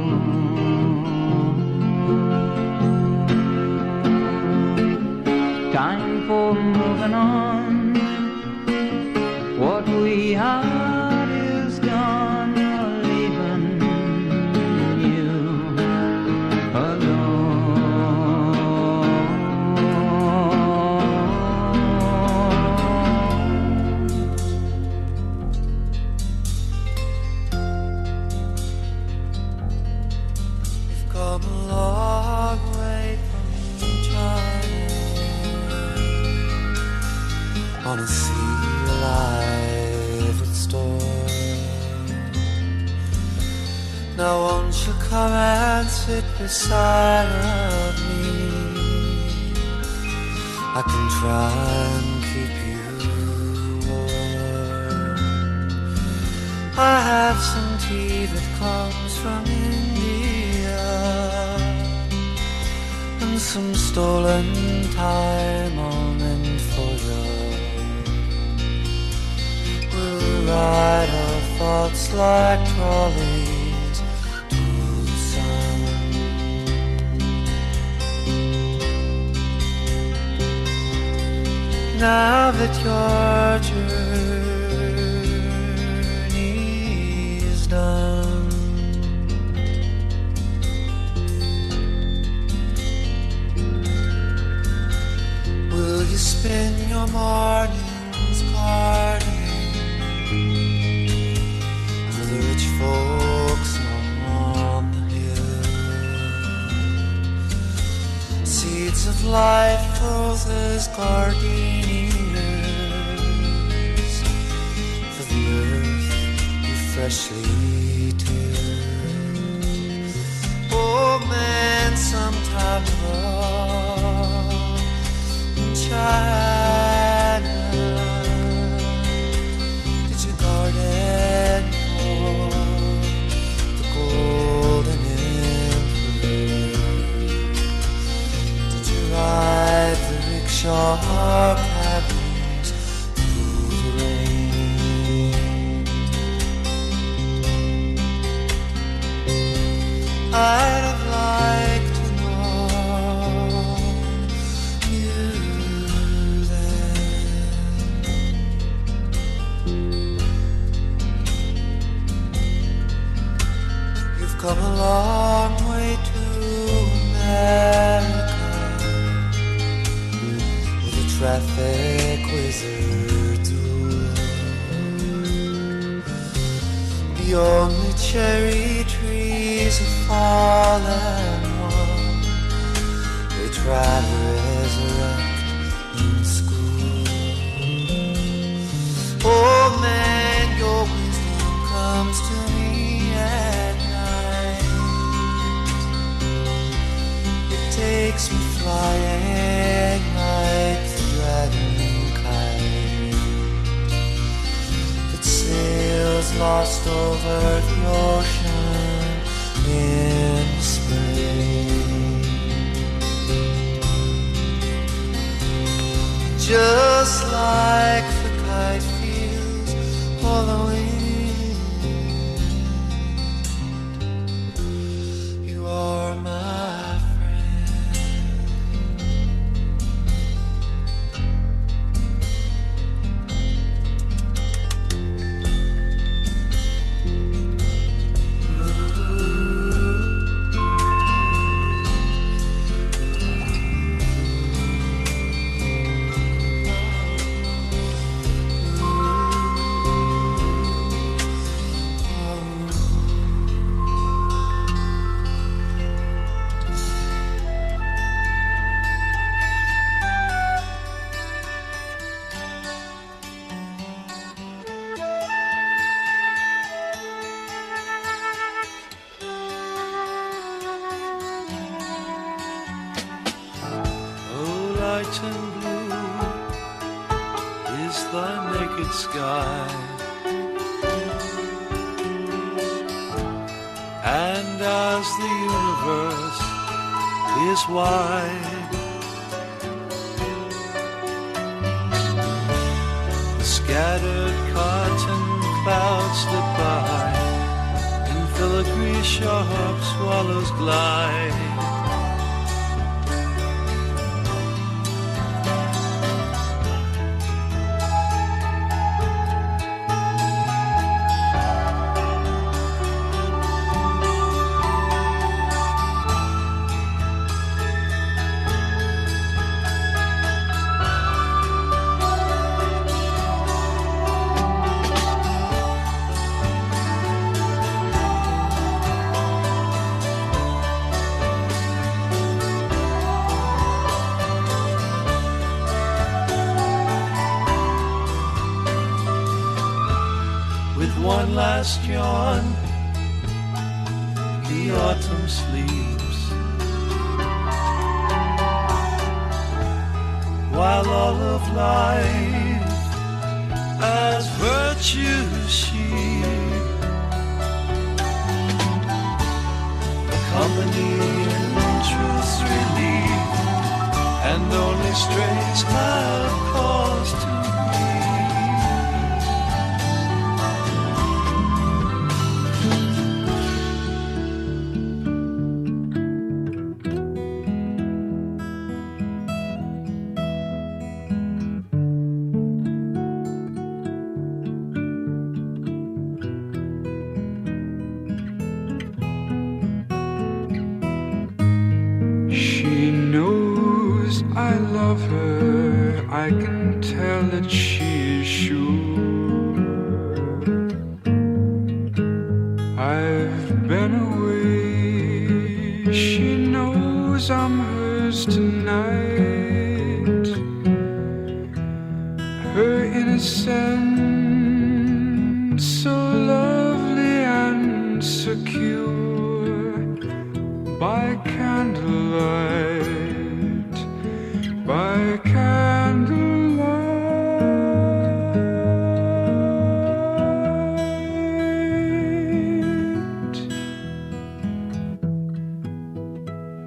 Time for moving on. What we had is gone, leaving you alone. We've come a long way from each other. Wanna see you alive at store. Now won't you come and sit beside of me? I can try and keep you warm. I have some tea that comes from India, and some stolen time all meant for you. We'll ride our thoughts like trolleys to the sun. Now that your journey is done, will you spend your mornings partying with the rich folks on the hill? Seeds of life froze as gardenias for the earth you freshly tilled. Oh man, sometime in China, did you garden for the golden emperor? Did you ride the rickshaw cabins through the rain? I'd have liked to know you then. You've come a long way to America, with a traffic wizard's rule. The only cherry trees have fallen one they try to resurrect in school. Oh man, your wisdom comes to me at night. It takes me flying like the dragon kite that sails lost over the ocean in spring. Just like the kite feels all the wind, you are my friend. Light and blue is thy naked sky, and as the universe is wide, the scattered cotton clouds slip by, in filigree sharp swallows glide. One last yawn, the autumn sleeps, while all of life as virtue sheep accompany in truth's relief, and only strays have cause to love her, I can tell that she is sure. I've been away, she knows I'm hers tonight. Her innocence, so lovely and secure, by candlelight, by candlelight.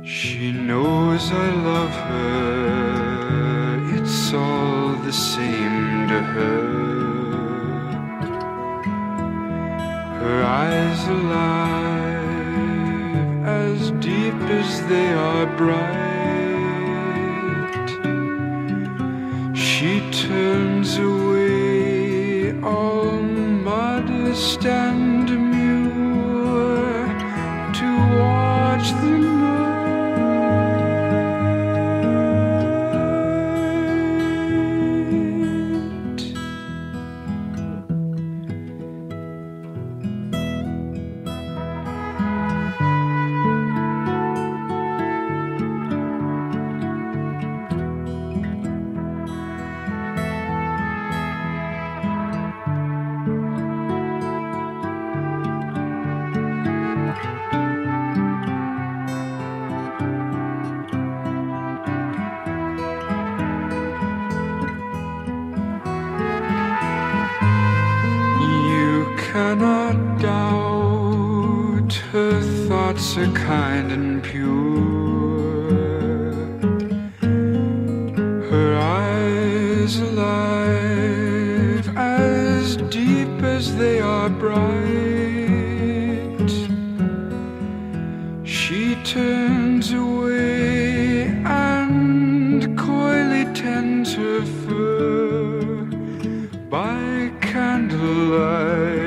She knows I love her, it's all the same to her. Her eyes alive, as deep as they are bright. She turns away, all modest and demure, to watch the cannot doubt her thoughts are kind and pure. Her eyes alive, as deep as they are bright. She turns away and coyly tends her fur by candlelight.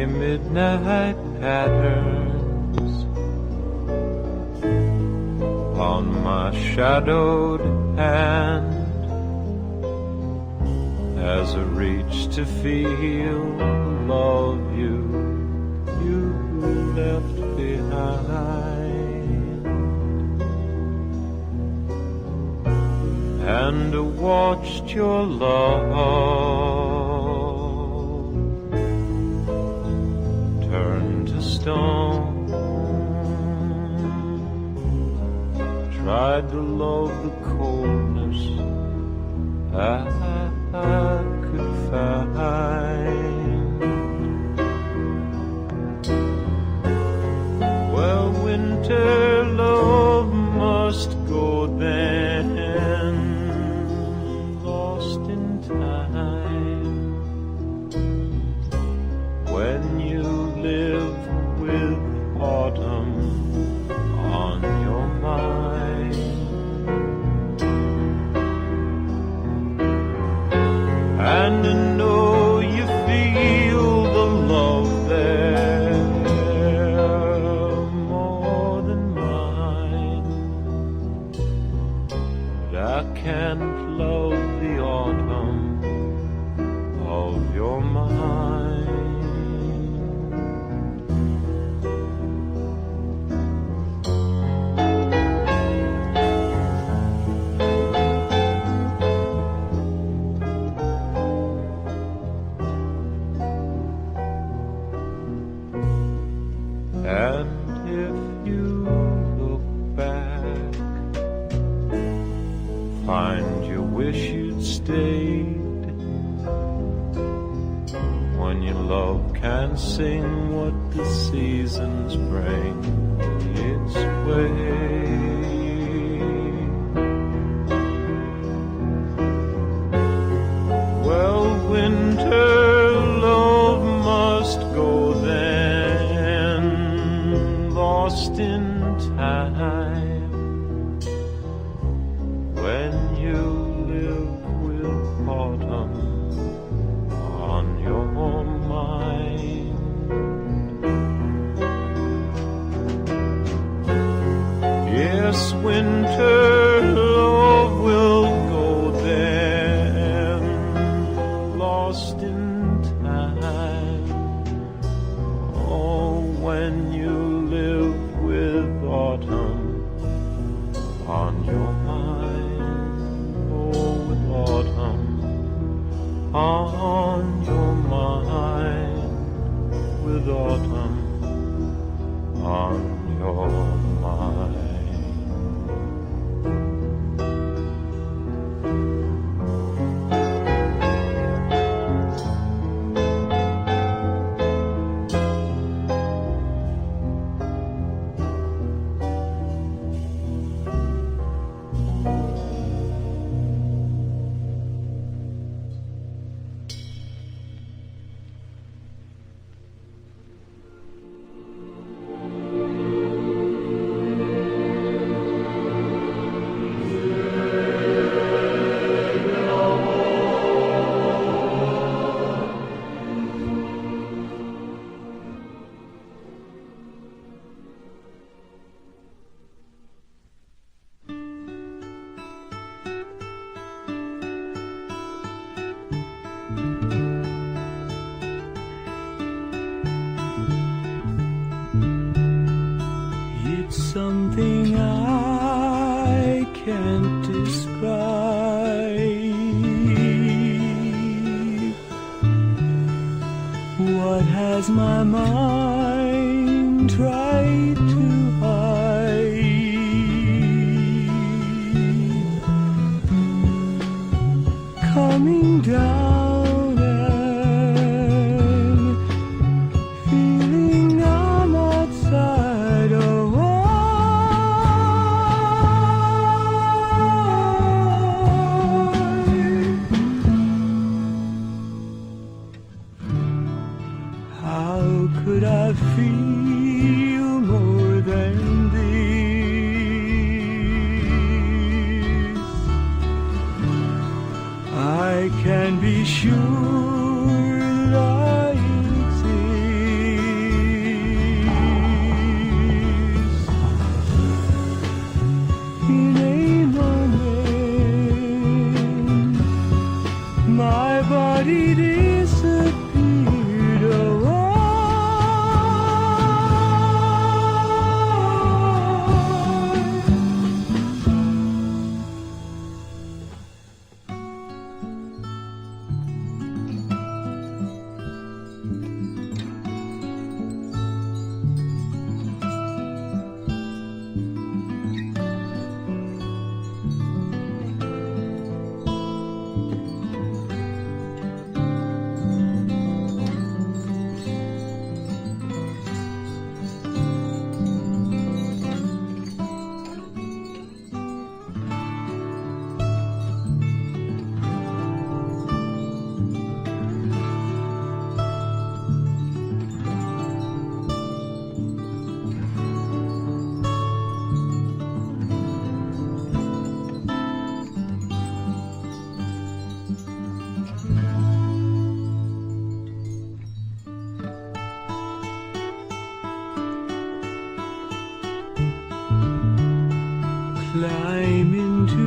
Midnight patterns on my shadowed hand as I reach to feel the love you left behind, and I watched your love stone. Tried to love the coldness I could find. Well, winter love must go then, lost in time, when you live with autumn on your mind. And I know you feel the love there more than mine, but I can't love the autumn of your mind. And if you look back, find you wish you'd stayed. When your love can sing what the seasons bring its way. Well, winter love must go then, lost in time. When you live with autumn on your mind. Yes, winter love will go then, lost in time. Oh, when you live with autumn on your mind. Oh, with autumn on your mind, with autumn on your mind. It's something I can't describe. What has my mind tried to hide? Coming down and feeling I'm outside a How could I feel more than this? I can be sure that I exist in a moment. My body disappeared away. Climb into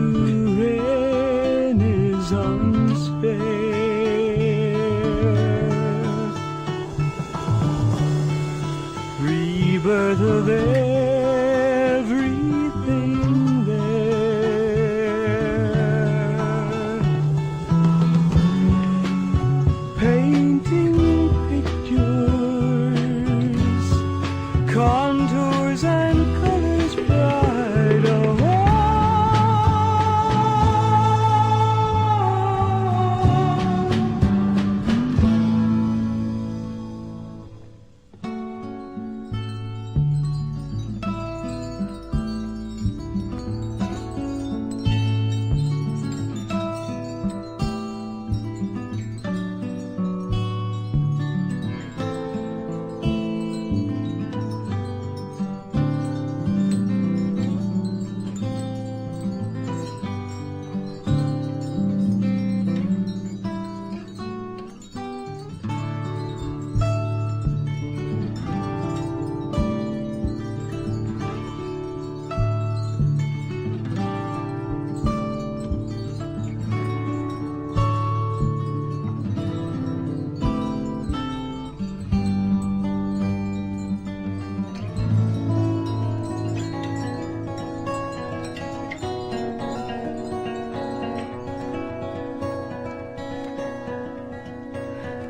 Renaissance fair, rebirth of everything there, painting pictures,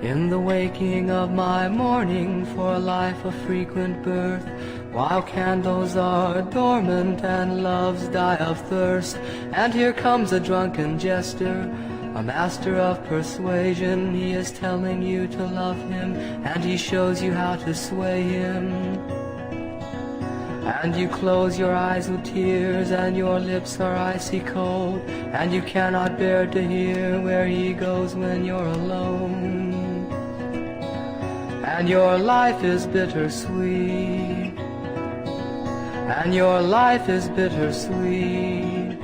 In the waking of my morning, for a life of frequent birth, while candles are dormant and loves die of thirst, and here comes a drunken jester, a master of persuasion. He is telling you to love him, and he shows you how to sway him. And you close your eyes with tears, and your lips are icy cold, and you cannot bear to hear where he goes when you're alone. And your life is bittersweet, and your life is bittersweet,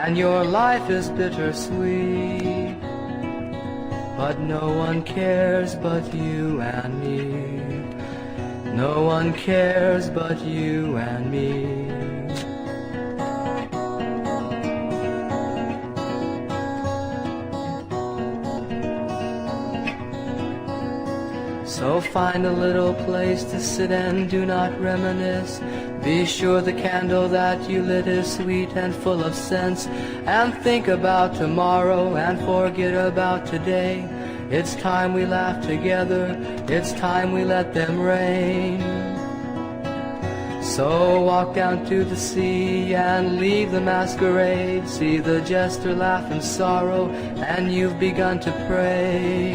and your life is bittersweet, but no one cares but you and me. No one cares but you and me. So find a little place to sit and do not reminisce. Be sure the candle that you lit is sweet and full of sense. And think about tomorrow and forget about today. It's time we laugh together, it's time we let them rain. So walk down to the sea and leave the masquerade. See the jester laugh in sorrow, and you've begun to pray.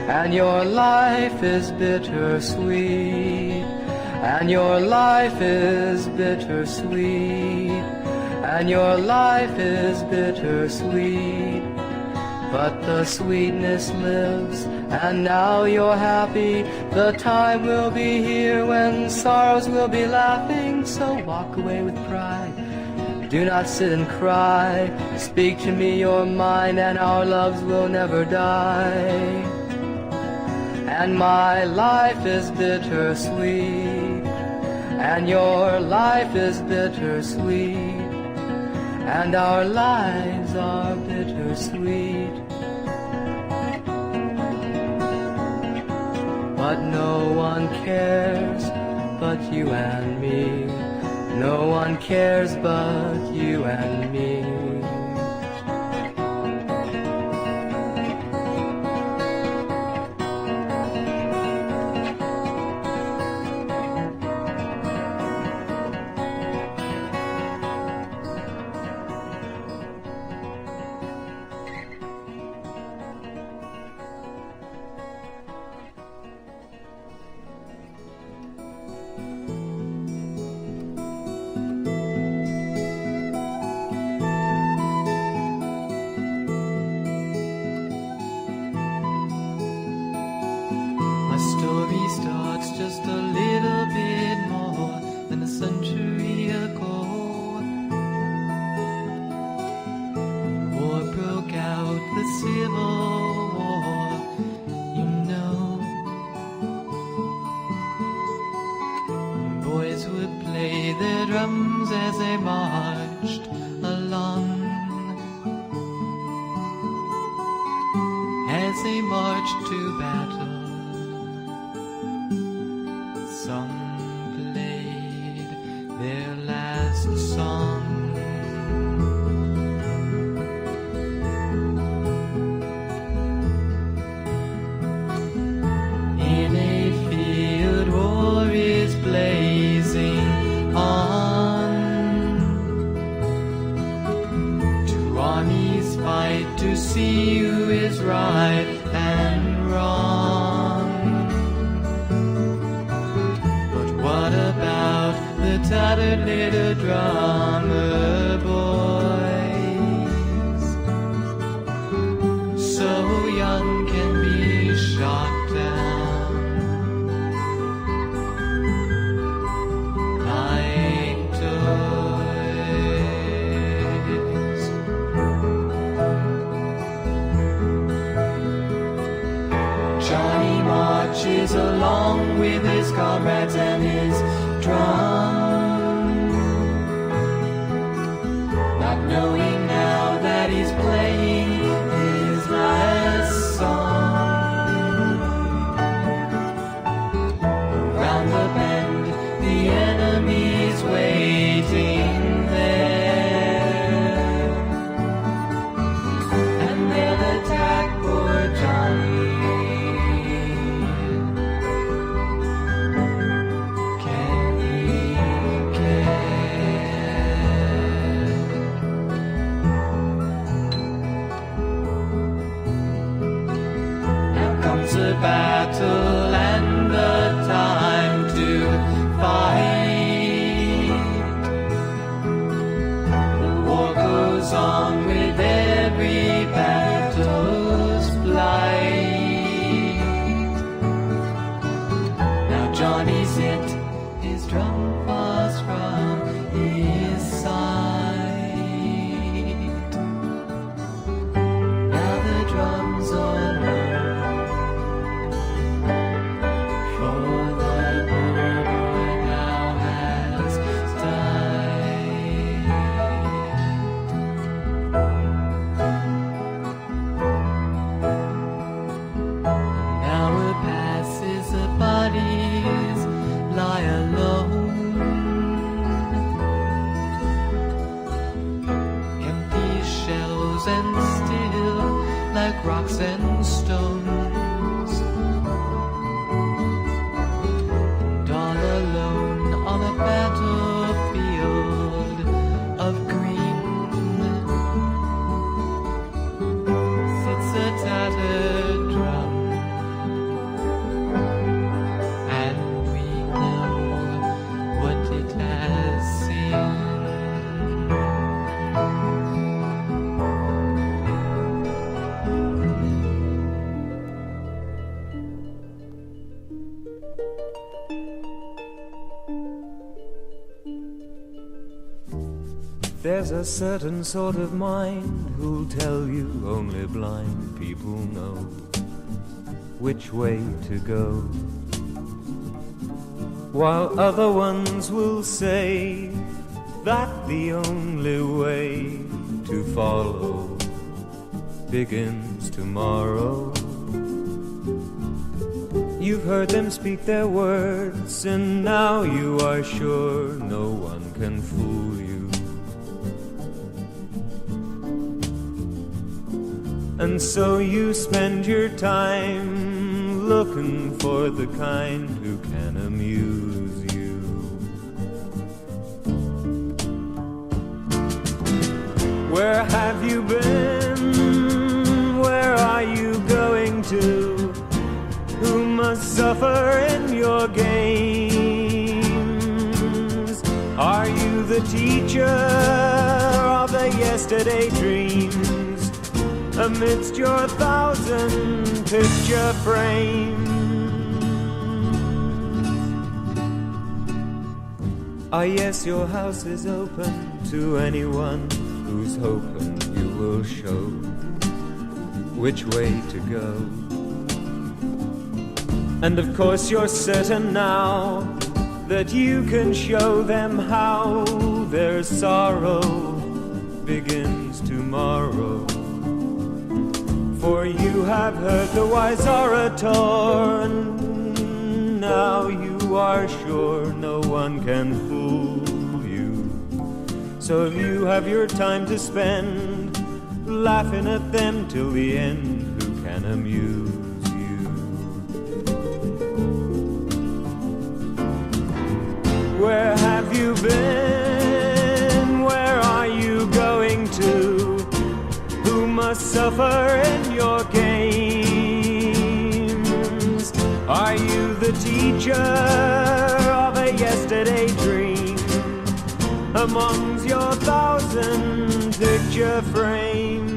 And your life is bittersweet, and your life is bittersweet, and your life is bittersweet. But the sweetness lives, and now you're happy. The time will be here when sorrows will be laughing. So walk away with pride, do not sit and cry. Speak to me your mind, and our loves will never die. And my life is bittersweet, and your life is bittersweet, and our lives are bittersweet. But no one cares but you and me. No one cares but you and me. Just a little bit more than a century ago. War broke out, the Civil War, you know. Boys would play their drums as they marched along, as they marched to battle. Some played their last song. In a field war is blazing on. Two armies fight to see who is right and wrong. What about the tattered little drummer boys? So young can be shot down like toys. Johnny marches along with his comrades and his drum, not knowing now that he's playing his last song. Around the bend, the enemy's waiting there, and they'll attack. One is it, his drum was from his side. Now the drums are low, for the boy now has died. Now it passes the bodies lie alone, empty shells and still like rocks and stones, and all alone on a battlefield of green sits a tattered drum. There's a certain sort of mind who'll tell you only blind people know which way to go, while other ones will say that the only way to follow begins tomorrow. You've heard them speak their words, and now you are sure no one can fool you. And so you spend your time looking for the kind who can amuse you. Where have you been? Where are you going to? Who must suffer in your games? Are you the teacher of the yesterday dreams amidst your thousand picture frames? Ah, yes, your house is open to anyone who's hoping you will show which way to go. And of course you're certain now that you can show them how their sorrow begins tomorrow. For you have heard the wise orator, and now you are sure no one can fool you. So if you have your time to spend laughing at them till the end, who can amuse you? Where have you been? Where are you going to? Who must suffer in your games? Are you the teacher of a yesterday dream amongst your thousand picture frames?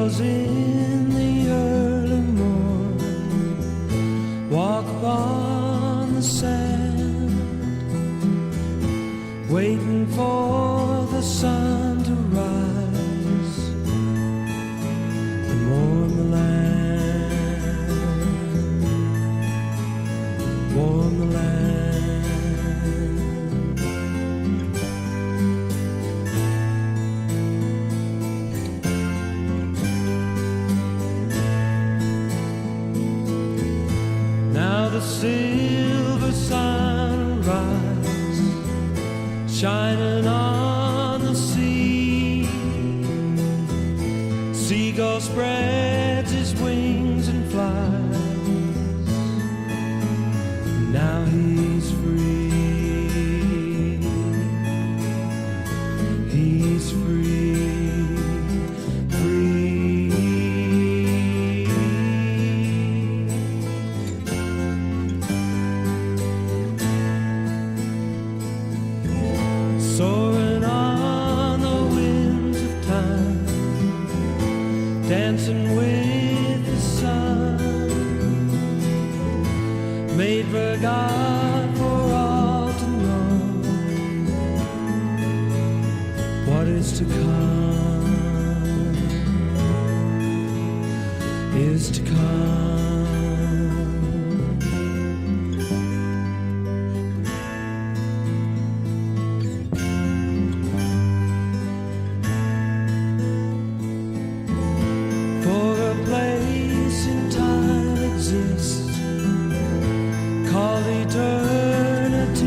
Seagulls in the early morning walk upon the sand, waiting for the sun to rise and warm the land, warm the land. Now the silver sunrise shining on the sea. Seagull spreads his wings and flies. Now he's free. He's free, free. Soaring on the winds of time, dancing with the sun, made for God for all to know. What is to come is to come. For a place in time exists called eternity,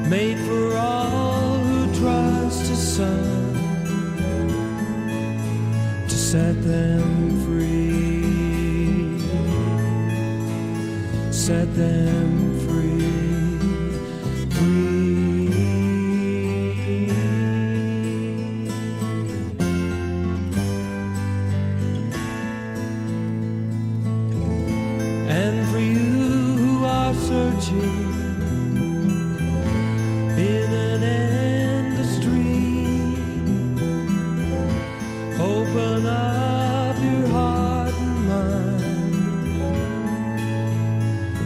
made for all who trust His Son to set them free, set them free, free. And for you who are searching in an endless dream, open up your heart and mind.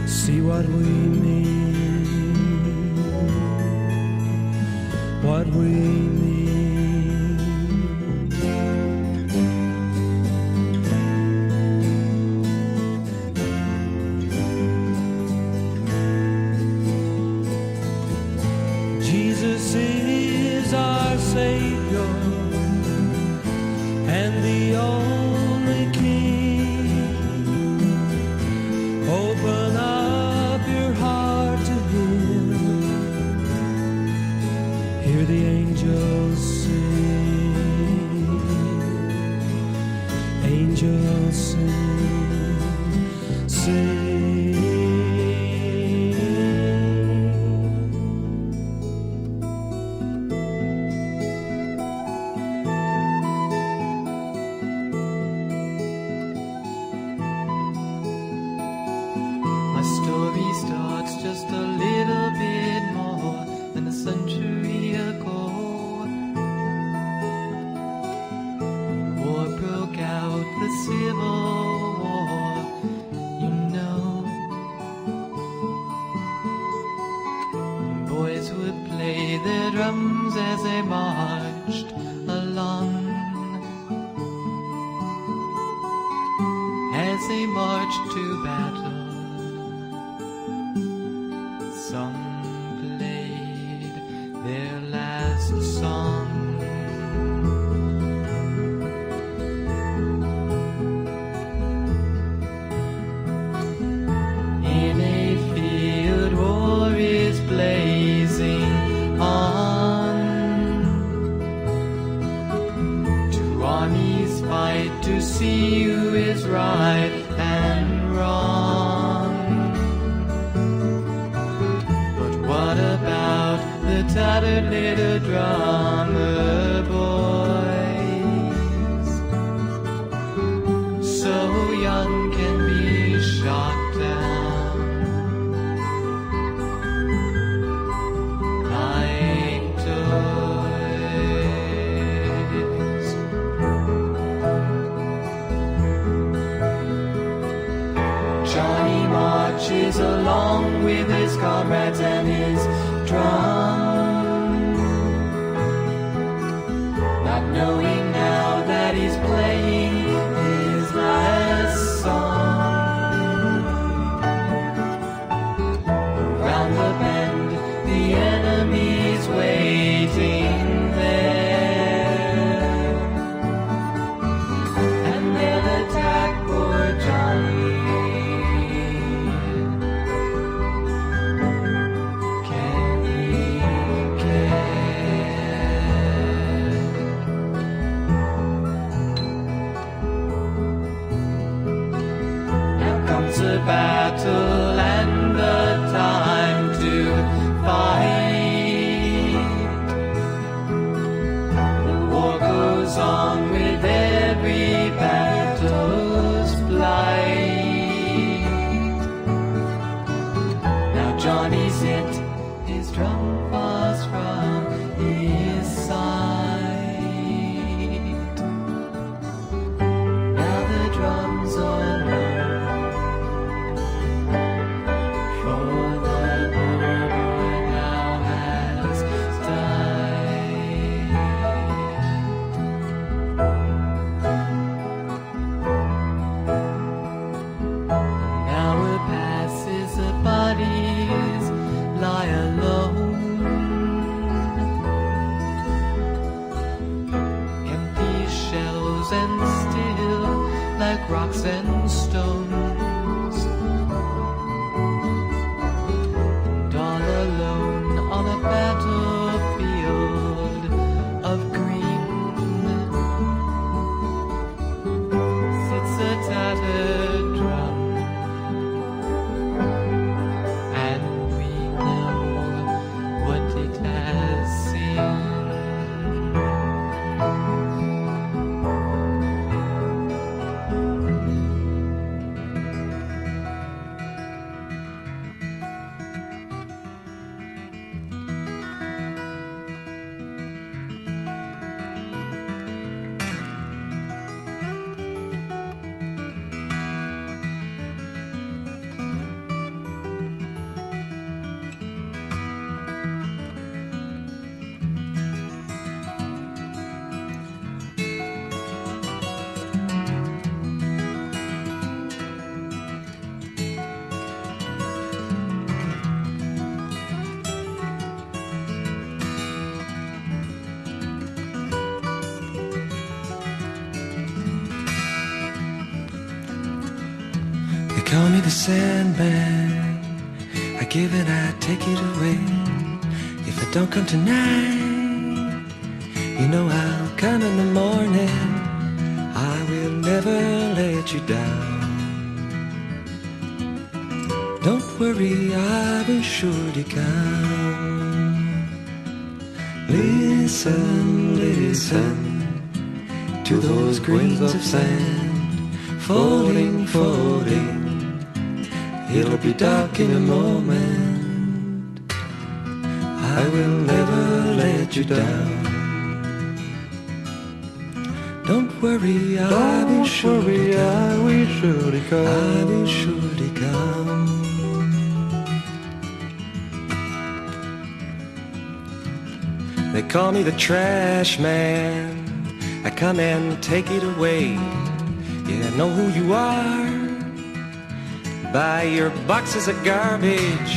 See what we mean, what we mean. Jesus is our Savior and the only King. Open up your heart to Him. Hear the angels sing. Angels sing, sing. My story starts just a little bit more than a century ago. War broke out, the Civil War, you know. Boys would play their drums as they marched along. As they marched to battle, some played their last song. In a field war is blazing on. Two armies fight to see who is right and wrong. What about the tattered little drummer boys? So young can be shot down like toys. his comrades and his drum, not knowing now that he's playing his last song. Around the bend, the enemy's waiting there, and they'll attack poor Johnny. Can he care? Now comes the battle and the time to fight. The war goes on with every battle's blight. Now Johnny's hit his drum falls from his side. Now the drums are low, for the boy now has died. Now it passes, the bodies lie alone, empty shells and still like rocks and stones, and all alone on a battlefield of green sits a tattered drum, and we know what it has seen. They call me the Sandman. I give and I take it away. If I don't come tonight, you know I'll come in the morning. I will never let you down. Don't worry, I will surely come. Listen, listen to those grains of sand falling, falling. It'll be dark in a moment. I will never let you down. Don't worry, I will surely come. I will surely come. They call me the trash man. I come and take it away. Yeah, I know who you are. By your boxes of garbage,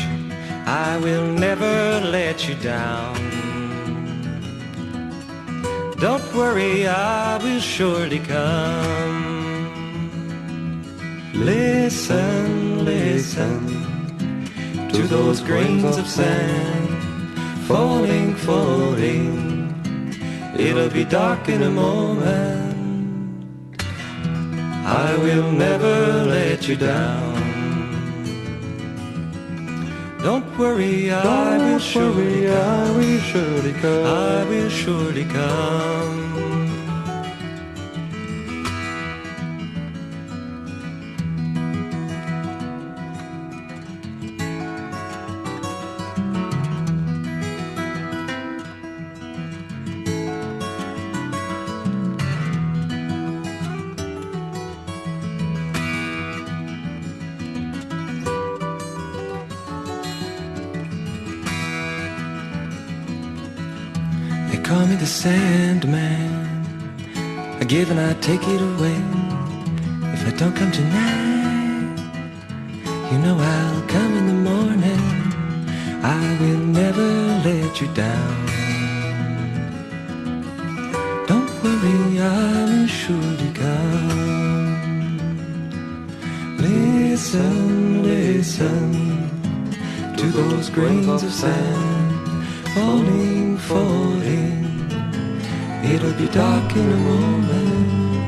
I will never let you down. Don't worry, I will surely come. Listen, listen to those grains of sand falling, falling. It'll be dark in a moment. I will never let you down. Don't worry, I will surely come. I will surely come. call me the Sandman. I give and I take it away. If I don't come tonight, you know I'll come in the morning. I will never let you down. Don't worry, I'm sure to come. Listen, listen to those grains of sand falling, falling. It'll be dark in a moment.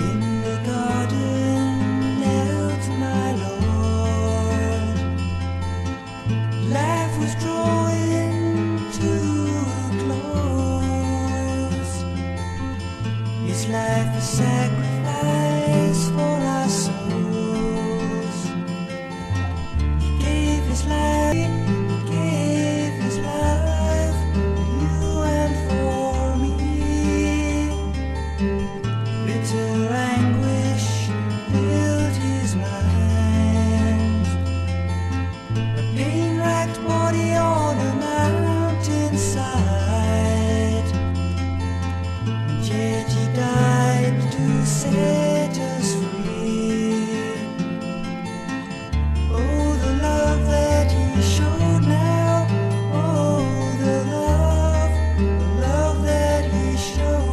In the garden knelt my Lord. Life was drawing to a close. His life a sacrifice for our souls. He gave his life, gave his life for you and for me. Bitter anguish filled his mind. A pain-racked body on a mountainside. And yet he died to set us free. Oh, the love that he showed now. Oh, the love that he showed.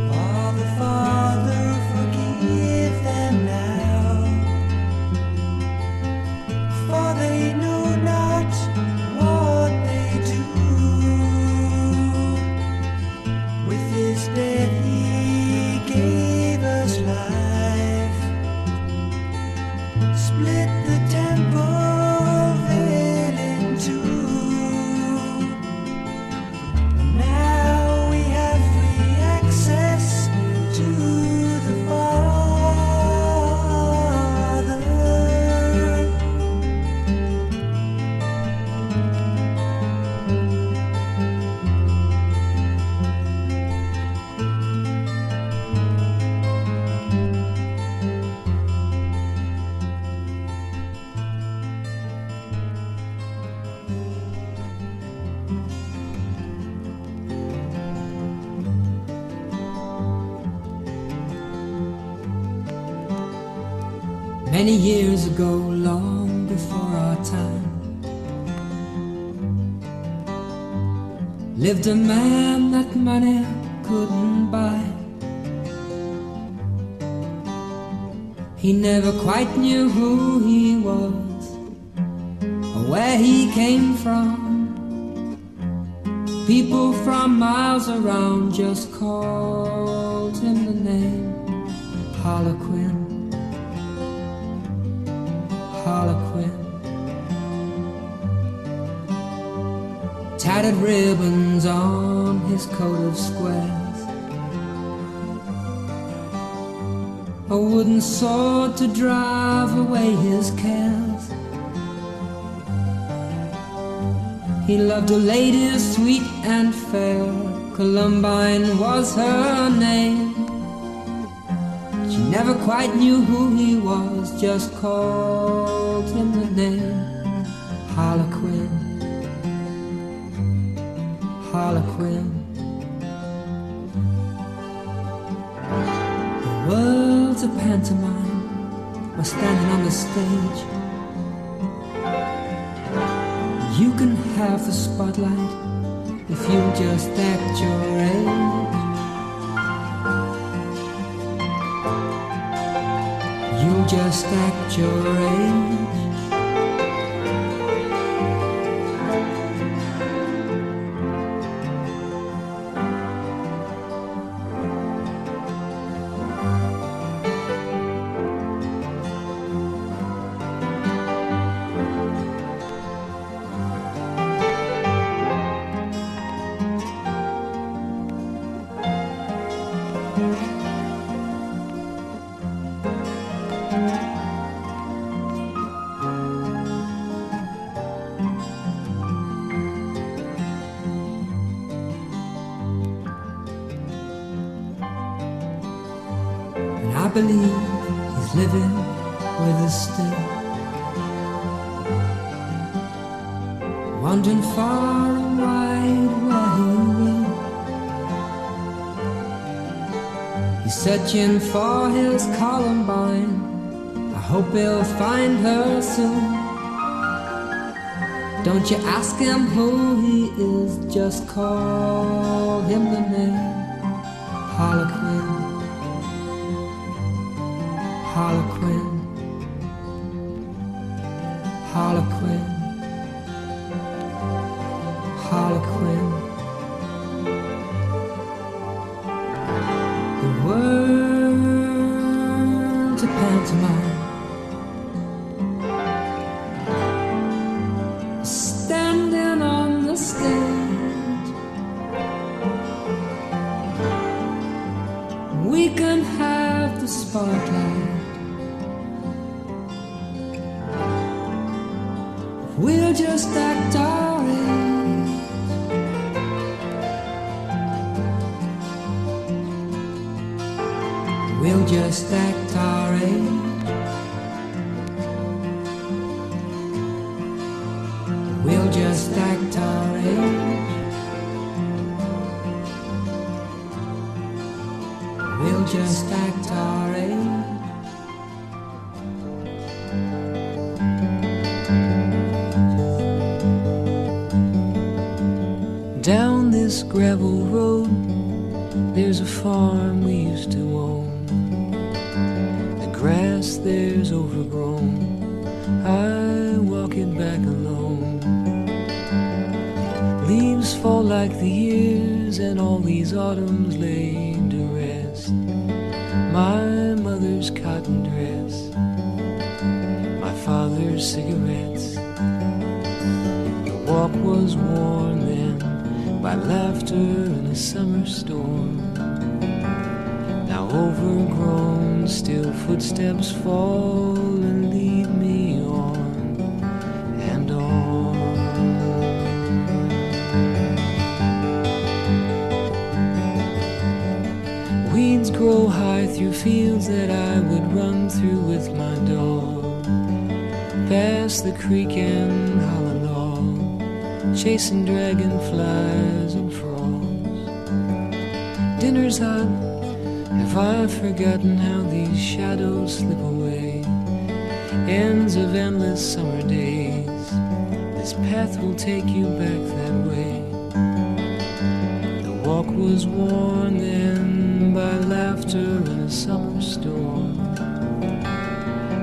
Father, Father, forgive them now, for they know not what they do. With his death he gave us life, split the temple veil in two. Now we have free access to the Father. Many years ago, long before our time, lived a man that money couldn't buy. He never quite knew who he was or where he came from. People from miles around just called him the name Harlequin. Harlequin. Tattered ribbons on his coat of squares, a wooden sword to drive away his cares. He loved a lady sweet and fair, Columbine was her name. She never quite knew who he was, just called him the name Harlequin. Harlequin. The world's a pantomime, we're standing on the stage. You can have the spotlight if you just act your age. You just act your age. And I believe he's living with us still, wandering far and wide where he will. He's searching for his Columbine. I hope he'll find her soon. Don't you ask him who he is, just call him the name Harlequin. Harlequin, Harlequin, Harlequin. The words of pantomime, standing on the stage. We can have the spotlight. We'll just act our age. We'll just act our age. We'll just act our age. We'll just act our age. Down this gravel road, there's a farm we used to own. The grass there's overgrown, I walk it back alone. Leaves fall like the years, and all these autumns laid to rest. My mother's cotton dress, my father's cigarettes. The walk was warm then, by laughter in a summer storm. Now overgrown, still footsteps fall and lead me on and on. Weeds grow high through fields that I would run through with my dog, past the creek and hollow log, chasing dragonflies and frogs. Dinner's hot, have I forgotten how these shadows slip away? Ends of endless summer days, this path will take you back that way. The walk was worn then by laughter in a summer storm.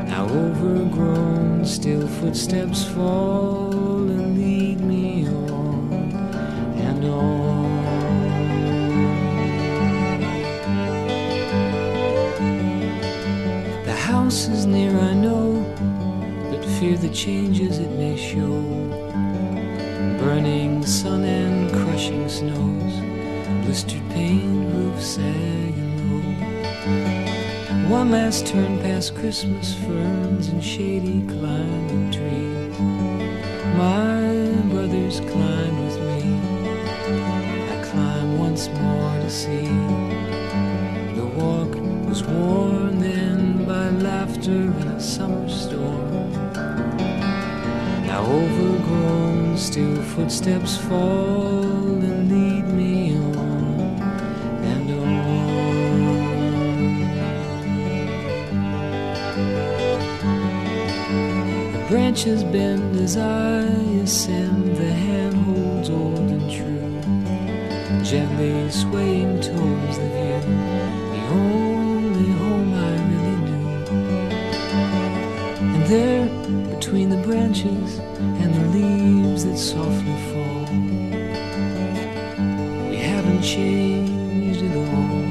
Now overgrown, still footsteps fall and lead me on and on. The house is near, I know, but fear the changes it may show. Burning sun and crushing snows, blistered pane, roof sagging low. One last turn past Christmas ferns and shady climbing trees. My brothers climbed with me, I climb once more to see. The walk was worn then by laughter in a summer storm. Now overgrown, still footsteps fall and lead me on and on. The branches bend as I ascend, the hand holds old and true, gently swaying towards the view, the only home I really knew. And there, between the branches and the leaves that softly fall, we haven't changed at all.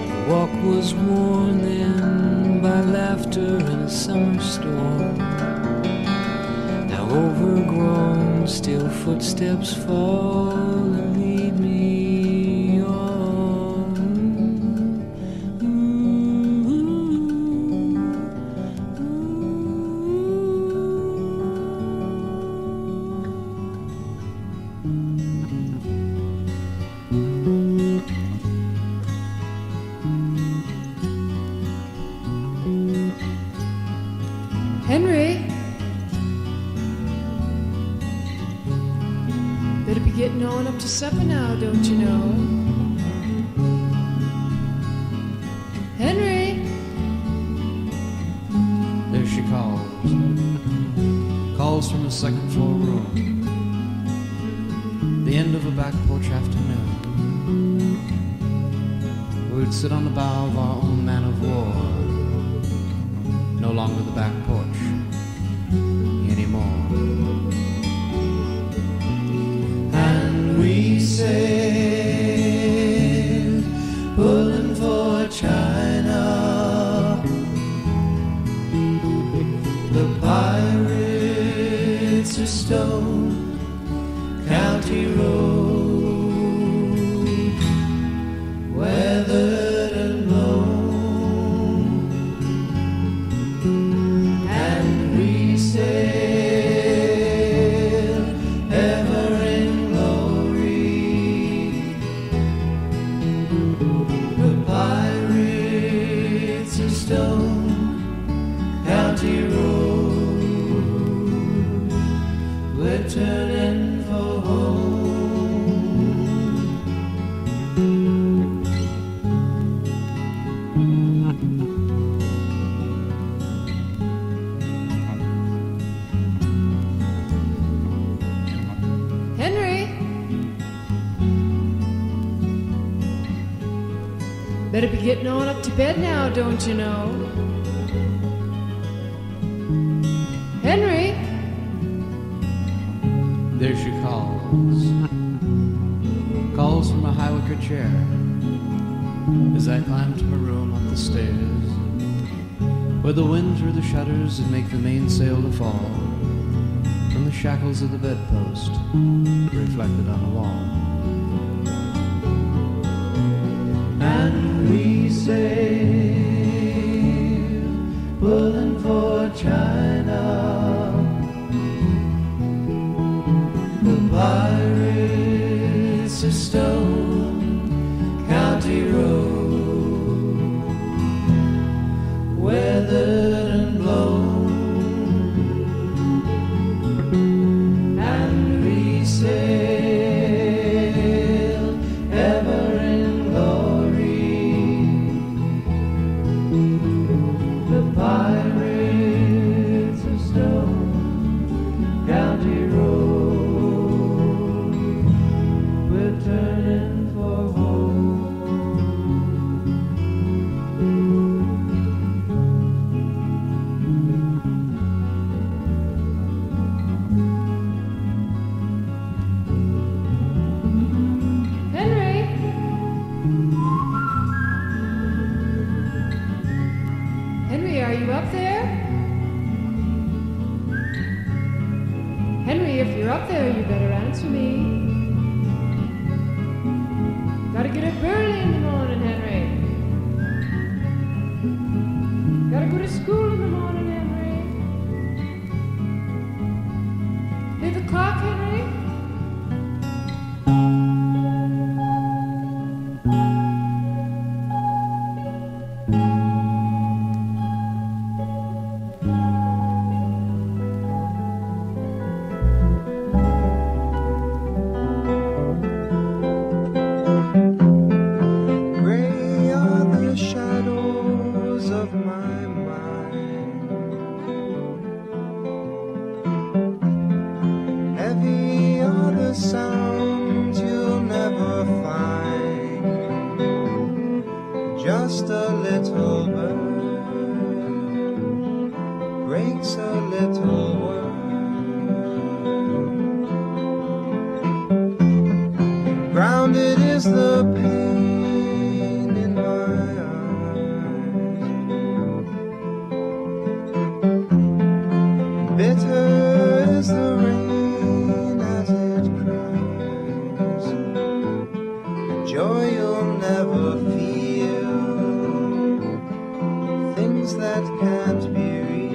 The walk was worn then by laughter in a summer storm. Now overgrown, still footsteps fall and lead me Henry, better be getting on up to supper now, don't you know? Henry! There she calls. Calls from a second floor room. The end of a back porch afternoon. We'd sit on the bow of our own man of war. No longer the back porch anymore. And we sailed, pulling for China. The pirates are Stone County Road, weathered and blown, and we sail ever in glory. The pirates of Stone County Road, we're turning for home. Henry! Better be getting on up to bed now, don't you know? Henry! There she calls. Calls from a high wicker chair. As I climb to my room up the stairs, where the wind through the shutters and make the mainsail to fall from the shackles of the bedpost reflected on the wall. And we sail, pulling for China. The pirates of Stone County Road, weathered and blown, and we sail ever in glory. The pirates of Stone County Road, we're turning for home. Henry! Henry, are you up there? Henry, if you're up there, you better answer me. Gotta get up early in the morning, Henry. Gotta go to school in the morning, Henry. Hear the clock, Henry? Gray are the shadows of my mind. Heavy are the sounds you'll never find. Just a little bird breaks a little word. Grounded is the pain in my eyes. Bitter is the rain as it cries. Joy you'll never feel. Things that can't be real.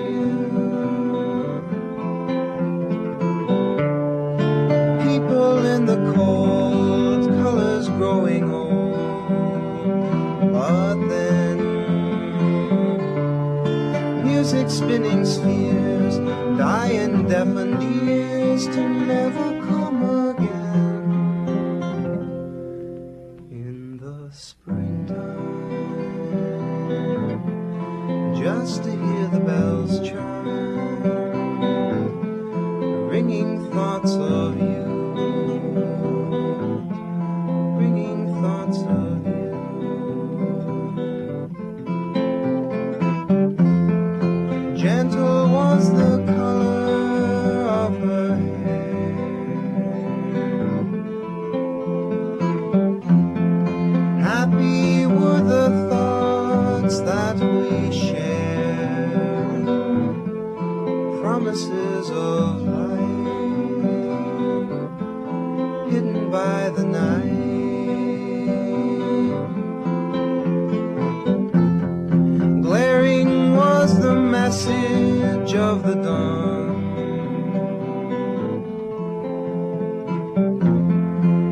People in spinning spheres die in deafened ears to never come again. In the springtime, just to hear the bells chime, ringing thoughts of you, ringing thoughts of you. Gentle was the color of her hair, happy were the thoughts that we shared, promises of life hidden by the night. Glaring was the message of the dawn,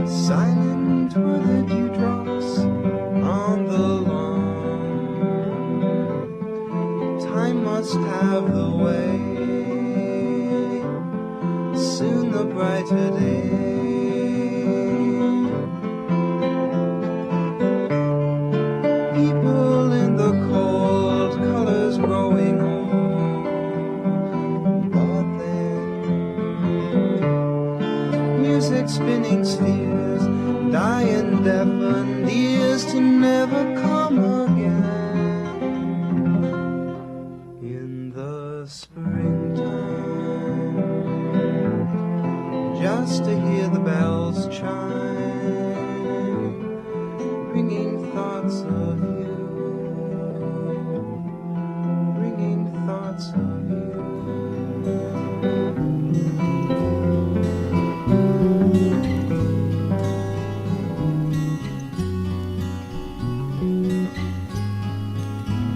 silent were the dewdrops on the lawn. Time must have the way, soon the brighter day. People in the cold, colors growing old, but then music spinning spheres die in deafened ears to never come again. In the springtime, just to hear the bells chime, ringing thoughts of you, ringing thoughts of you.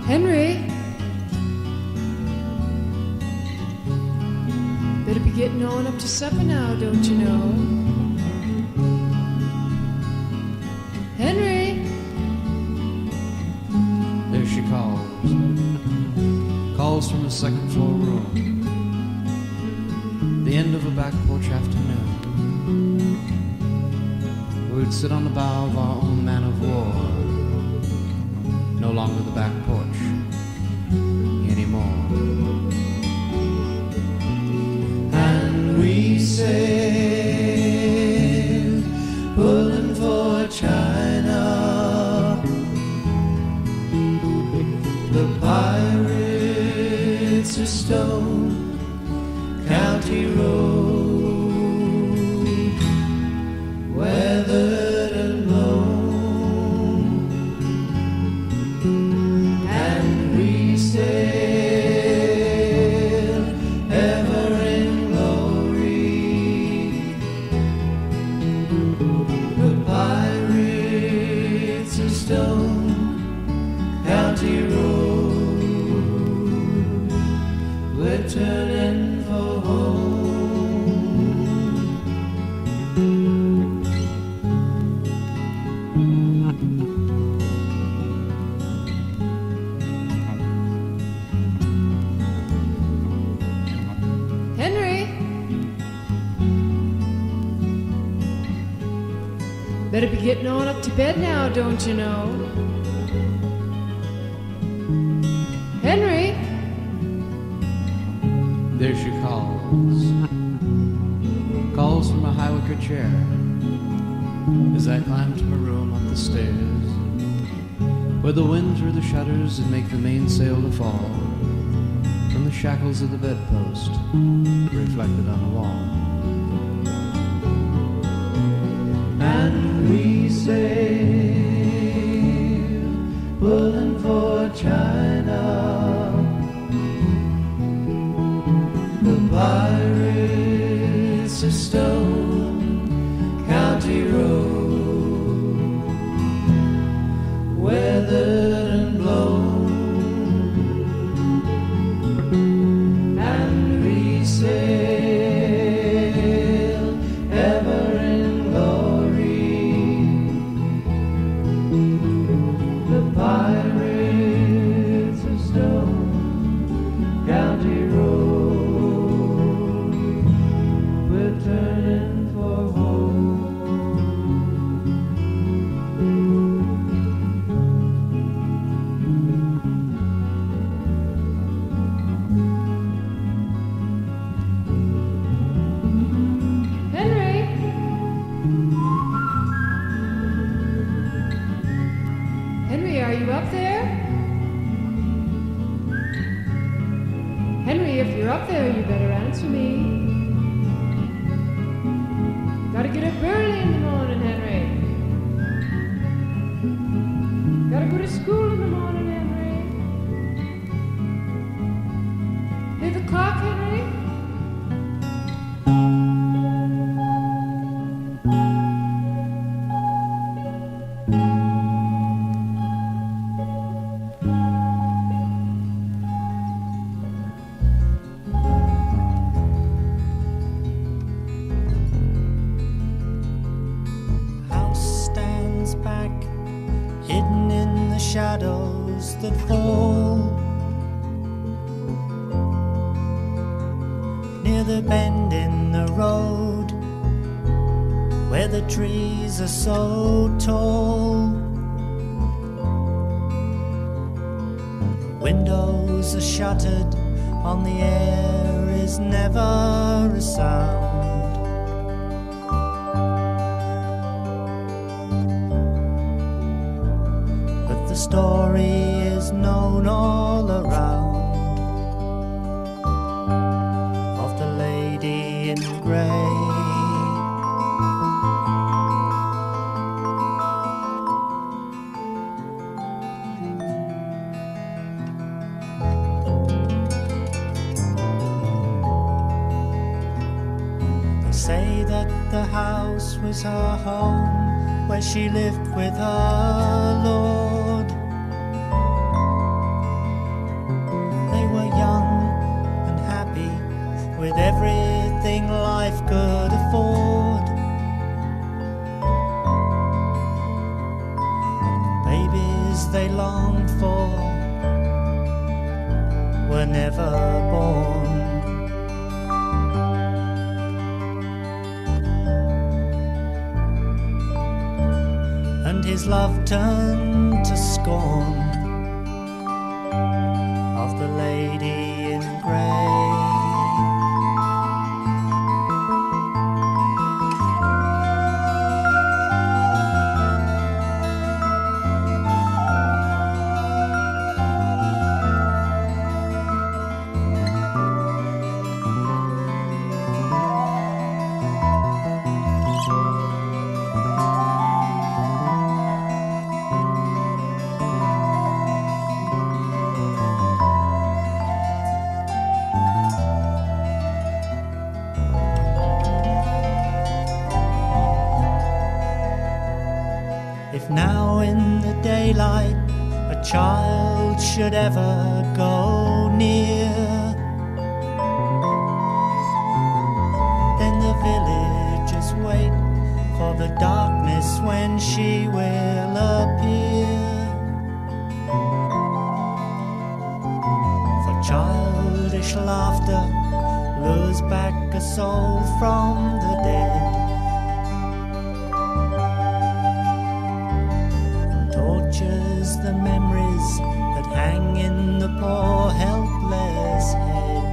Henry, better be getting on up to supper now, don't you know? Henry, There she calls from a second floor room, the end of a back porch afternoon. We'd sit on the bow of our own man of war, no longer the back porch anymore. And we sailed, pulling for China. The pirates are Stone County Road, weathered and blown. And we sail ever in glory. The pirates of Stone County Road, we're turning for home. Henry, better be getting on up to bed now, don't you know? Henry, There she calls from a high wicker chair, as I climb to her room up the stairs, where the wind through the shutters and make the mainsail to fall from the shackles of the bedpost reflected on the wall. And we sail, pulling for China. The pirates of Stone County Road, weathered and blown. And we sail up there? Henry, if you're up there, you better answer me. Gotta get up early in the morning, Henry. Gotta go to school in the morning, Henry. Hear the clock, Henry? Shadows that fall near the bend in the road where the trees are so tall. Windows are shuttered, on the air is never a sound. The story is known all around of the lady in grey. They say that the house was her home, where she lived with her Lord. They were young and happy, with everything life could afford. Babies they longed for were never born. And his love turned to scorn of the lady in grey. If now in the daylight a child should ever go near, then the villagers wait for the darkness when she will appear. For childish laughter lures back a soul from the dead. Tortures the memories that hang in the poor helpless head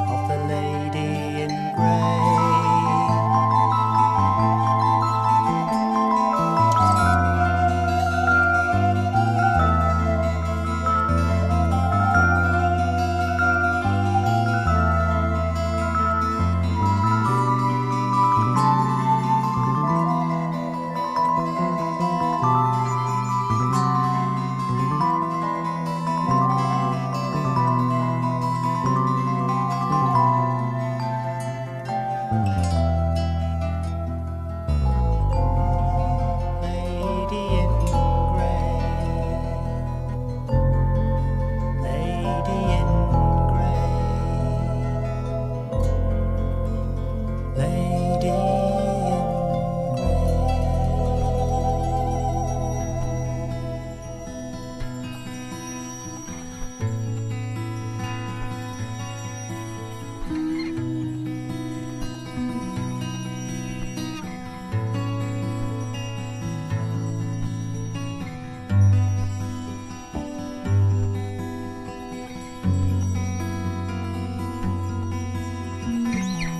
of the lady in grey.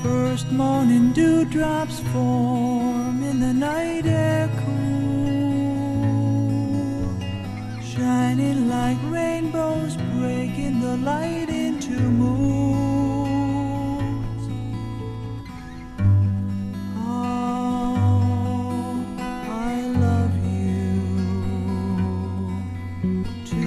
First morning dewdrops form in the night air cool. like rainbows breaking the light into moons. Oh, I love you today.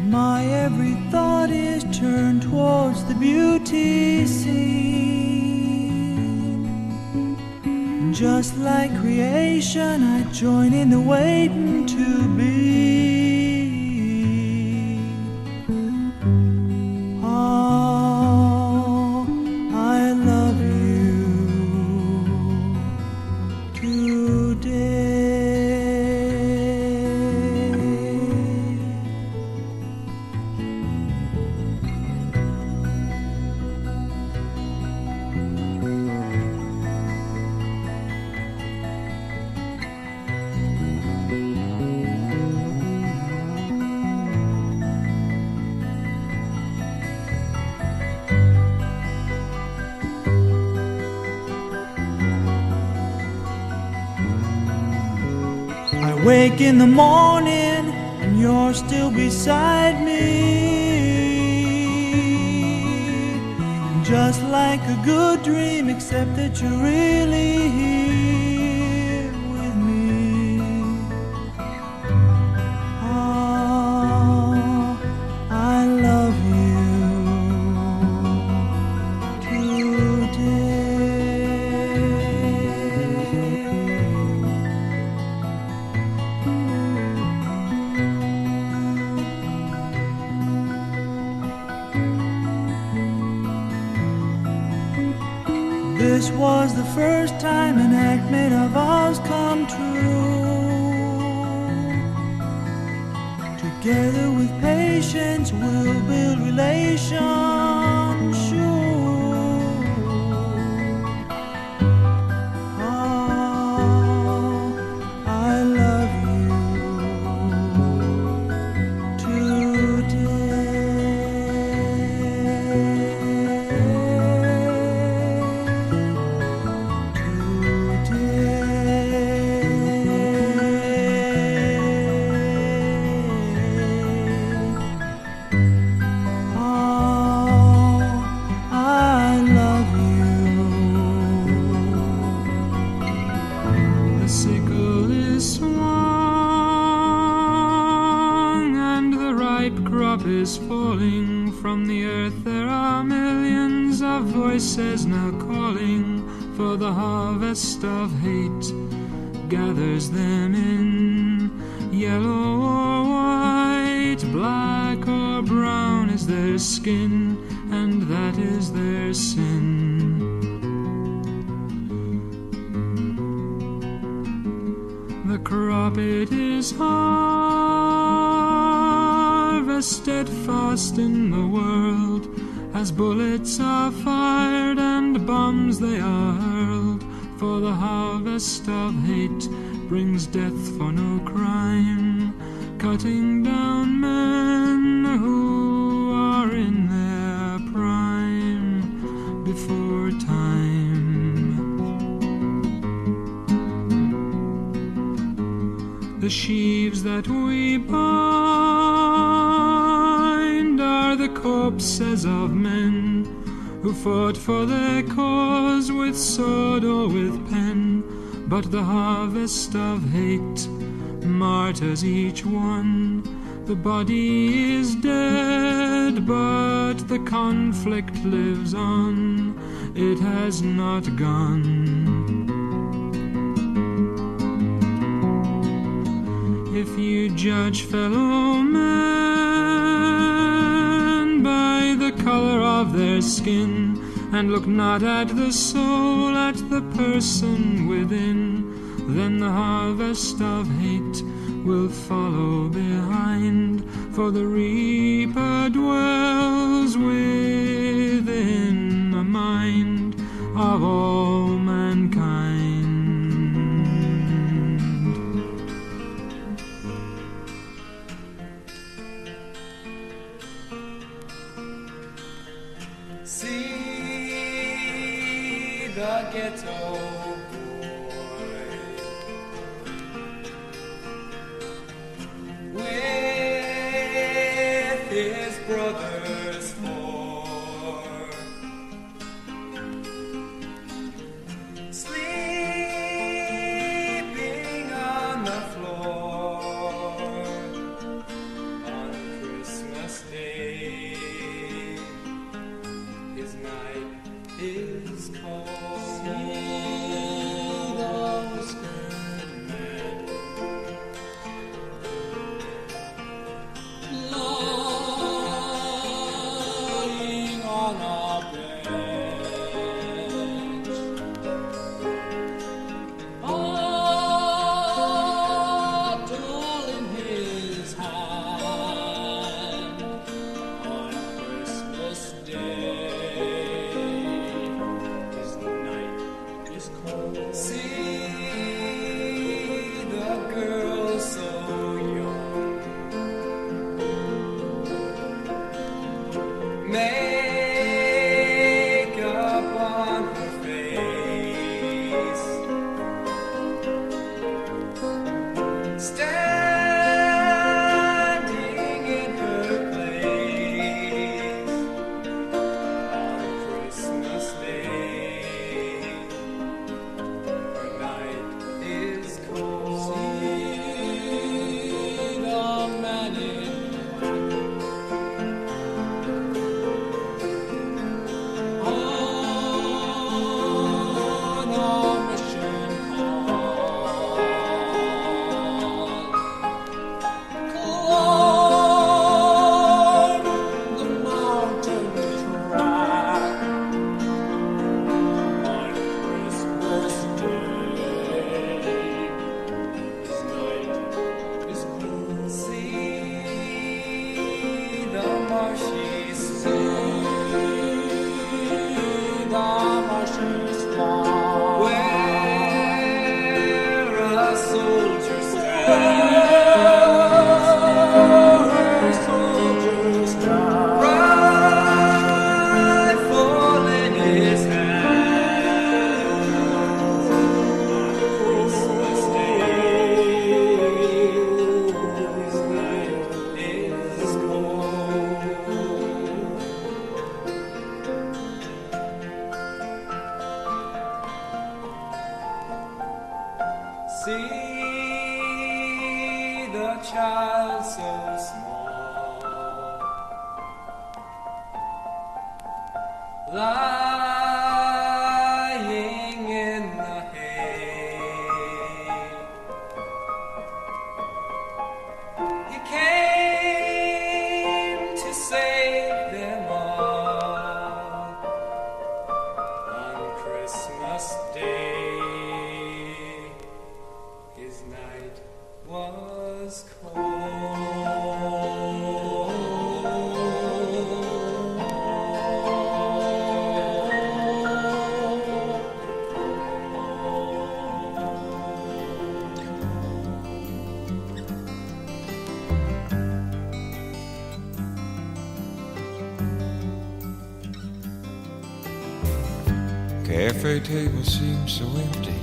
My every thought is turned towards the beauty seen. Just like creation, I join in the waiting to be. Oh, I love you today. I wake in the morning and you're still beside me. Just like a good dream, except that you're really here with me. Oh, I love you today. This was the first time an act made of ours come true. Together with patience we'll build relations, sure. Oh, I love you today. The sickle is swung and the ripe crop is falling from the earth. There are millions of voices now calling for the harvest of hate. Gathers them in yellow or white, black or brown is their skin, and that is their sin. The crop it is harvested fast in the world, as bullets are fired and bombs they are hurled. For the harvest of hate brings death for no crime, cutting down men who are in their prime before time. The sheaves that we bind are the corpses of men who fought for their cause with sword or with pen. But the harvest of hate martyrs each one. The body is dead, but the conflict lives on. It has not gone. If you judge fellow men by the color of their skin, and look not at the soul, at the person within, then the harvest of hate will follow behind, for the reaper dwells within the mind of all mankind. the ghetto boy with his brothers four, sleeping on the floor on Christmas Day. His night is cold. See those good men lying on a bench, bottle in his hand on Christmas Day. His night is cold. See the girl so young, makeup on her face, standing in her place on Christmas Day. Her night is cold. See the man in on a mission climb the mountain track on Christmas Day. His night is cold. See the marshes, where a soldier stands, rifle in his hand on Christmas Day. His night is cold. See the child so small, lying in the hay. He came to save them all on Christmas Day. His night was Cafe table seems so empty,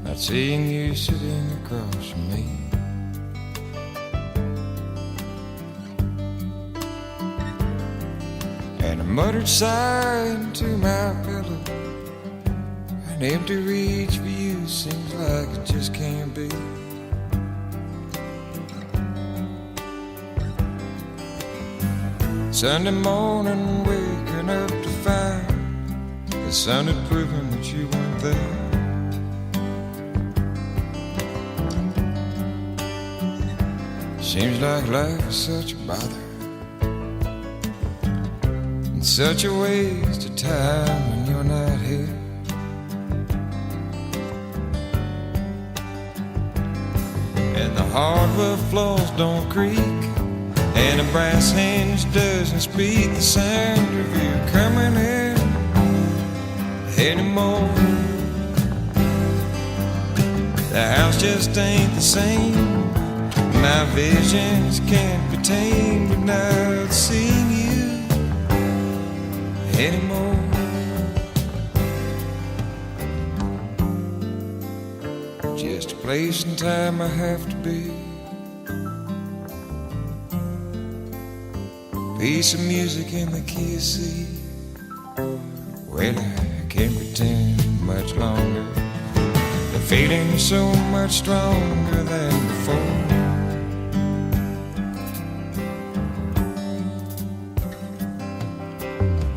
not seeing you sitting across from me. And a muttered sigh into my pillow, an empty reach for you seems like it just can't be. Sunday morning waking up to find the sun had proven that you weren't there. Seems like life is such a bother and such a waste of time when you're not here. And the hardwood floors don't creak, and a brass hinge doesn't speak the sound of you coming in anymore. The house just ain't the same. My visions can't be tamed of not seeing you anymore. just a place and time I have to be. Piece of music in the key of C. Well, I can't pretend much longer. The feeling's so much stronger than before.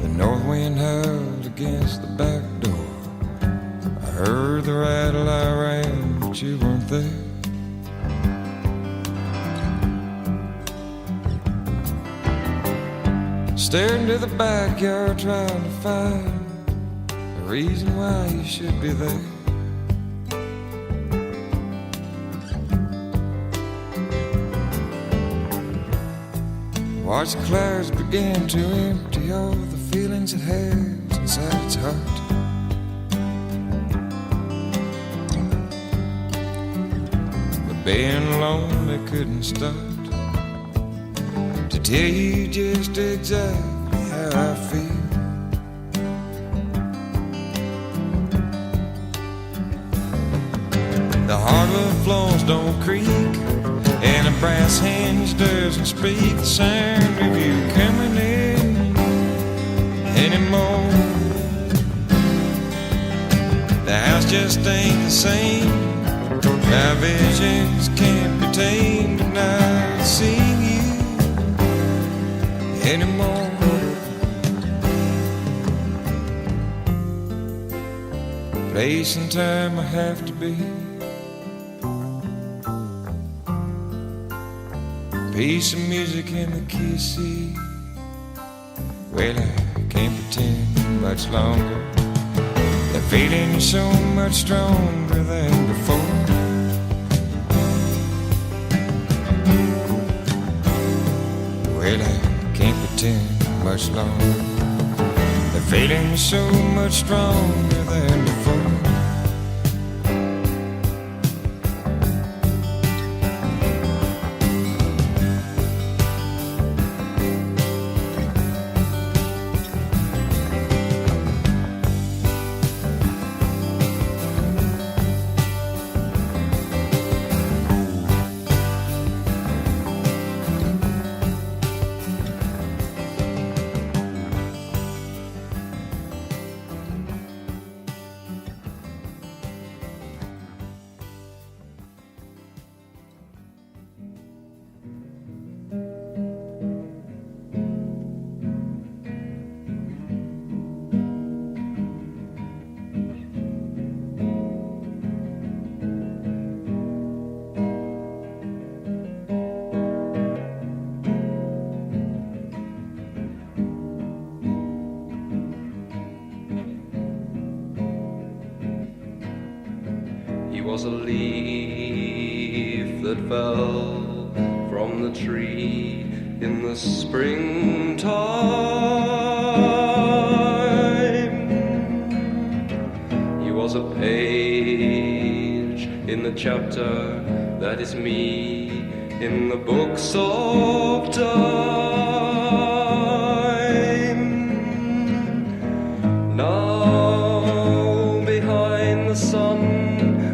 The north wind howled against the back door. I heard the rattle I rang, but you weren't there. Stared into the backyard trying to find a reason why you should be there. Watch the clouds begin to empty all the feelings it has inside its heart. But being lonely couldn't start to tell you just exactly how I feel. The hardwood floors don't creak, and a brass hinge doesn't speak the sound of you coming in anymore. The house just ain't the same. My visions can't be tamed, and I see you anymore. Place and time I have to be. Piece of music in the key of C. Well, I can't pretend much longer. The feeling is so much stronger than before. Well, I can't pretend much longer. The feeling is so much stronger than before. Was a leaf that fell from the tree in the springtime. He was a page in the chapter that is me in the books of time. Now behind the sun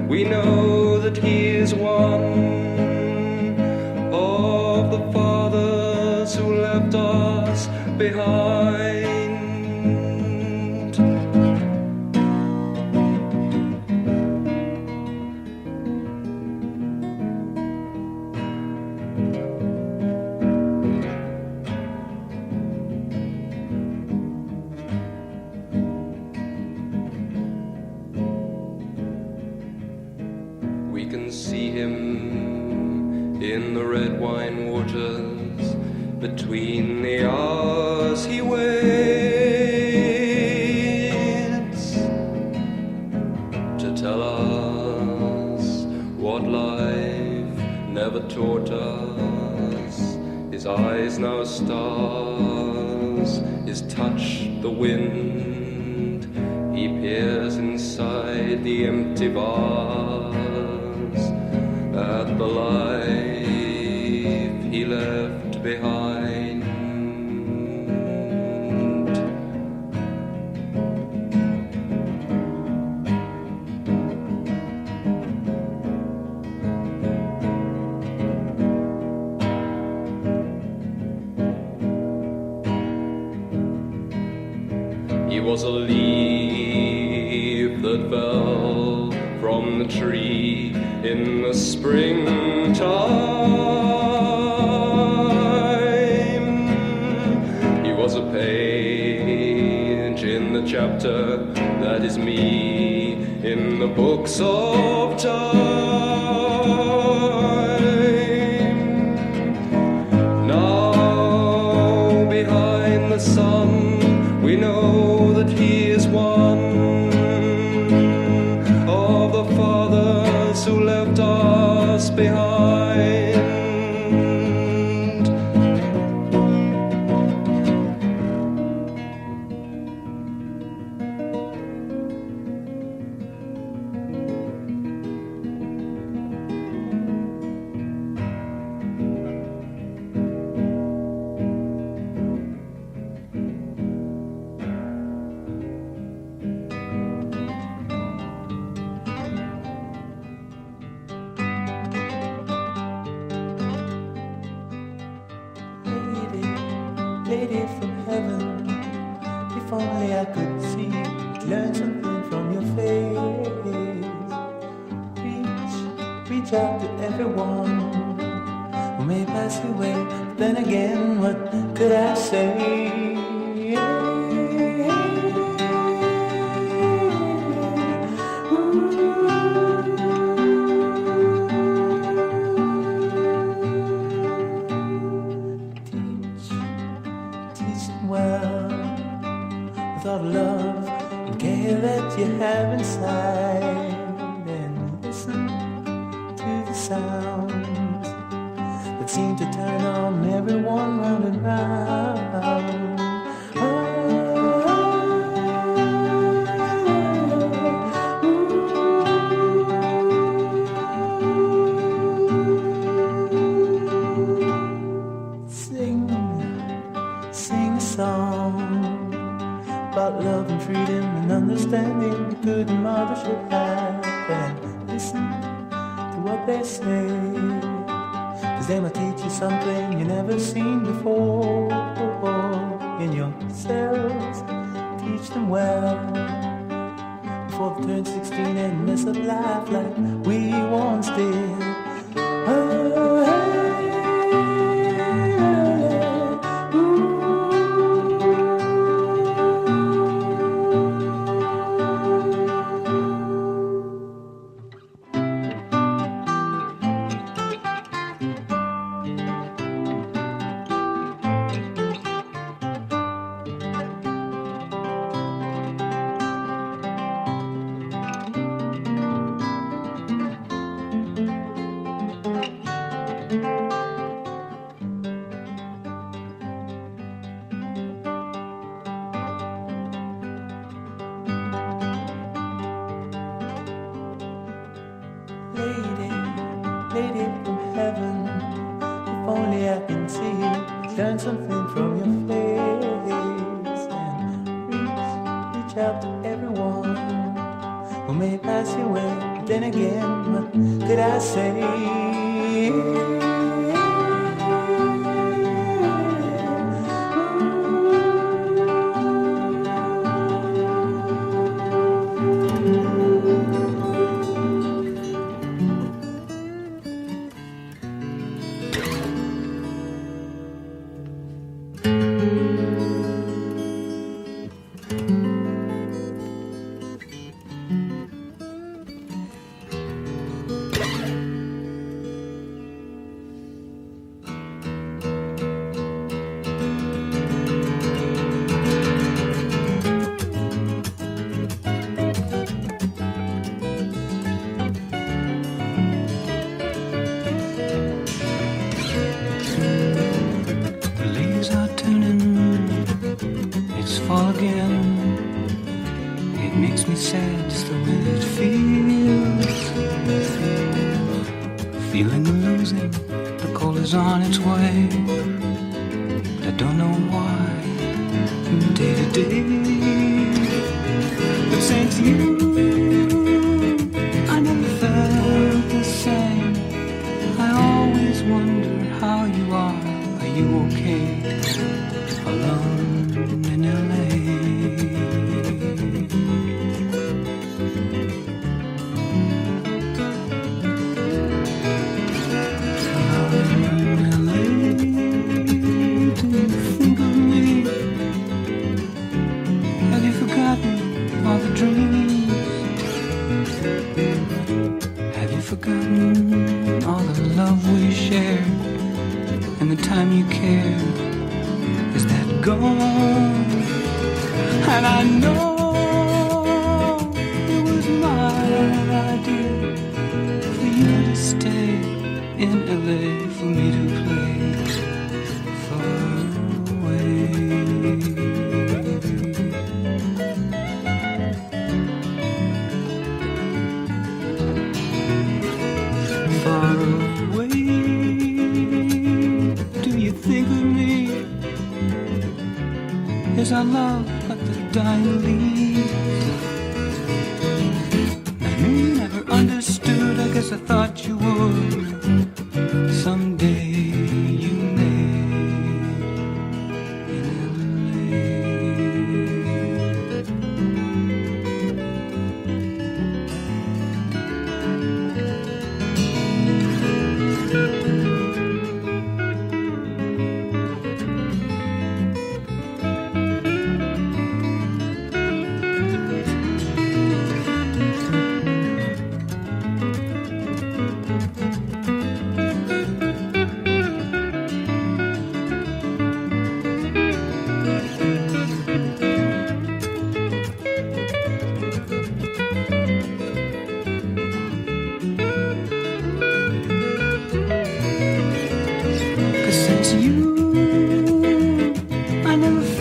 we know that he is one of the fathers who left us behind. We can see him in the red wine waters between the hours he waits to tell us what life never taught us. His eyes now stars, his touch the wind. He peers inside the empty bars at the life he left behind. was a leaf that fell from the tree in the springtime. He was a page in the chapter that is me in the books of time. Now behind the sun we know that he is one of the fathers who left us behind. Lady from heaven, if only I could see, learn something from your face. Reach out to everyone who may pass away. But then again, what could I say? Well, with all the love and care that you have inside, and listen to the sounds that seem to turn on everyone round and round. Sing a song about love and freedom and understanding the good mother should have, and listen to what they say, 'cause they might teach you something you never seen before. In yourselves, teach them well before they turn 16 and mess up life like we once did. Lady from heaven, if only I can see you, learn something from your face, and reach out to everyone who may pass your way. But then again, what could I say? Fall again. It makes me sad just the way it feels. Feeling of losing, the cold is on its way. But I don't know why, from day to day. But since you, I never felt the same. I always wonder how you are you okay? Alone in LA. Have you forgotten all the love we shared and the time you cared? Is that gone? And I know it was my idea for you to stay in LA, for me to play far away. Far away, do you think of me as I love like the dying leaves? You never understood, I guess I thought you would. Someday you may in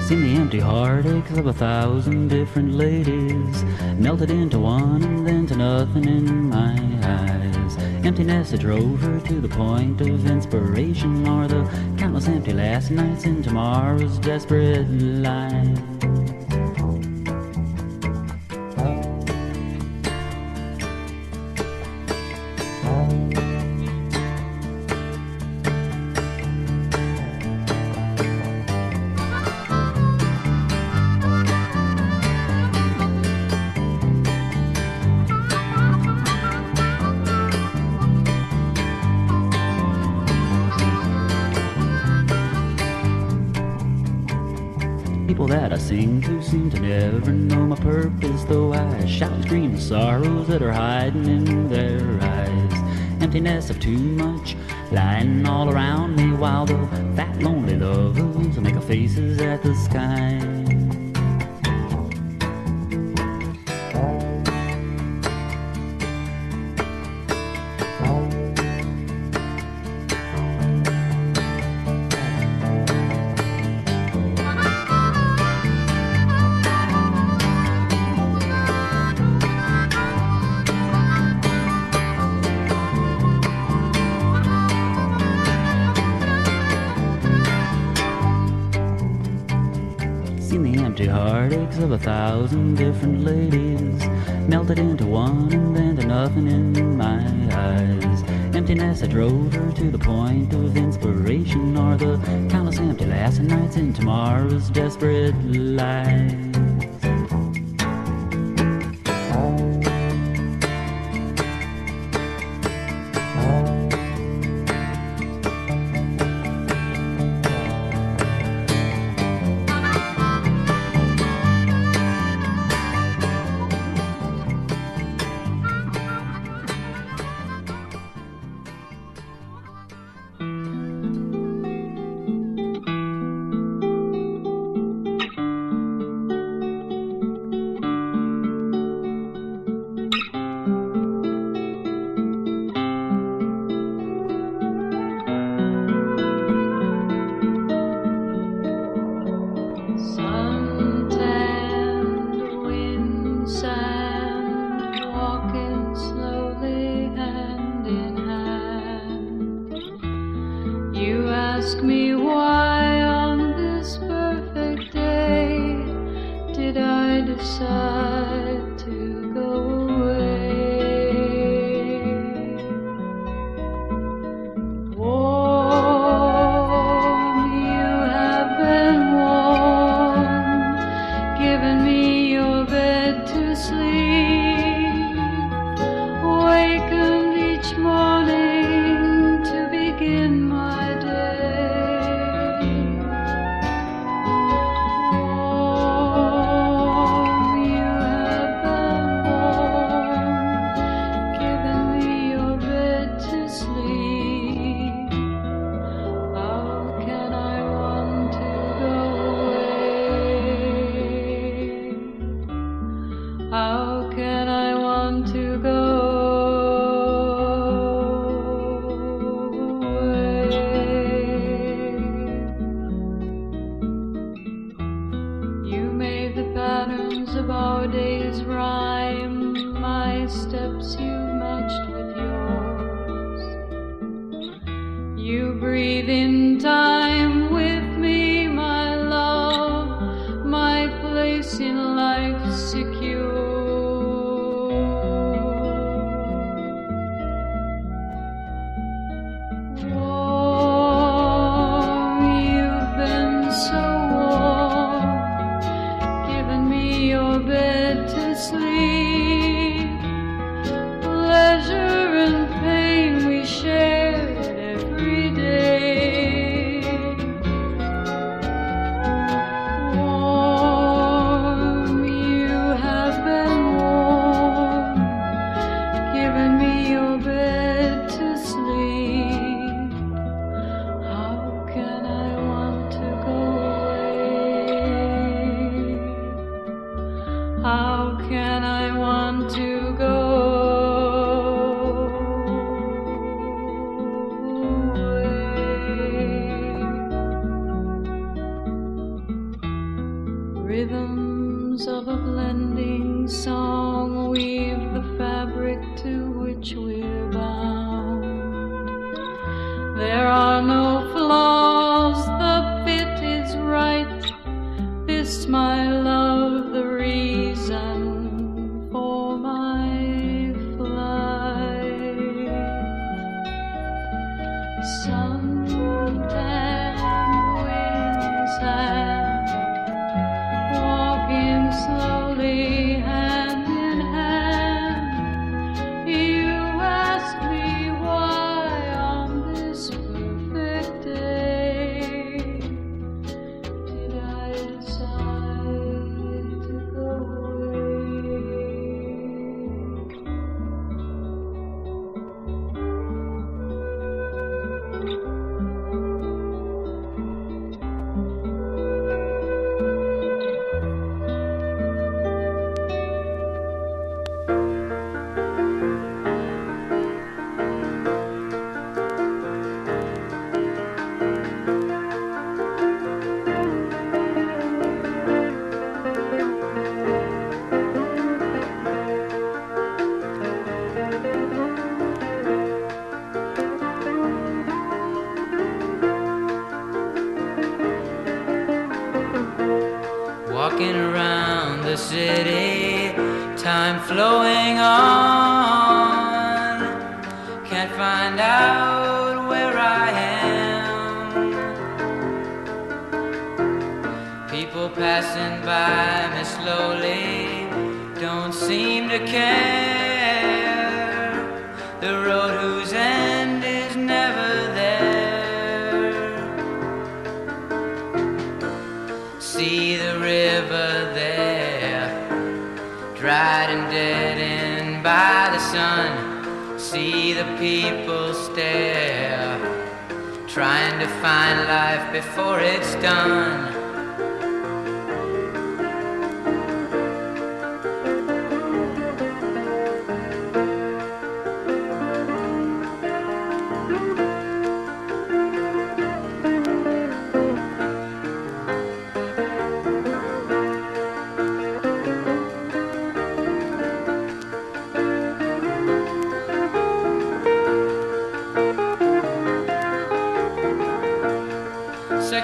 Seen the empty heartaches of 1,000 different ladies melted into one and then to nothing in my eyes. Emptiness that drove her to the point of inspiration, or the countless empty last nights in tomorrow's desperate life. People that I sing to seem to never know my purpose, though I shout and scream the sorrows that are hiding in their eyes. Emptiness of too much lying all around me, while the fat lonely lovers make faces at the sky. Empty heartaches of 1,000 different ladies melted into one and then to nothing in my eyes. Emptiness that drove her to the point of inspiration, or the countless empty last nights in tomorrow's desperate life. ask me why on this perfect day did I decide to go away? Warm, you have been warm, given me your bed to sleep, wakened each morning to begin my day. Warm, you have been warm, given me your bed to sleep. How can I want to go away? How can I want to go away? You made the patterns of our days rhyme, my steps you matched with yours. You breathe in time with me, my love, my place in life secure. Warm, you've been so warm, given me your bed to sleep. Pleasure and pain we shared every day. Warm, you have been warm, given me your bed to sleep. How can I want to go away? How can I want to go away? Rhythms of a blending song weave the fabric to which we're bound. There are no flaws, the fit is right. This, my love, the reason for my flight. Suntan wings and walking slowly hand in hand. You ask me why on this perfect day did I decide to go Walking around the city, time flowing on. Can't find out where I am. People passing by me slowly don't seem to care. The road whose end is never there. See the river there, dried and deadened by the sun. See the people stare, trying to find life before it's done.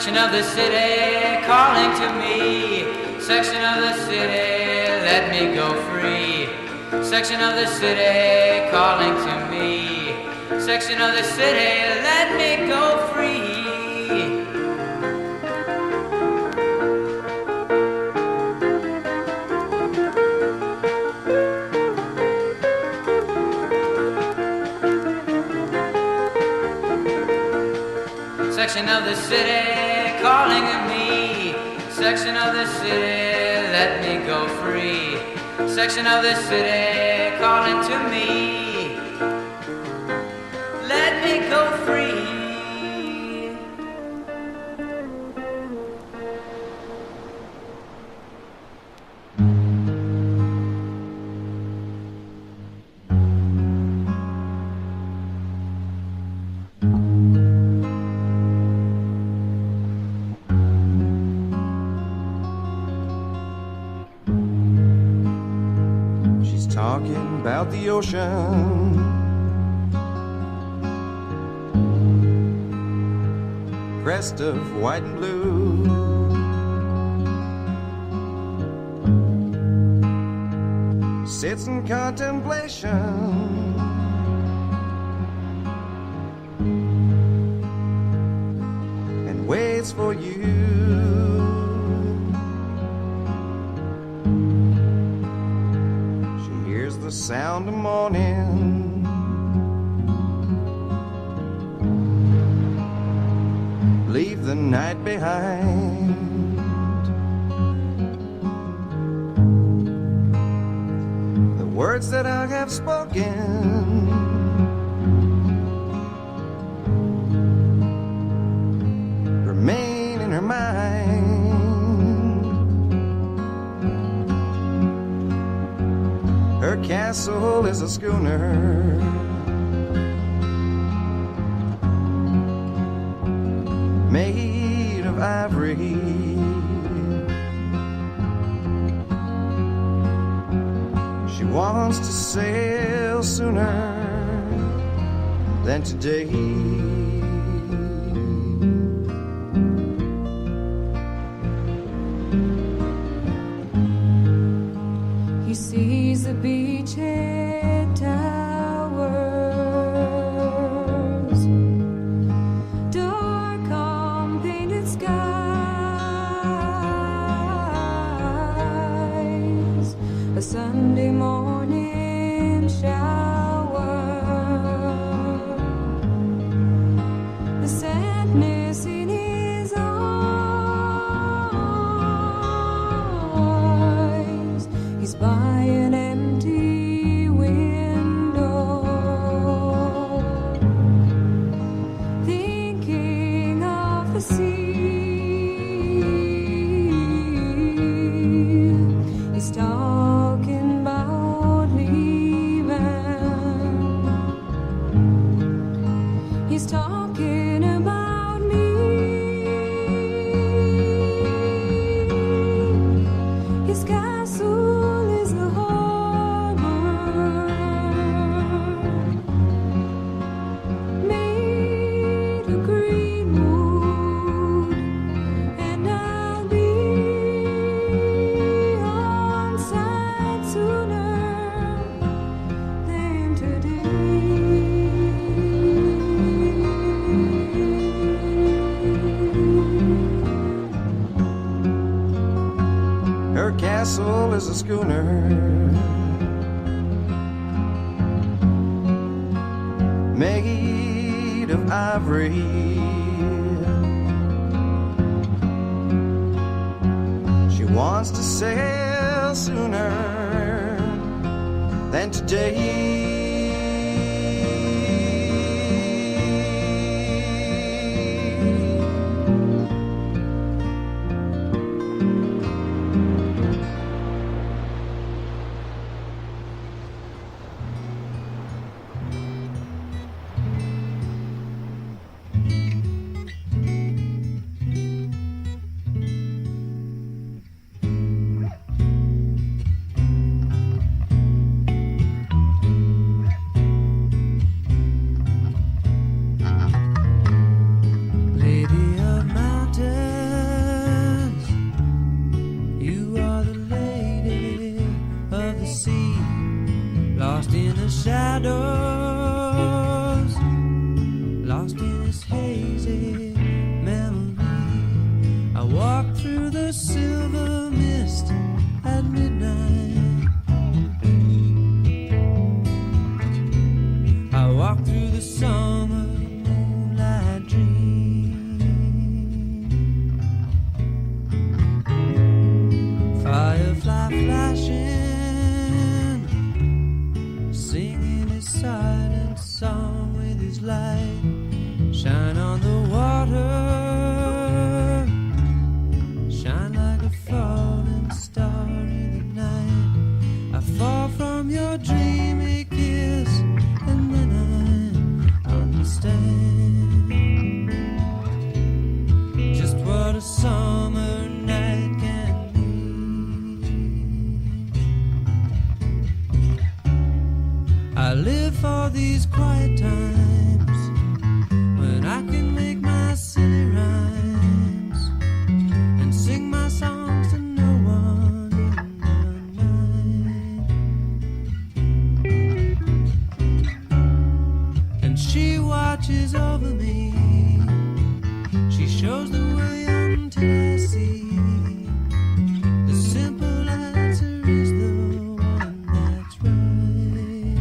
Section of the city calling to me. Section of the city, let me go free. Section of the city calling to me. Section of the city, let me go free. Section of the city calling to me. Section of the city, let me go free. Section of the city calling to me. Let me go free. Talking about the ocean, crest of white and blue, sits in contemplation, and waits for you. The sound of morning, leave the night behind. The words that I have spoken remain in her mind. Her castle is a schooner, made of ivory. She wants to sail sooner than today. He sees the beachhead towers, dark unpainted skies, a Sunday morning shower, the sadness in his eyes. He's by an empty window, thinking of the sea. He's talking about leaving. He's talking about me. His castle is the harbor, made of green wood, and I'll be on side sooner than Her castle is a schooner, made of ivory. She wants to sail sooner than today. shadows, lost in this hazy memory. I walk through the silver mist at midnight. I walk through the summer moonlight dream. Firefly flashing, singing his silent song with his light. Shine on the water, shine like a falling star in the night. I fall from your dreamy kiss, and then I understand just what a summer night can be. I live for these quiet times when I can make my silly rhymes and sing my songs to no one in the night. And she watches over me, she shows the way until I see the simple answer is the one that's right.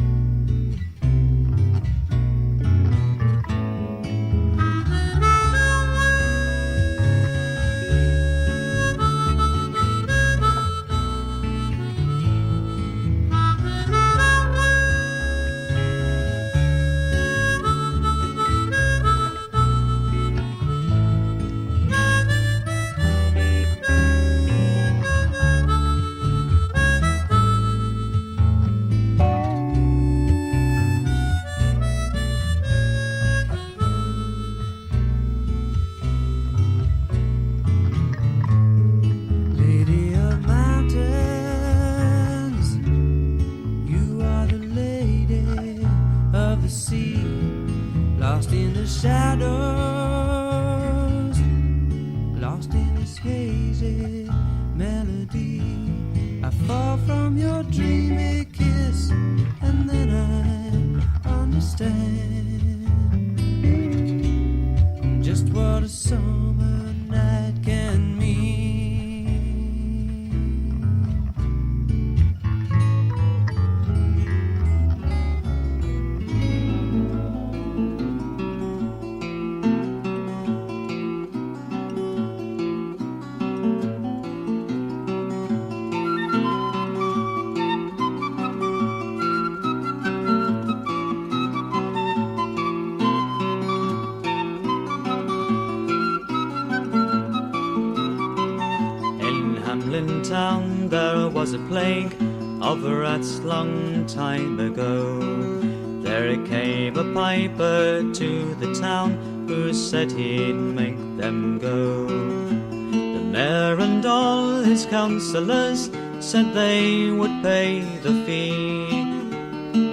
Lady of mountains, you are the lady of the sea, lost in the shadows, lost in this hazy melody. I fall from your dreamy kiss, and then I understand just what a summer night can mean. Hamlin town there was a plague of rats long time ago. There came a piper to the town who said he'd make them go. The mayor and all his councillors said they would pay the fee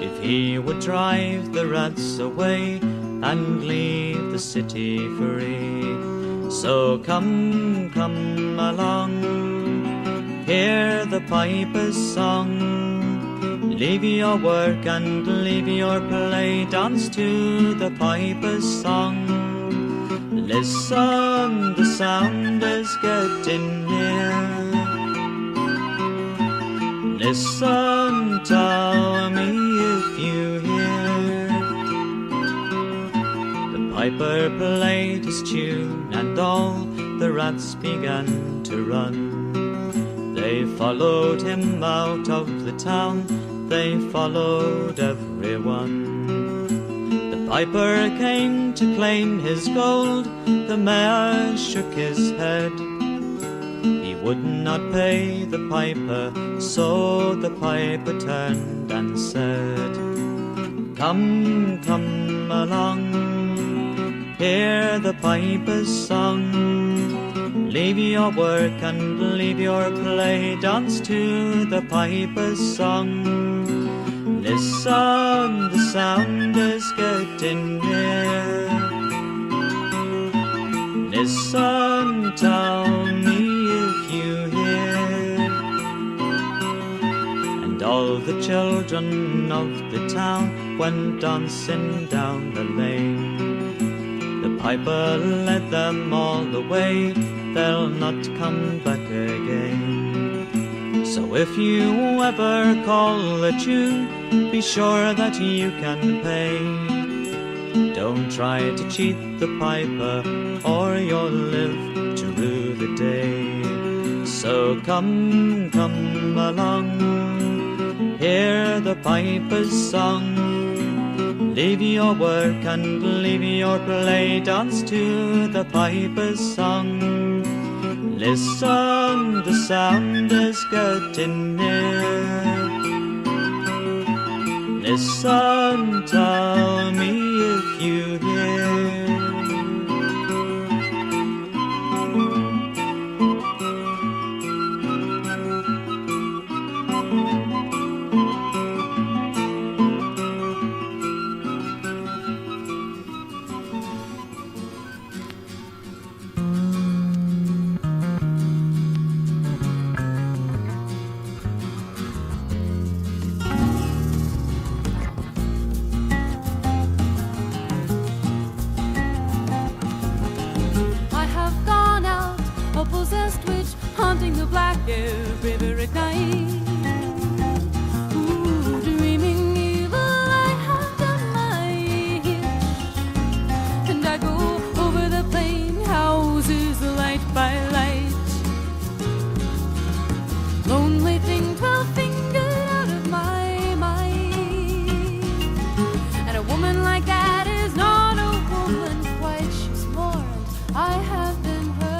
if he would drive the rats away and leave the city free. So come, come along, hear the piper's song. Leave your work and leave your play, dance to the piper's song. Listen, the sound is getting near. Listen, tell me if you hear. The piper played his tune and all the rats began to run. They followed him out of the town, they followed everyone. The piper came to claim his gold, the mayor shook his head. He would not pay the piper, so the piper turned and said, come, come along, hear the piper's song. Leave your work and leave your play, dance to the piper's song. Listen, the sound is getting near. Listen, tell me if you hear. And all the children of the town went dancing down the lane. The piper led them all the way, they'll not come back again. So if you ever call a tune, be sure that you can pay. Don't try to cheat the piper, or you'll live to rue the day. So come, come along, hear the piper's song. Leave your work and leave your play, dance to the piper's song. Listen, the sound is getting near. Listen, tell me if you hear. Haunting the black air river at night. Ooh, dreaming evil, I have done my hitch. And I go over the plain houses, light by light. Lonely thing, 12-fingered out of my mind. And a woman like that is not a woman quite, she's more, and I have been her.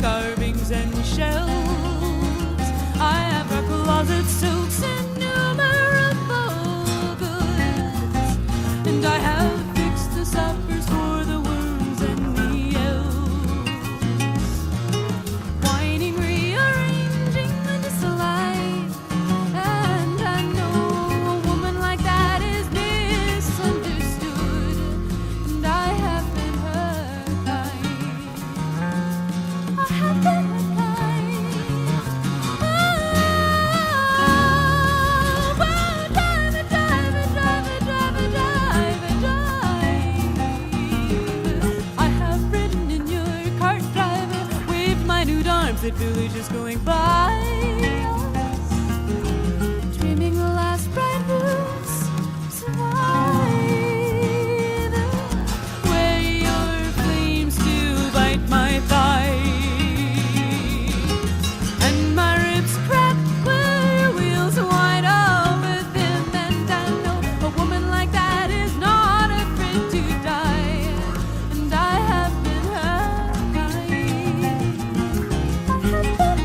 Carvings and shells. I have a closet, silks, innumerable goods, and I have fixed the suppers for the worms and the elves, whining, rearranging the disalive. And I know a woman like that is misunderstood, and I have been her kind. I have been her kind. I have ridden in your cart, driver, waved my nude arms at villagers going by us, dreaming the last bright roots survive, where your flames still bite my thigh. And my ribs crack where your wheels wide over them. And I know a woman like that is not afraid to die. And I have been her kind. I have been her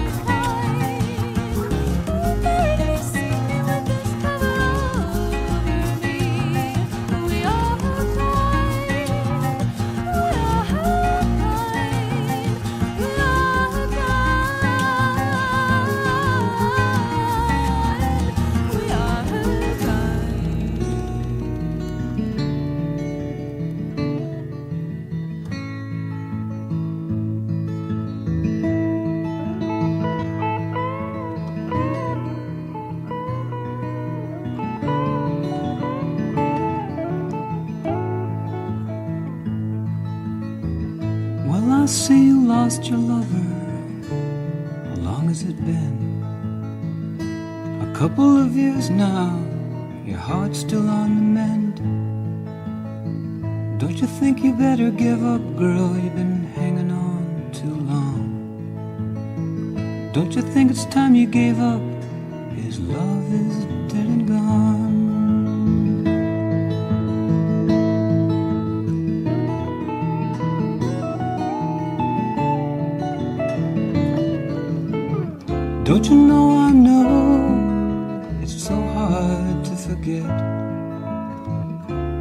kind. Baby, see me with this cover over me. We are her kind. We are her kind. We are her kind. We are her kind. Well, I see you lost your lover. How long has it been? A couple of years now. Your heart's still on the mend. Don't you think you better give up, girl? You've been hanging on too long. Don't you think it's time you gave up? His love is dead and gone. Don't you know I know it's so hard to forget.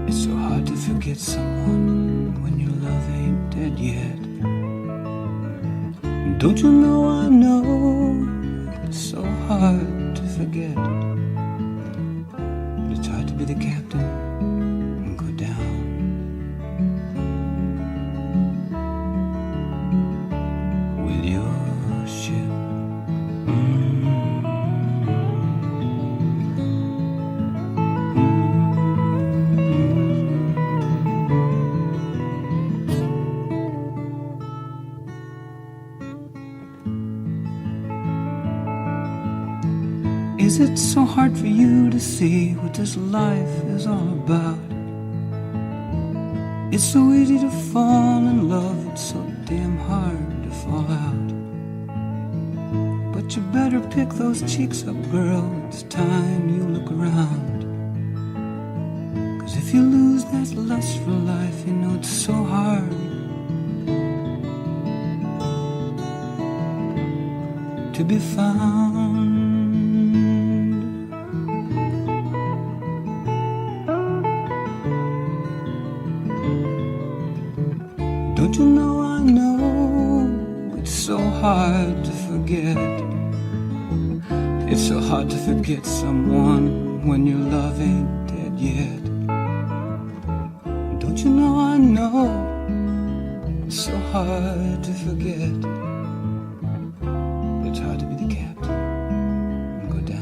It's so hard to forget someone when your love ain't dead yet. Don't you know I know it's so hard to forget. But it's hard to be the captain and go down. With your ship. Is it so hard for you to see what this life is all about? It's so easy to fall in love, it's so damn hard to fall out. But you better pick those cheeks up, girl, it's time you look around. 'Cause if you lose that lust for life, you know it's so hard to be found. Don't you know I know it's so hard to forget. It's so hard to forget someone when your love ain't dead yet. Don't you know I know it's so hard to forget. It's hard to be the captain and go down.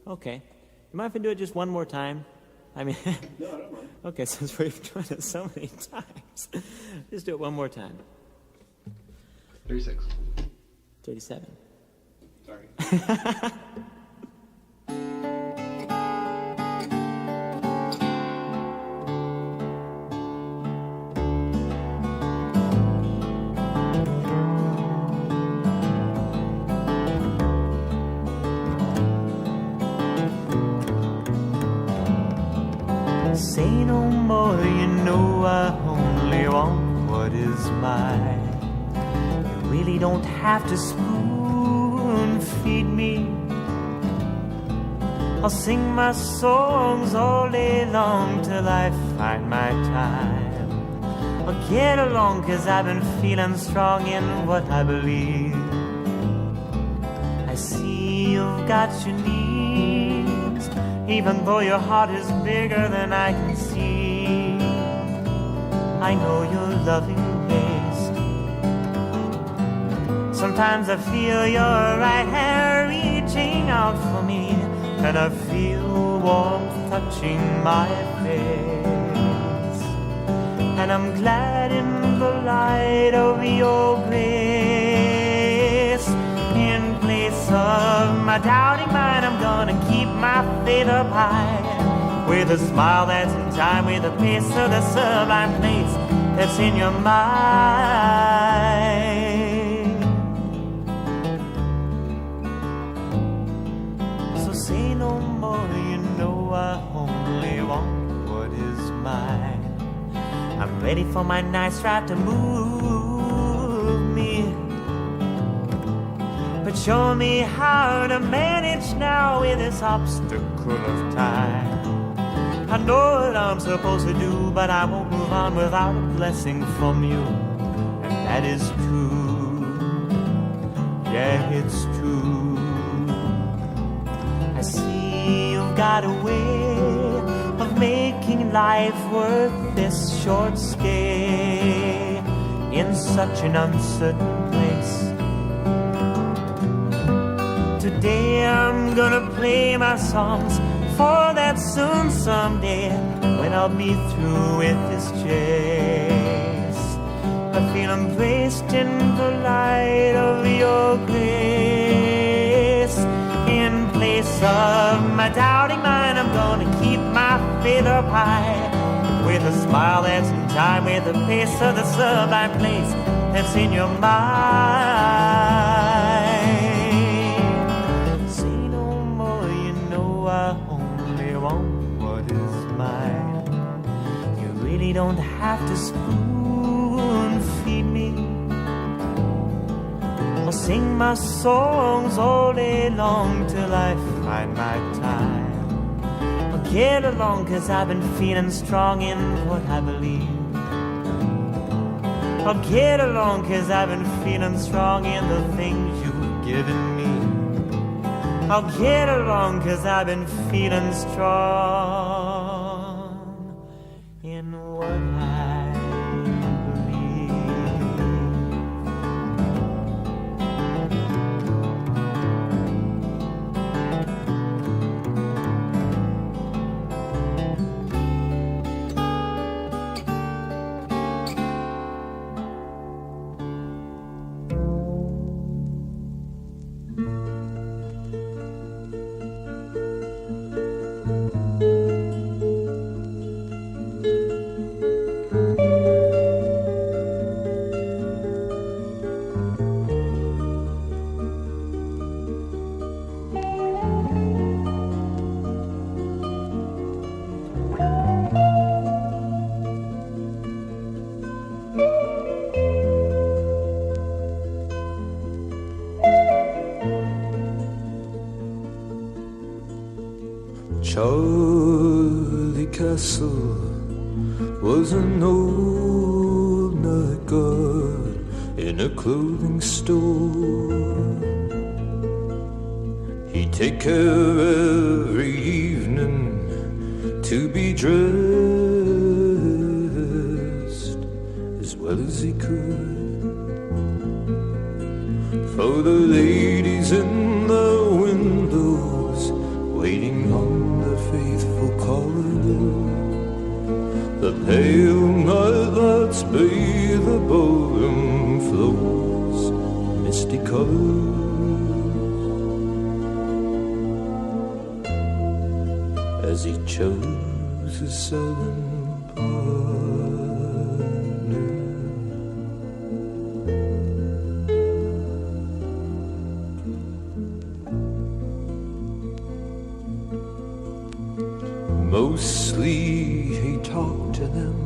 Okay. You mind if I do it just one more time? I mean... No, I don't mind. Okay, since we've done it so many times, just do it one more time. 36. 37. Sorry. Say no more, you know I only want what is mine. You really don't have to spoon feed me. I'll sing my songs all day long till I find my time. I'll get along 'cause I've been feeling strong in what I believe. I see you've got your needs, even though your heart is bigger than I can see. I know you're loving haste. Sometimes I feel your right hand reaching out for me, and I feel warmth touching my face. And I'm glad in the light of your grace. In place of my doubting mind, I'm gonna keep my faith up high, with a smile that's in time with the pace of the sublime place that's in your mind. So say no more, you know I only want what is mine. I'm ready for my nice ride to move me, but show me how to manage now with this obstacle of time. I know what I'm supposed to do, but I won't move on without a blessing from you. And that is true. Yeah, it's true. I see you've got a way of making life worth this short stay in such an uncertain place. Today I'm gonna play my songs for that soon someday, when I'll be through with this chase. I feel embraced in the light of your grace. In place of my doubting mind, I'm gonna keep my faith up high, with a smile that's in time with the pace of the sublime place that's in your mind. Say no more, you know I only want what is mine. You really don't have to spoon feed me or sing my songs all day long till I find my time. Get along, 'cause I've been feeling strong in what I believe. I'll get along, 'cause I've been feeling strong in the things you've given me. I'll get along, 'cause I've been feeling strong in what I Charlie Castle was an old night guard in a clothing store. He'd take care every evening to be dressed as well as he could for the ladies in the windows waiting on the faithful corridor. The pale night lights bathe the ballroom floors, misty colors, as he chose his silent partner. Mostly he talked to them,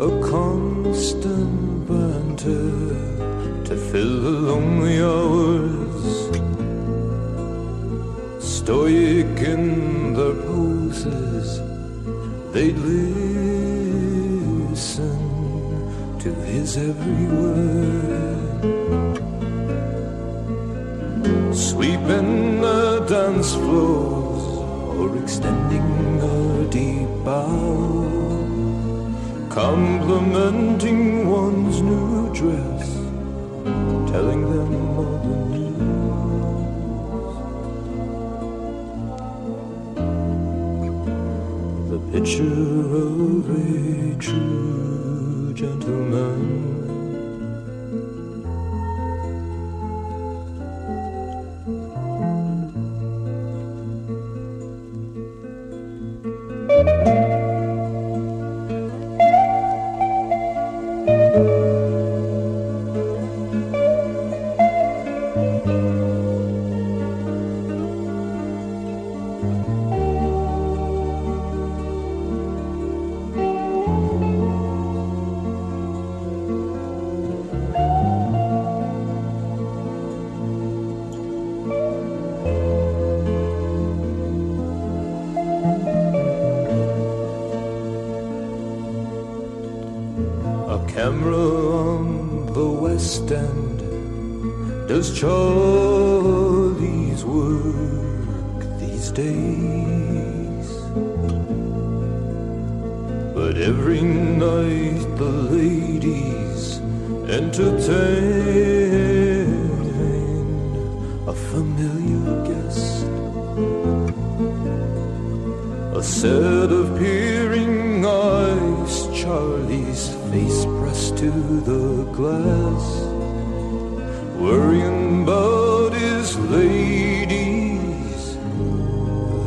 a constant banter to fill the lonely hours. Stoic in their poses, they'd listen to his every word. Sweeping the dance floors or extending a deep bow, complimenting one's new dress, telling them all the news. The picture of a true gentleman. Camera on the West End does Charlie's work these days. But every night the ladies entertain a familiar guest, a set of peering eyes, Charlie's face pressed to the glass, worrying about his ladies,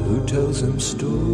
who tells him stories.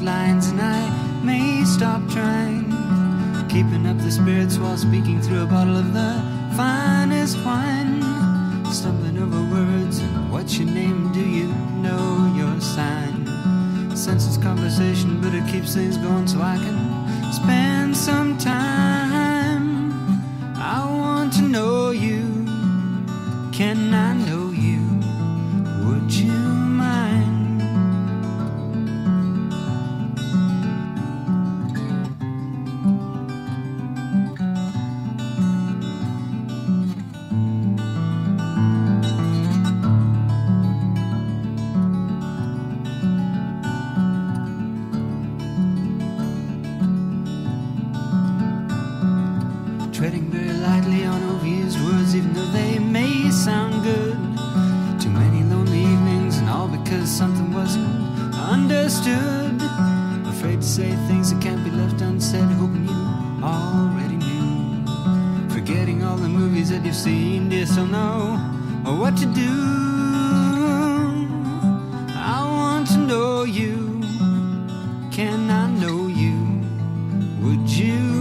crooked lines, and I may stop trying, keeping up the spirits while speaking through a bottle of the finest wine, stumbling over words. What's your name? Do you know your sign? Senseless conversation, but it keeps things going so I can spend some time. I want to know you. Can I know you? Would you mind? Treading very lightly on overused words, even though they may sound good. Too many lonely evenings, and all because something wasn't understood. Afraid to say things that can't be left unsaid, hoping you already knew. Forgetting all the movies that you've seen, do you still know what to do? I want to know you. Can I know you? Would you